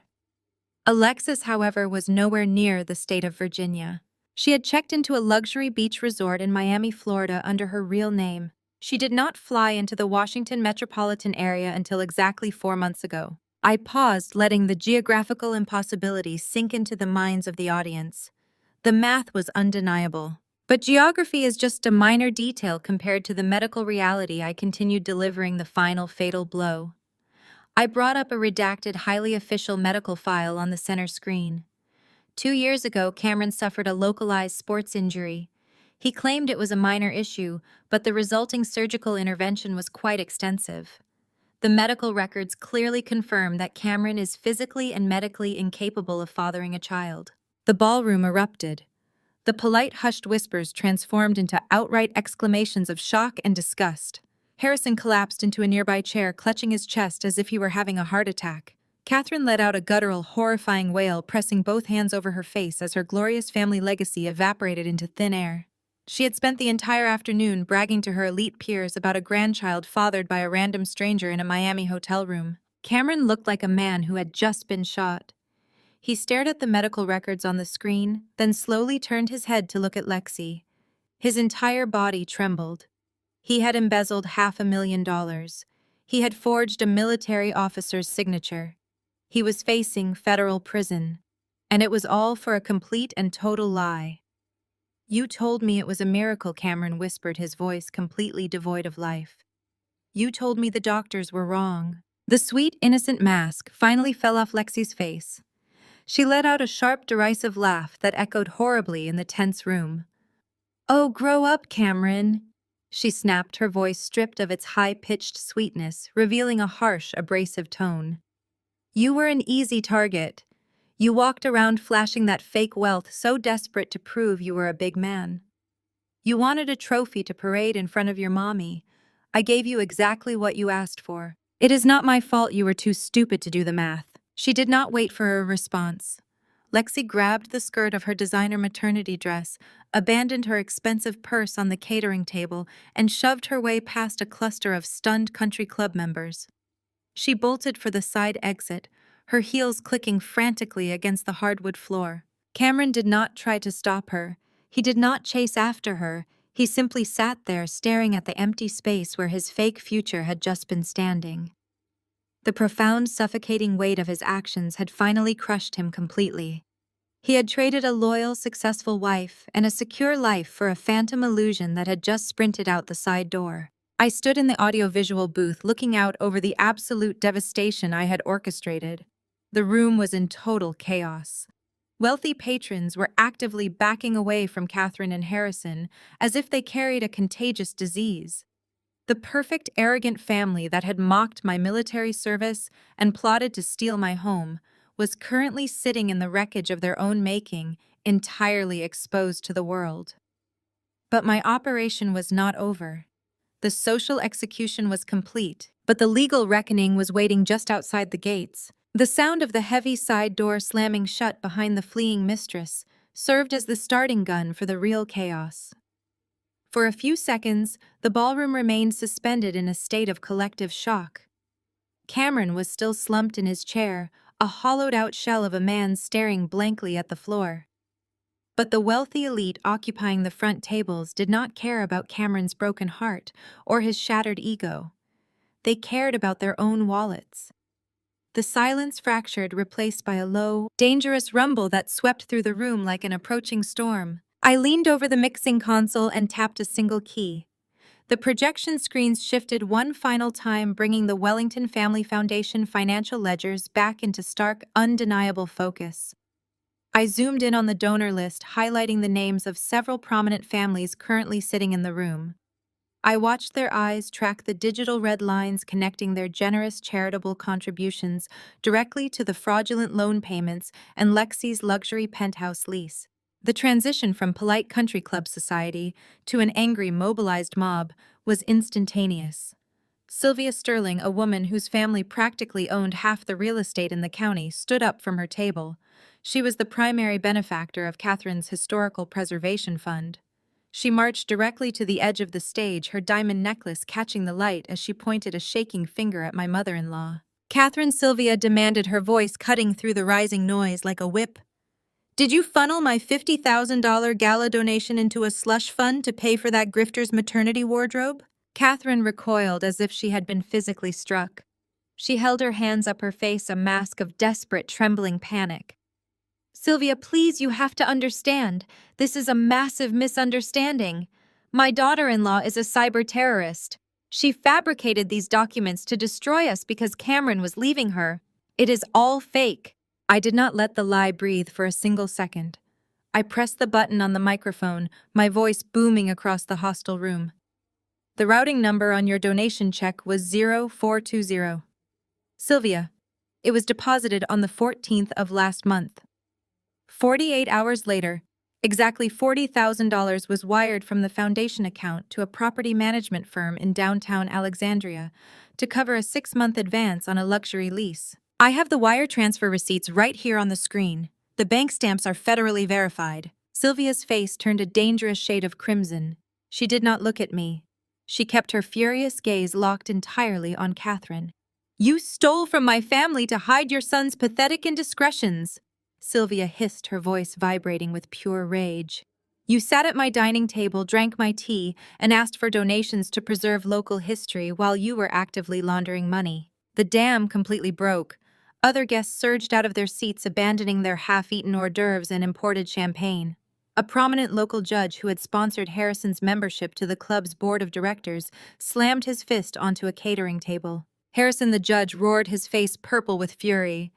Alexis, however, was nowhere near the state of Virginia. She had checked into a luxury beach resort in Miami, Florida under her real name. She did not fly into the Washington metropolitan area until exactly 4 months ago. I paused, letting the geographical impossibility sink into the minds of the audience. The math was undeniable. But geography is just a minor detail compared to the medical reality. I continued delivering the final fatal blow. I brought up a redacted, highly official medical file on the center screen. 2 years ago, Cameron suffered a localized sports injury. He claimed it was a minor issue, but the resulting surgical intervention was quite extensive. The medical records clearly confirm that Cameron is physically and medically incapable of fathering a child. The ballroom erupted. The polite, hushed whispers transformed into outright exclamations of shock and disgust. Harrison collapsed into a nearby chair, clutching his chest as if he were having a heart attack. Catherine let out a guttural, horrifying wail, pressing both hands over her face as her glorious family legacy evaporated into thin air. She had spent the entire afternoon bragging to her elite peers about a grandchild fathered by a random stranger in a Miami hotel room. Cameron looked like a man who had just been shot. He stared at the medical records on the screen, then slowly turned his head to look at Lexi. His entire body trembled. He had embezzled $500,000. He had forged a military officer's signature. He was facing federal prison. And it was all for a complete and total lie. "You told me it was a miracle," Cameron whispered, his voice completely devoid of life. "You told me the doctors were wrong." The sweet, innocent mask finally fell off Lexi's face. She let out a sharp, derisive laugh that echoed horribly in the tense room. "Oh, grow up, Cameron," she snapped, her voice stripped of its high-pitched sweetness, revealing a harsh, abrasive tone. "You were an easy target. You walked around flashing that fake wealth, so desperate to prove you were a big man. You wanted a trophy to parade in front of your mommy. I gave you exactly what you asked for. It is not my fault you were too stupid to do the math." She did not wait for a response. Lexi grabbed the skirt of her designer maternity dress, abandoned her expensive purse on the catering table, and shoved her way past a cluster of stunned country club members. She bolted for the side exit, her heels clicking frantically against the hardwood floor. Cameron did not try to stop her. He did not chase after her. He simply sat there staring at the empty space where his fake future had just been standing. The profound, suffocating weight of his actions had finally crushed him completely. He had traded a loyal, successful wife and a secure life for a phantom illusion that had just sprinted out the side door. I stood in the audiovisual booth looking out over the absolute devastation I had orchestrated. The room was in total chaos. Wealthy patrons were actively backing away from Catherine and Harrison as if they carried a contagious disease. The perfect, arrogant family that had mocked my military service and plotted to steal my home was currently sitting in the wreckage of their own making, entirely exposed to the world. But my operation was not over. The social execution was complete, but the legal reckoning was waiting just outside the gates. The sound of the heavy side door slamming shut behind the fleeing mistress served as the starting gun for the real chaos. For a few seconds, the ballroom remained suspended in a state of collective shock. Cameron was still slumped in his chair, a hollowed-out shell of a man staring blankly at the floor. But the wealthy elite occupying the front tables did not care about Cameron's broken heart or his shattered ego. They cared about their own wallets. The silence fractured, replaced by a low, dangerous rumble that swept through the room like an approaching storm. I leaned over the mixing console and tapped a single key. The projection screens shifted one final time, bringing the Wellington Family Foundation financial ledgers back into stark, undeniable focus. I zoomed in on the donor list, highlighting the names of several prominent families currently sitting in the room. I watched their eyes track the digital red lines connecting their generous charitable contributions directly to the fraudulent loan payments and Lexi's luxury penthouse lease. The transition from polite country club society to an angry, mobilized mob was instantaneous. Sylvia Sterling, a woman whose family practically owned half the real estate in the county, stood up from her table. She was the primary benefactor of Catherine's Historical Preservation Fund. She marched directly to the edge of the stage, her diamond necklace catching the light as she pointed a shaking finger at my mother-in-law. Catherine, Sylvia demanded, her voice cutting through the rising noise like a whip. "Did you funnel my $50,000 gala donation into a slush fund to pay for that grifter's maternity wardrobe?" Catherine recoiled as if she had been physically struck. She held her hands up her face, a mask of desperate, trembling panic. "Sylvia, please, you have to understand. This is a massive misunderstanding. My daughter-in-law is a cyber terrorist. She fabricated these documents to destroy us because Cameron was leaving her. It is all fake." I did not let the lie breathe for a single second. I pressed the button on the microphone, my voice booming across the hostile room. "The routing number on your donation check was 0420. Sylvia, it was deposited on the 14th of last month. 48 hours later, exactly $40,000 was wired from the foundation account to a property management firm in downtown Alexandria to cover a 6-month advance on a luxury lease. I have the wire transfer receipts right here on the screen. The bank stamps are federally verified. Sylvia's face turned a dangerous shade of crimson. She did not look at me. She kept her furious gaze locked entirely on Catherine. You stole from my family to hide your son's pathetic indiscretions, Sylvia hissed, her voice vibrating with pure rage. You sat at my dining table, drank my tea, and asked for donations to preserve local history while you were actively laundering money. The dam completely broke. Other guests surged out of their seats, abandoning their half-eaten hors d'oeuvres and imported champagne. A prominent local judge who had sponsored Harrison's membership to the club's board of directors slammed his fist onto a catering table. Harrison the judge roared, his face purple with fury.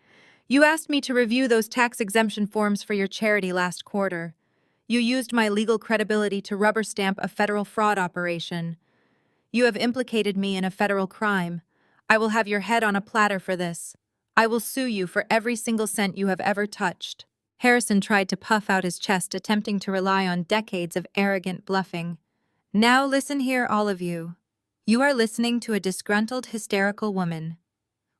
You asked me to review those tax exemption forms for your charity last quarter. You used my legal credibility to rubber stamp a federal fraud operation. You have implicated me in a federal crime. I will have your head on a platter for this. I will sue you for every single cent you have ever touched. Harrison tried to puff out his chest, attempting to rely on decades of arrogant bluffing. Now listen here, all of you. You are listening to a disgruntled, hysterical woman.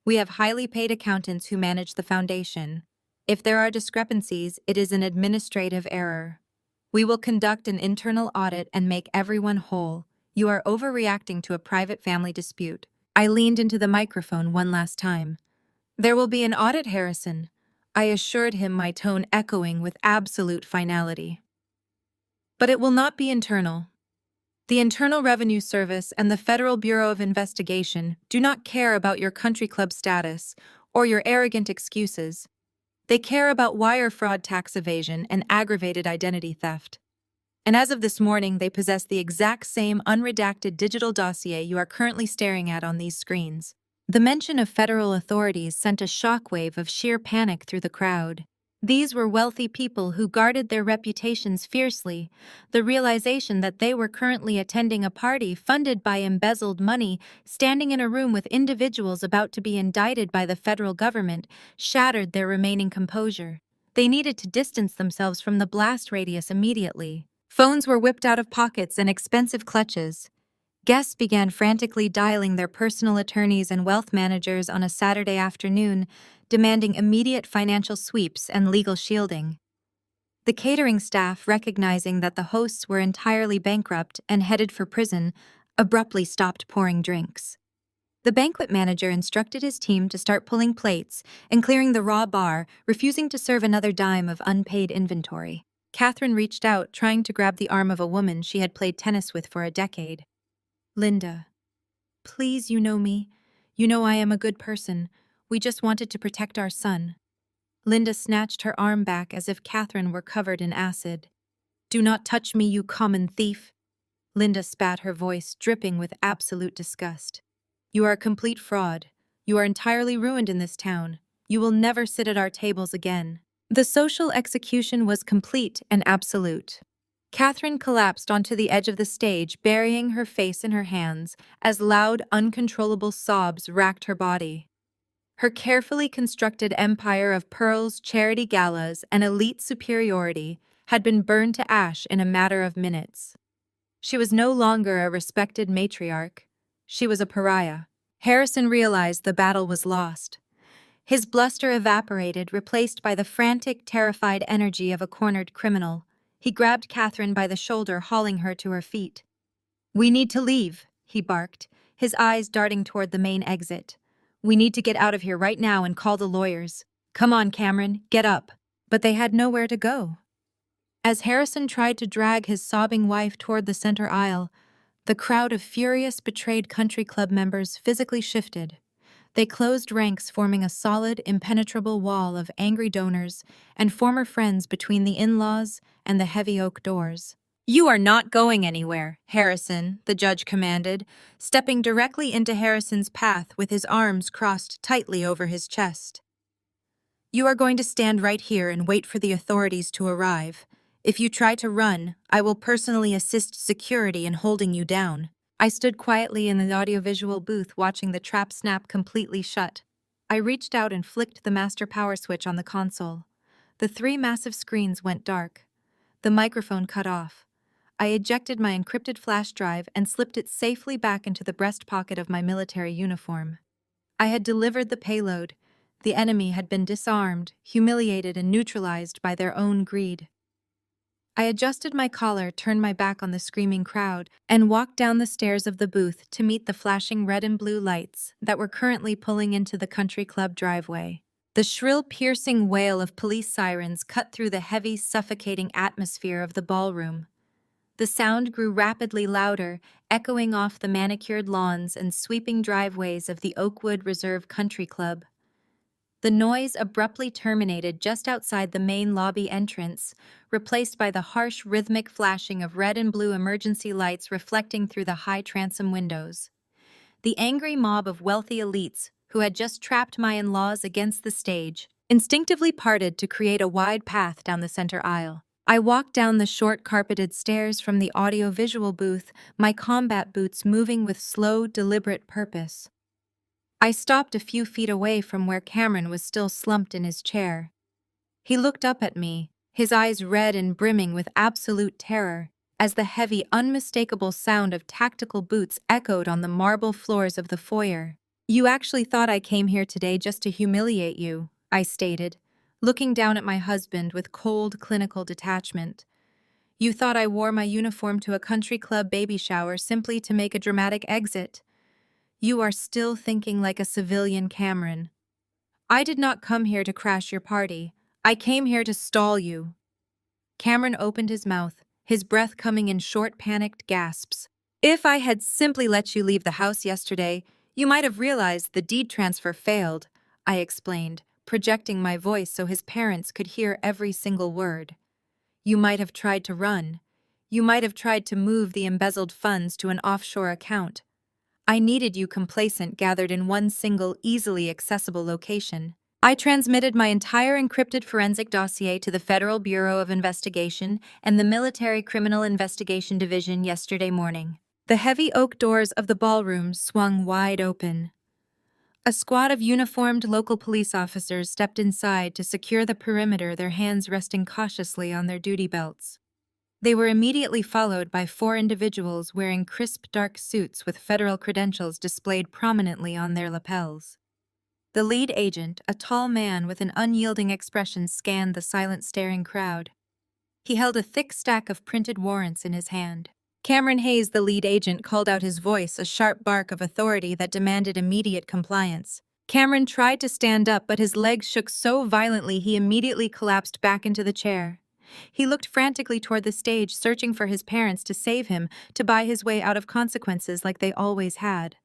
We have highly paid accountants who manage the foundation. If there are discrepancies, it is an administrative error. We will conduct an internal audit and make everyone whole. You are overreacting to a private family dispute. I leaned into the microphone one last time. There will be an audit, Harrison, I assured him, my tone echoing with absolute finality. But it will not be internal. The Internal Revenue Service and the Federal Bureau of Investigation do not care about your country club status or your arrogant excuses. They care about wire fraud, tax evasion, and aggravated identity theft. And as of this morning, they possess the exact same unredacted digital dossier you are currently staring at on these screens. The mention of federal authorities sent a shockwave of sheer panic through the crowd. These were wealthy people who guarded their reputations fiercely. The realization that they were currently attending a party funded by embezzled money, standing in a room with individuals about to be indicted by the federal government, shattered their remaining composure. They needed to distance themselves from the blast radius immediately. Phones were whipped out of pockets and expensive clutches. Guests began frantically dialing their personal attorneys and wealth managers on a Saturday afternoon, demanding immediate financial sweeps and legal shielding. The catering staff, recognizing that the hosts were entirely bankrupt and headed for prison, abruptly stopped pouring drinks. The banquet manager instructed his team to start pulling plates and clearing the raw bar, refusing to serve another dime of unpaid inventory. Catherine reached out, trying to grab the arm of a woman she had played tennis with for a decade. Linda, please, you know me. You know I am a good person. We just wanted to protect our son. Linda snatched her arm back as if Catherine were covered in acid. Do not touch me, you common thief. Linda spat, her voice dripping with absolute disgust. You are a complete fraud. You are entirely ruined in this town. You will never sit at our tables again. The social execution was complete and absolute. Catherine collapsed onto the edge of the stage, burying her face in her hands as loud, uncontrollable sobs racked her body. Her carefully constructed empire of pearls, charity galas, and elite superiority had been burned to ash in a matter of minutes. She was no longer a respected matriarch. She was a pariah. Harrison realized the battle was lost. His bluster evaporated, replaced by the frantic, terrified energy of a cornered criminal. He grabbed Catherine by the shoulder, hauling her to her feet. We need to leave, he barked, his eyes darting toward the main exit. We need to get out of here right now and call the lawyers. Come on, Cameron, get up. But they had nowhere to go. As Harrison tried to drag his sobbing wife toward the center aisle, the crowd of furious, betrayed country club members physically shifted. They closed ranks, forming a solid, impenetrable wall of angry donors and former friends between the in-laws and the heavy oak doors. You are not going anywhere, Harrison, the judge commanded, stepping directly into Harrison's path with his arms crossed tightly over his chest. You are going to stand right here and wait for the authorities to arrive. If you try to run, I will personally assist security in holding you down. I stood quietly in the audiovisual booth watching the trap snap completely shut. I reached out and flicked the master power switch on the console. The 3 massive screens went dark. The microphone cut off. I ejected my encrypted flash drive and slipped it safely back into the breast pocket of my military uniform. I had delivered the payload. The enemy had been disarmed, humiliated, and neutralized by their own greed. I adjusted my collar, turned my back on the screaming crowd, and walked down the stairs of the booth to meet the flashing red and blue lights that were currently pulling into the country club driveway. The shrill, piercing wail of police sirens cut through the heavy, suffocating atmosphere of the ballroom. The sound grew rapidly louder, echoing off the manicured lawns and sweeping driveways of the Oakwood Reserve Country Club. The noise abruptly terminated just outside the main lobby entrance, replaced by the harsh, rhythmic flashing of red and blue emergency lights reflecting through the high transom windows. The angry mob of wealthy elites, who had just trapped my in-laws against the stage, instinctively parted to create a wide path down the center aisle. I walked down the short carpeted stairs from the audio-visual booth, my combat boots moving with slow, deliberate purpose. I stopped a few feet away from where Cameron was still slumped in his chair. He looked up at me, his eyes red and brimming with absolute terror, as the heavy, unmistakable sound of tactical boots echoed on the marble floors of the foyer. "You actually thought I came here today just to humiliate you," I stated, looking down at my husband with cold, clinical detachment. "You thought I wore my uniform to a country club baby shower simply to make a dramatic exit. You are still thinking like a civilian, Cameron. I did not come here to crash your party. I came here to stall you." Cameron opened his mouth, his breath coming in short, panicked gasps. "If I had simply let you leave the house yesterday, you might have realized the deed transfer failed," I explained, projecting my voice so his parents could hear every single word. "You might have tried to run. You might have tried to move the embezzled funds to an offshore account. I needed you complacent, gathered in one single, easily accessible location. I transmitted my entire encrypted forensic dossier to the Federal Bureau of Investigation and the Military Criminal Investigation Division yesterday morning." The heavy oak doors of the ballroom swung wide open. A squad of uniformed local police officers stepped inside to secure the perimeter, their hands resting cautiously on their duty belts. They were immediately followed by 4 individuals wearing crisp dark suits with federal credentials displayed prominently on their lapels. The lead agent, a tall man with an unyielding expression, scanned the silent, staring crowd. He held a thick stack of printed warrants in his hand. Cameron Hayes, the lead agent, called out, his voice a sharp bark of authority that demanded immediate compliance. Cameron tried to stand up, but his legs shook so violently he immediately collapsed back into the chair. He looked frantically toward the stage, searching for his parents to save him, to buy his way out of consequences like they always had.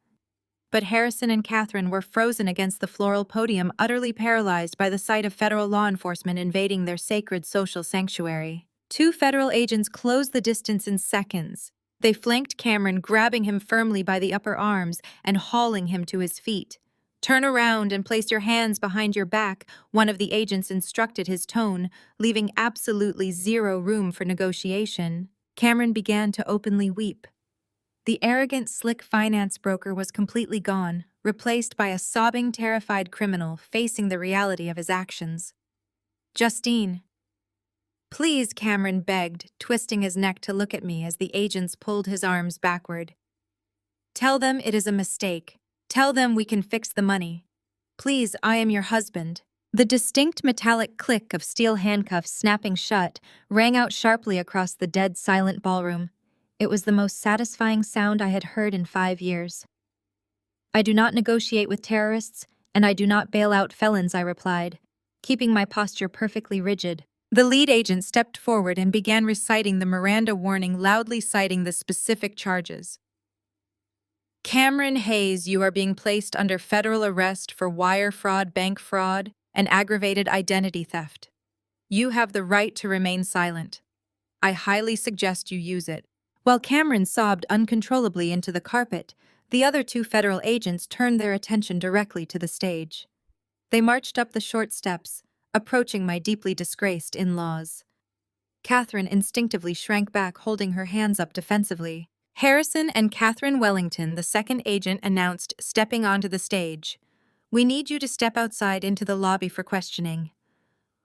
But Harrison and Catherine were frozen against the floral podium, utterly paralyzed by the sight of federal law enforcement invading their sacred social sanctuary. 2 federal agents closed the distance in seconds. They flanked Cameron, grabbing him firmly by the upper arms and hauling him to his feet. "Turn around and place your hands behind your back," one of the agents instructed, his tone leaving absolutely zero room for negotiation. Cameron began to openly weep. The arrogant, slick finance broker was completely gone, replaced by a sobbing, terrified criminal facing the reality of his actions. "Justine." "Please," Cameron begged, twisting his neck to look at me as the agents pulled his arms backward. "Tell them it is a mistake. Tell them we can fix the money. Please, I am your husband." The distinct metallic click of steel handcuffs snapping shut rang out sharply across the dead, silent ballroom. It was the most satisfying sound I had heard in 5 years. "I do not negotiate with terrorists, and I do not bail out felons," I replied, keeping my posture perfectly rigid. The lead agent stepped forward and began reciting the Miranda warning, loudly citing the specific charges. "Cameron Hayes, you are being placed under federal arrest for wire fraud, bank fraud, and aggravated identity theft. You have the right to remain silent. I highly suggest you use it." While Cameron sobbed uncontrollably into the carpet, the other 2 federal agents turned their attention directly to the stage. They marched up the short steps, approaching my deeply disgraced in-laws. Catherine instinctively shrank back, holding her hands up defensively. Harrison and Catherine Wellington, the second agent, announced, stepping onto the stage. "We need you to step outside into the lobby for questioning.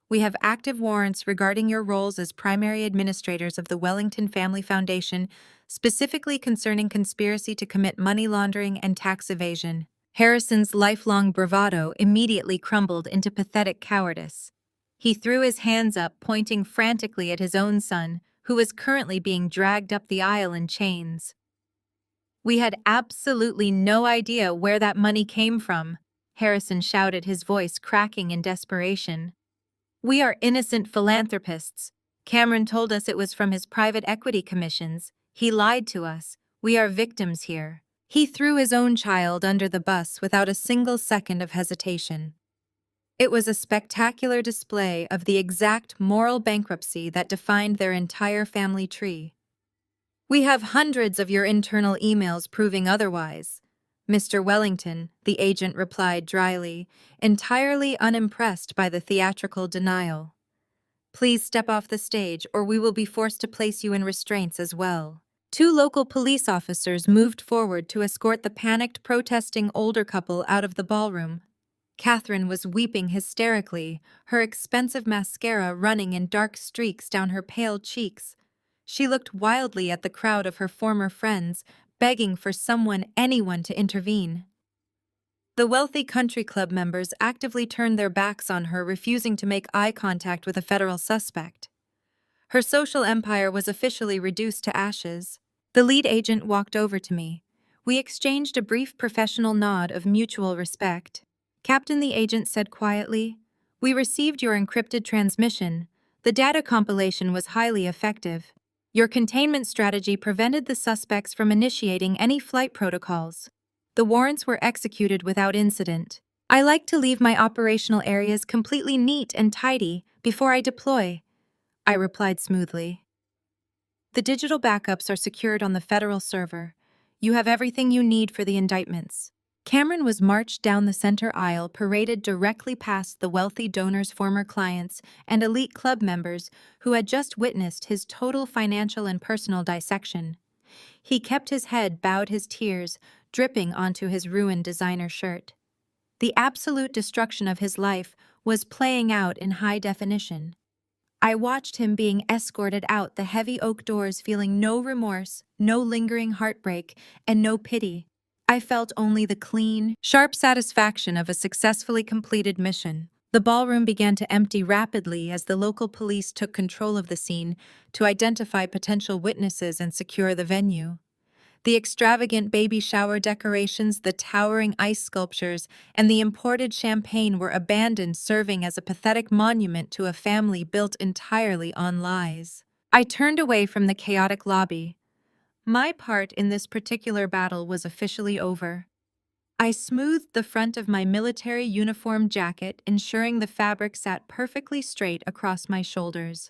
We have active warrants regarding your roles as primary administrators of the Wellington Family Foundation, specifically concerning conspiracy to commit money laundering and tax evasion." Harrison's lifelong bravado immediately crumbled into pathetic cowardice. He threw his hands up, pointing frantically at his own son, who was currently being dragged up the aisle in chains. "We had absolutely no idea where that money came from," Harrison shouted, his voice cracking in desperation. "We are innocent philanthropists. Cameron told us it was from his private equity commissions. He lied to us. We are victims here." He threw his own child under the bus without a single second of hesitation. It was a spectacular display of the exact moral bankruptcy that defined their entire family tree. "We have hundreds of your internal emails proving otherwise," Mr. Wellington, the agent replied dryly, entirely unimpressed by the theatrical denial. "Please step off the stage, or we will be forced to place you in restraints as well." Two local police officers moved forward to escort the panicked, protesting older couple out of the ballroom. Catherine was weeping hysterically, her expensive mascara running in dark streaks down her pale cheeks. She looked wildly at the crowd of her former friends, begging for anyone to intervene. The wealthy country club members actively turned their backs on her, refusing to make eye contact with a federal suspect. Her social empire was officially reduced to ashes. The lead agent walked over to me. We exchanged a brief professional nod of mutual respect. "Captain," the agent said quietly, "we received your encrypted transmission. The data compilation was highly effective. Your containment strategy prevented the suspects from initiating any flight protocols. The warrants were executed without incident. I like to leave my operational areas completely neat and tidy before I deploy," I replied smoothly. "The digital backups are secured on the federal server. You have everything you need for the indictments." Cameron was marched down the center aisle, paraded directly past the wealthy donor's former clients and elite club members who had just witnessed his total financial and personal dissection. He kept his head bowed, his tears dripping onto his ruined designer shirt. The absolute destruction of his life was playing out in high definition. I watched him being escorted out the heavy oak doors, feeling no remorse, no lingering heartbreak, and no pity. I felt only the clean, sharp satisfaction of a successfully completed mission. The ballroom began to empty rapidly as the local police took control of the scene to identify potential witnesses and secure the venue. The extravagant baby shower decorations, the towering ice sculptures, and the imported champagne were abandoned, serving as a pathetic monument to a family built entirely on lies. I turned away from the chaotic lobby. My part in this particular battle was officially over. I smoothed the front of my military uniform jacket, ensuring the fabric sat perfectly straight across my shoulders.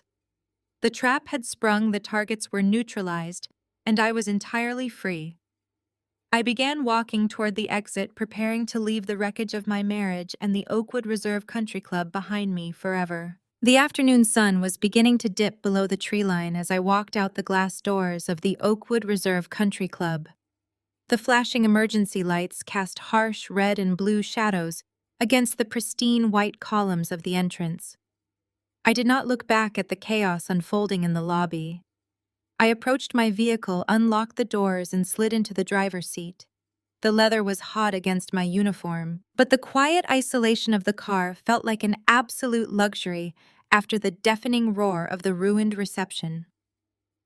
The trap had sprung, the targets were neutralized, and I was entirely free. I began walking toward the exit, preparing to leave the wreckage of my marriage and the Oakwood Reserve Country Club behind me forever. The afternoon sun was beginning to dip below the tree line as I walked out the glass doors of the Oakwood Reserve Country Club. The flashing emergency lights cast harsh red and blue shadows against the pristine white columns of the entrance. I did not look back at the chaos unfolding in the lobby. I approached my vehicle, unlocked the doors, and slid into the driver's seat. The leather was hot against my uniform, but the quiet isolation of the car felt like an absolute luxury after the deafening roar of the ruined reception.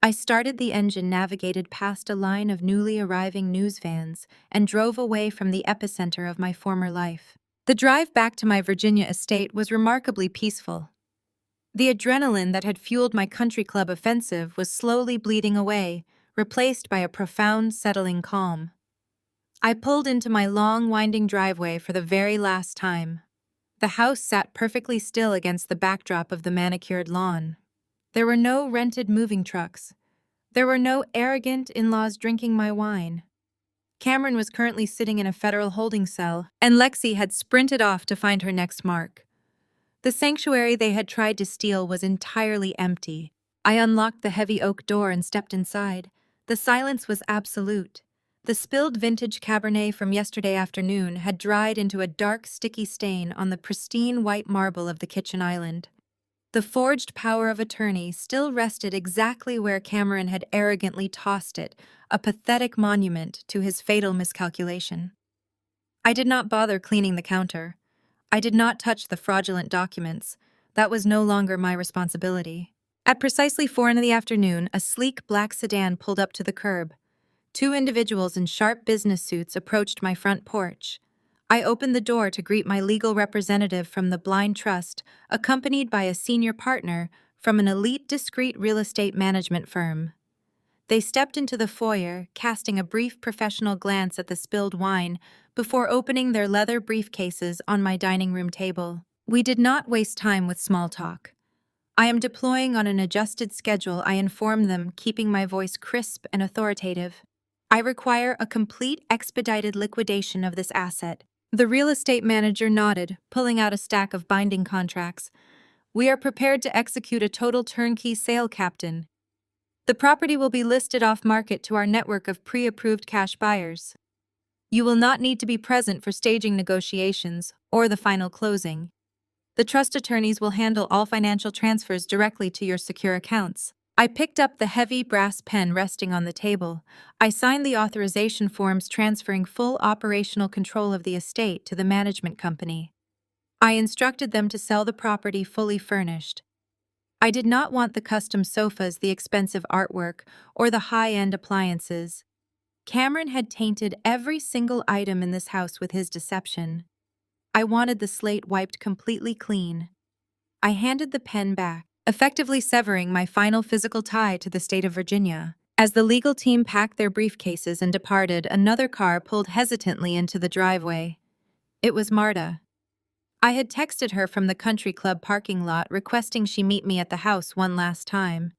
I started the engine, navigated past a line of newly arriving news vans, and drove away from the epicenter of my former life. The drive back to my Virginia estate was remarkably peaceful. The adrenaline that had fueled my country club offensive was slowly bleeding away, replaced by a profound, settling calm. I pulled into my long, winding driveway for the very last time. The house sat perfectly still against the backdrop of the manicured lawn. There were no rented moving trucks. There were no arrogant in-laws drinking my wine. Cameron was currently sitting in a federal holding cell, and Lexi had sprinted off to find her next mark. The sanctuary they had tried to steal was entirely empty. I unlocked the heavy oak door and stepped inside. The silence was absolute. The spilled vintage Cabernet from yesterday afternoon had dried into a dark, sticky stain on the pristine white marble of the kitchen island. The forged power of attorney still rested exactly where Cameron had arrogantly tossed it, a pathetic monument to his fatal miscalculation. I did not bother cleaning the counter. I did not touch the fraudulent documents. That was no longer my responsibility. At precisely 4 in the afternoon, a sleek black sedan pulled up to the curb. Two individuals in sharp business suits approached my front porch. I opened the door to greet my legal representative from the Blind Trust, accompanied by a senior partner from an elite discreet real estate management firm. They stepped into the foyer, casting a brief professional glance at the spilled wine before opening their leather briefcases on my dining room table. We did not waste time with small talk. I am deploying on an adjusted schedule, I informed them, keeping my voice crisp and authoritative. I require a complete expedited liquidation of this asset. The real estate manager nodded, pulling out a stack of binding contracts. We are prepared to execute a total turnkey sale, Captain. The property will be listed off-market to our network of pre-approved cash buyers. You will not need to be present for staging negotiations or the final closing. The trust attorneys will handle all financial transfers directly to your secure accounts. I picked up the heavy brass pen resting on the table. I signed the authorization forms transferring full operational control of the estate to the management company. I instructed them to sell the property fully furnished. I did not want the custom sofas, the expensive artwork, or the high-end appliances. Cameron had tainted every single item in this house with his deception. I wanted the slate wiped completely clean. I handed the pen back, effectively severing my final physical tie to the state of Virginia. As the legal team packed their briefcases and departed, another car pulled hesitantly into the driveway. It was Marta. I had texted her from the country club parking lot requesting she meet me at the house one last time.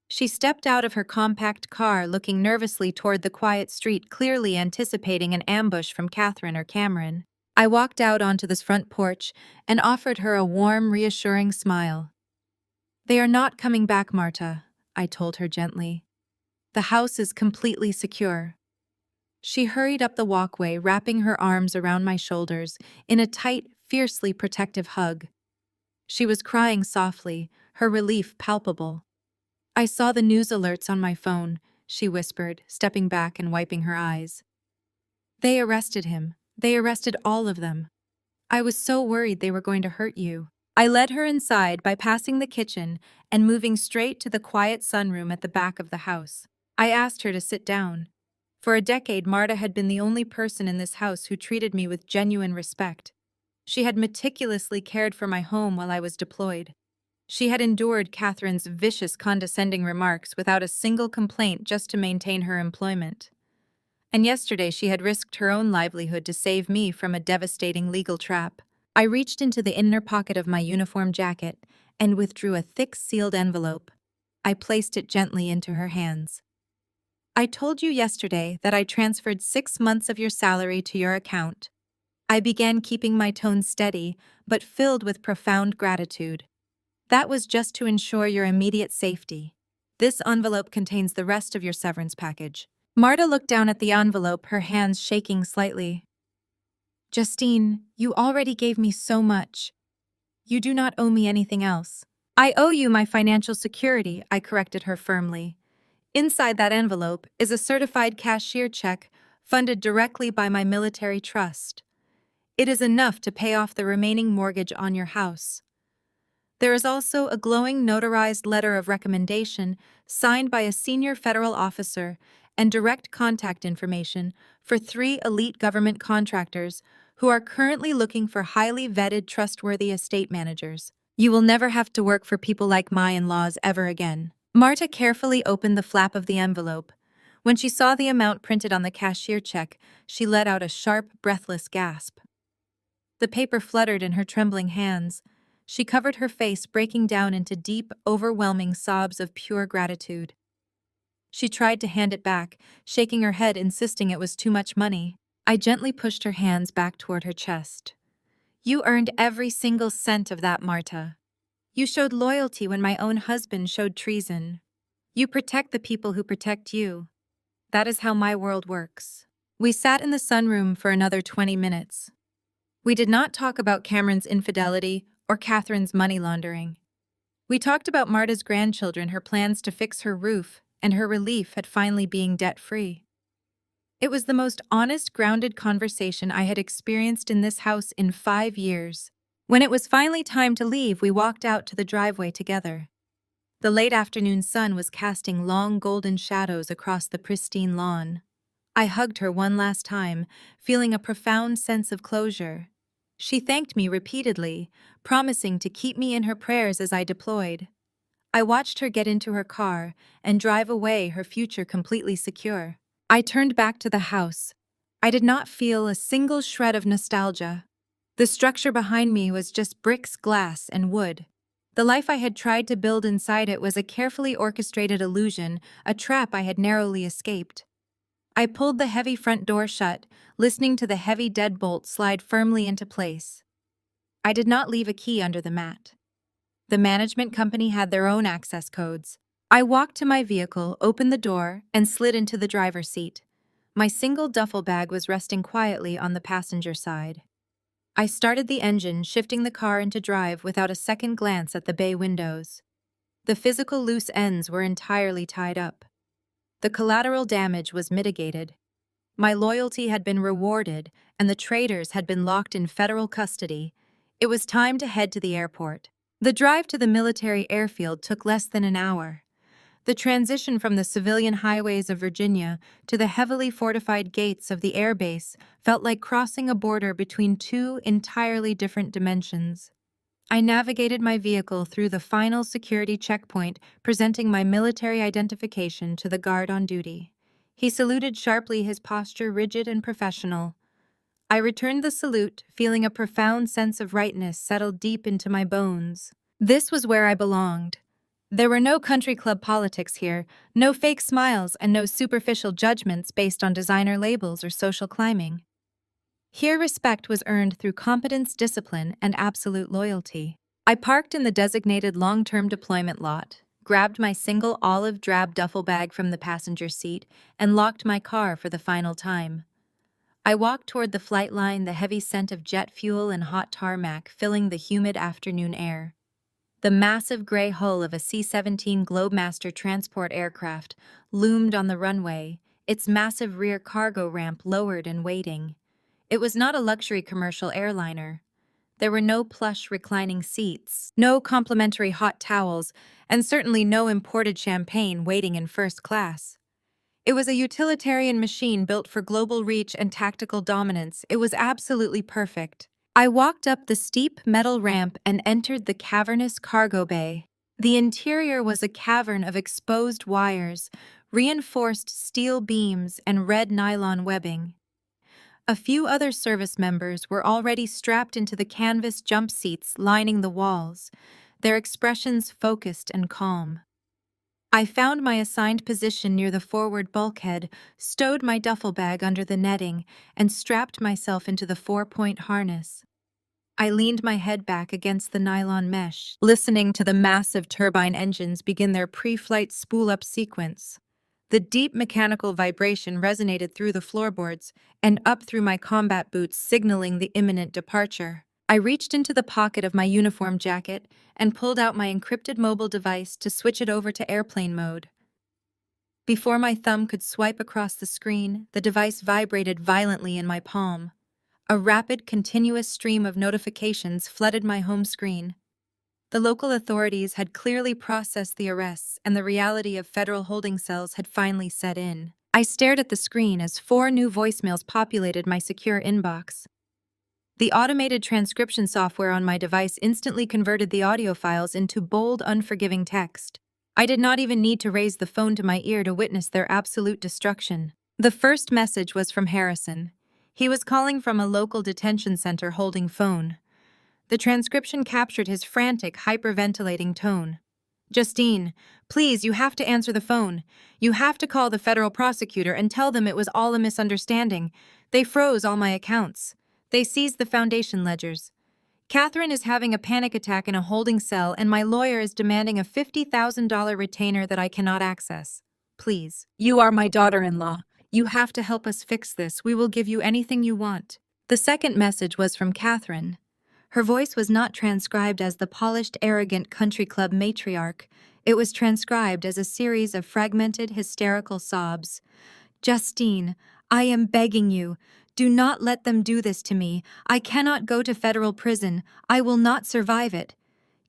She stepped out of her compact car, looking nervously toward the quiet street, clearly anticipating an ambush from Catherine or Cameron. I walked out onto this front porch and offered her a warm, reassuring smile. "They are not coming back, Marta," I told her gently. "The house is completely secure." She hurried up the walkway, wrapping her arms around my shoulders in a tight, fiercely protective hug. She was crying softly, her relief palpable. "I saw the news alerts on my phone," she whispered, stepping back and wiping her eyes. "They arrested him. They arrested all of them. I was so worried they were going to hurt you." I led her inside, bypassing the kitchen and moving straight to the quiet sunroom at the back of the house. I asked her to sit down. For a decade, Marta had been the only person in this house who treated me with genuine respect. She had meticulously cared for my home while I was deployed. She had endured Catherine's vicious, condescending remarks without a single complaint just to maintain her employment. And yesterday she had risked her own livelihood to save me from a devastating legal trap. I reached into the inner pocket of my uniform jacket and withdrew a thick sealed envelope. I placed it gently into her hands. "I told you yesterday that I transferred 6 months of your salary to your account." I began, keeping my tone steady, but filled with profound gratitude. "That was just to ensure your immediate safety. This envelope contains the rest of your severance package." Marta looked down at the envelope, her hands shaking slightly. "Justine, you already gave me so much. You do not owe me anything else." "I owe you my financial security," I corrected her firmly. "Inside that envelope is a certified cashier check funded directly by my military trust. It is enough to pay off the remaining mortgage on your house. There is also a glowing notarized letter of recommendation signed by a senior federal officer and direct contact information for 3 elite government contractors who are currently looking for highly vetted, trustworthy estate managers. You will never have to work for people like my in-laws ever again." Marta carefully opened the flap of the envelope. When she saw the amount printed on the cashier check, she let out a sharp, breathless gasp. The paper fluttered in her trembling hands. She covered her face, breaking down into deep, overwhelming sobs of pure gratitude. She tried to hand it back, shaking her head, insisting it was too much money. I gently pushed her hands back toward her chest. "You earned every single cent of that, Marta. You showed loyalty when my own husband showed treason. You protect the people who protect you. That is how my world works." We sat in the sunroom for another 20 minutes. We did not talk about Cameron's infidelity or Catherine's money laundering. We talked about Marta's grandchildren, her plans to fix her roof, and her relief at finally being debt-free. It was the most honest, grounded conversation I had experienced in this house in 5 years. When it was finally time to leave, we walked out to the driveway together. The late afternoon sun was casting long golden shadows across the pristine lawn. I hugged her one last time, feeling a profound sense of closure. She thanked me repeatedly, promising to keep me in her prayers as I deployed. I watched her get into her car and drive away, her future completely secure. I turned back to the house. I did not feel a single shred of nostalgia. The structure behind me was just bricks, glass, and wood. The life I had tried to build inside it was a carefully orchestrated illusion, a trap I had narrowly escaped. I pulled the heavy front door shut, listening to the heavy deadbolt slide firmly into place. I did not leave a key under the mat. The management company had their own access codes. I walked to my vehicle, opened the door, and slid into the driver's seat. My single duffel bag was resting quietly on the passenger side. I started the engine, shifting the car into drive without a second glance at the bay windows. The physical loose ends were entirely tied up. The collateral damage was mitigated. My loyalty had been rewarded, and the traitors had been locked in federal custody. It was time to head to the airport. The drive to the military airfield took less than an hour. The transition from the civilian highways of Virginia to the heavily fortified gates of the airbase felt like crossing a border between two entirely different dimensions. I navigated my vehicle through the final security checkpoint, presenting my military identification to the guard on duty. He saluted sharply, his posture rigid and professional. I returned the salute, feeling a profound sense of rightness settle deep into my bones. This was where I belonged. There were no country club politics here, no fake smiles, and no superficial judgments based on designer labels or social climbing. Here respect was earned through competence, discipline, and absolute loyalty. I parked in the designated long-term deployment lot, grabbed my single olive drab duffel bag from the passenger seat, and locked my car for the final time. I walked toward the flight line, the heavy scent of jet fuel and hot tarmac filling the humid afternoon air. The massive gray hull of a C-17 Globemaster transport aircraft loomed on the runway, its massive rear cargo ramp lowered and waiting. It was not a luxury commercial airliner. There were no plush reclining seats, no complimentary hot towels, and certainly no imported champagne waiting in first class. It was a utilitarian machine built for global reach and tactical dominance. It was absolutely perfect. I walked up the steep metal ramp and entered the cavernous cargo bay. The interior was a cavern of exposed wires, reinforced steel beams, and red nylon webbing. A few other service members were already strapped into the canvas jump seats lining the walls, their expressions focused and calm. I found my assigned position near the forward bulkhead, stowed my duffel bag under the netting, and strapped myself into the 4-point harness. I leaned my head back against the nylon mesh, listening to the massive turbine engines begin their pre-flight spool-up sequence. The deep mechanical vibration resonated through the floorboards and up through my combat boots, signaling the imminent departure. I reached into the pocket of my uniform jacket and pulled out my encrypted mobile device to switch it over to airplane mode. Before my thumb could swipe across the screen, the device vibrated violently in my palm. A rapid, continuous stream of notifications flooded my home screen. The local authorities had clearly processed the arrests, and the reality of federal holding cells had finally set in. I stared at the screen as 4 new voicemails populated my secure inbox. The automated transcription software on my device instantly converted the audio files into bold, unforgiving text. I did not even need to raise the phone to my ear to witness their absolute destruction. The first message was from Harrison. He was calling from a local detention center holding phone. The transcription captured his frantic, hyperventilating tone. "Justine, please, you have to answer the phone. You have to call the federal prosecutor and tell them it was all a misunderstanding. They froze all my accounts. They seized the foundation ledgers. Catherine is having a panic attack in a holding cell, and my lawyer is demanding a $50,000 retainer that I cannot access. Please, you are my daughter-in-law. You have to help us fix this. We will give you anything you want." The second message was from Catherine. Her voice was not transcribed as the polished, arrogant country club matriarch. It was transcribed as a series of fragmented, hysterical sobs. "Justine, I am begging you. Do not let them do this to me. I cannot go to federal prison. I will not survive it.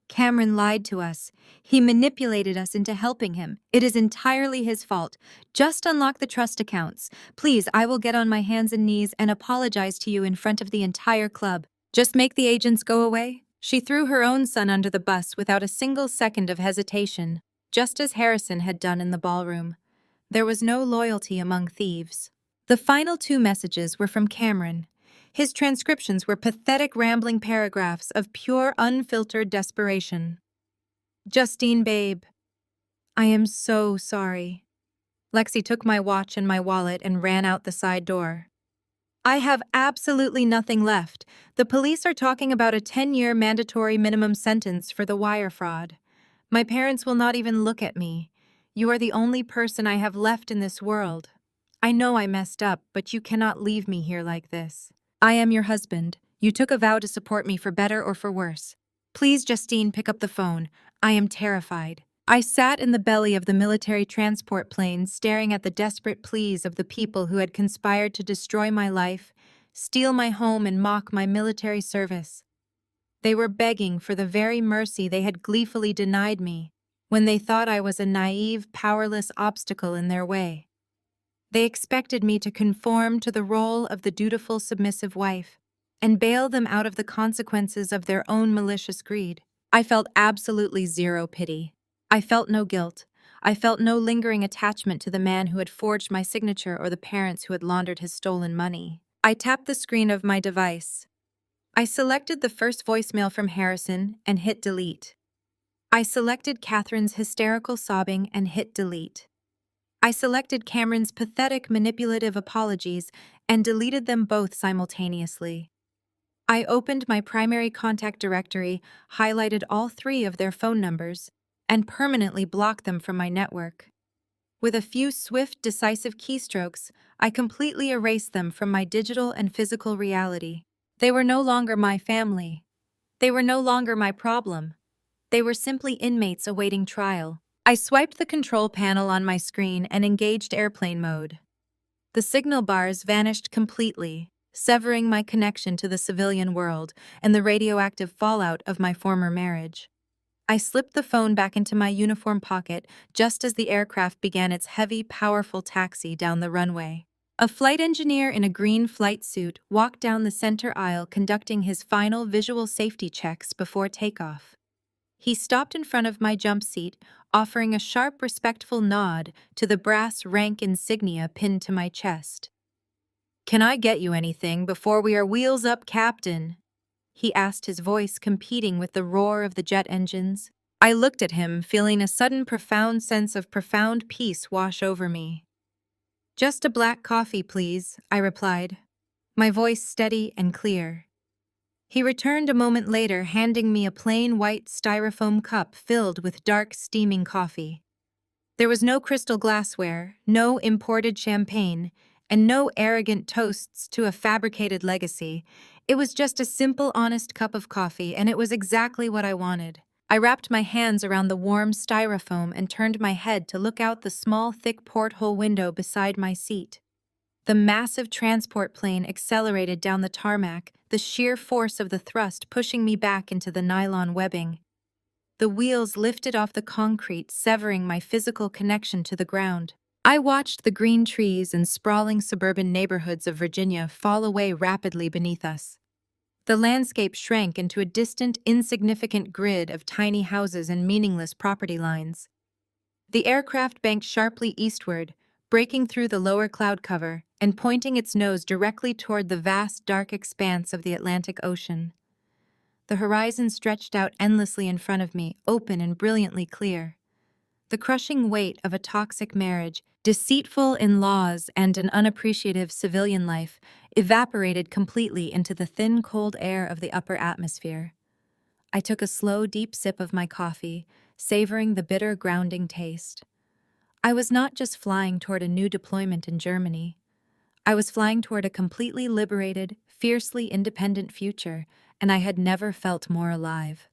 Cameron lied to us. He manipulated us into helping him. It is entirely his fault. Just unlock the trust accounts. Please, I will get on my hands and knees and apologize to you in front of the entire club. Just make the agents go away. She threw her own son under the bus without a single second of hesitation, just as Harrison had done in the ballroom. There was no loyalty among thieves. The final two messages were from Cameron. His transcriptions were pathetic rambling paragraphs of pure unfiltered desperation. Justine, babe, I am so sorry. Lexi took my watch and my wallet and ran out the side door. I have absolutely nothing left. The police are talking about a 10-year mandatory minimum sentence for the wire fraud. My parents will not even look at me. You are the only person I have left in this world. I know I messed up, but you cannot leave me here like this. I am your husband. You took a vow to support me for better or for worse. Please, Justine, pick up the phone. I am terrified. I sat in the belly of the military transport plane staring at the desperate pleas of the people who had conspired to destroy my life, steal my home, and mock my military service. They were begging for the very mercy they had gleefully denied me when they thought I was a naive, powerless obstacle in their way. They expected me to conform to the role of the dutiful, submissive wife and bail them out of the consequences of their own malicious greed. I felt absolutely zero pity. I felt no guilt. I felt no lingering attachment to the man who had forged my signature or the parents who had laundered his stolen money. I tapped the screen of my device. I selected the first voicemail from Harrison and hit delete. I selected Catherine's hysterical sobbing and hit delete. I selected Cameron's pathetic, manipulative apologies and deleted them both simultaneously. I opened my primary contact directory, highlighted all 3 of their phone numbers, and permanently blocked them from my network. With a few swift, decisive keystrokes, I completely erased them from my digital and physical reality. They were no longer my family. They were no longer my problem. They were simply inmates awaiting trial. I swiped the control panel on my screen and engaged airplane mode. The signal bars vanished completely, severing my connection to the civilian world and the radioactive fallout of my former marriage. I slipped the phone back into my uniform pocket just as the aircraft began its heavy, powerful taxi down the runway. A flight engineer in a green flight suit walked down the center aisle conducting his final visual safety checks before takeoff. He stopped in front of my jump seat, offering a sharp, respectful nod to the brass rank insignia pinned to my chest. "Can I get you anything before we are wheels up, Captain?" he asked, his voice competing with the roar of the jet engines. I looked at him, feeling a sudden profound sense of profound peace wash over me. "Just a black coffee, please," I replied, my voice steady and clear. He returned a moment later, handing me a plain white styrofoam cup filled with dark, steaming coffee. There was no crystal glassware, no imported champagne, and no arrogant toasts to a fabricated legacy. It was just a simple, honest cup of coffee, and it was exactly what I wanted. I wrapped my hands around the warm styrofoam and turned my head to look out the small, thick porthole window beside my seat. The massive transport plane accelerated down the tarmac, the sheer force of the thrust pushing me back into the nylon webbing. The wheels lifted off the concrete, severing my physical connection to the ground. I watched the green trees and sprawling suburban neighborhoods of Virginia fall away rapidly beneath us. The landscape shrank into a distant, insignificant grid of tiny houses and meaningless property lines. The aircraft banked sharply eastward, breaking through the lower cloud cover and pointing its nose directly toward the vast, dark expanse of the Atlantic Ocean. The horizon stretched out endlessly in front of me, open and brilliantly clear. The crushing weight of a toxic marriage, deceitful in-laws, and an unappreciative civilian life evaporated completely into the thin, cold air of the upper atmosphere. I took a slow, deep sip of my coffee, savoring the bitter, grounding taste. I was not just flying toward a new deployment in Germany. I was flying toward a completely liberated, fiercely independent future, and I had never felt more alive.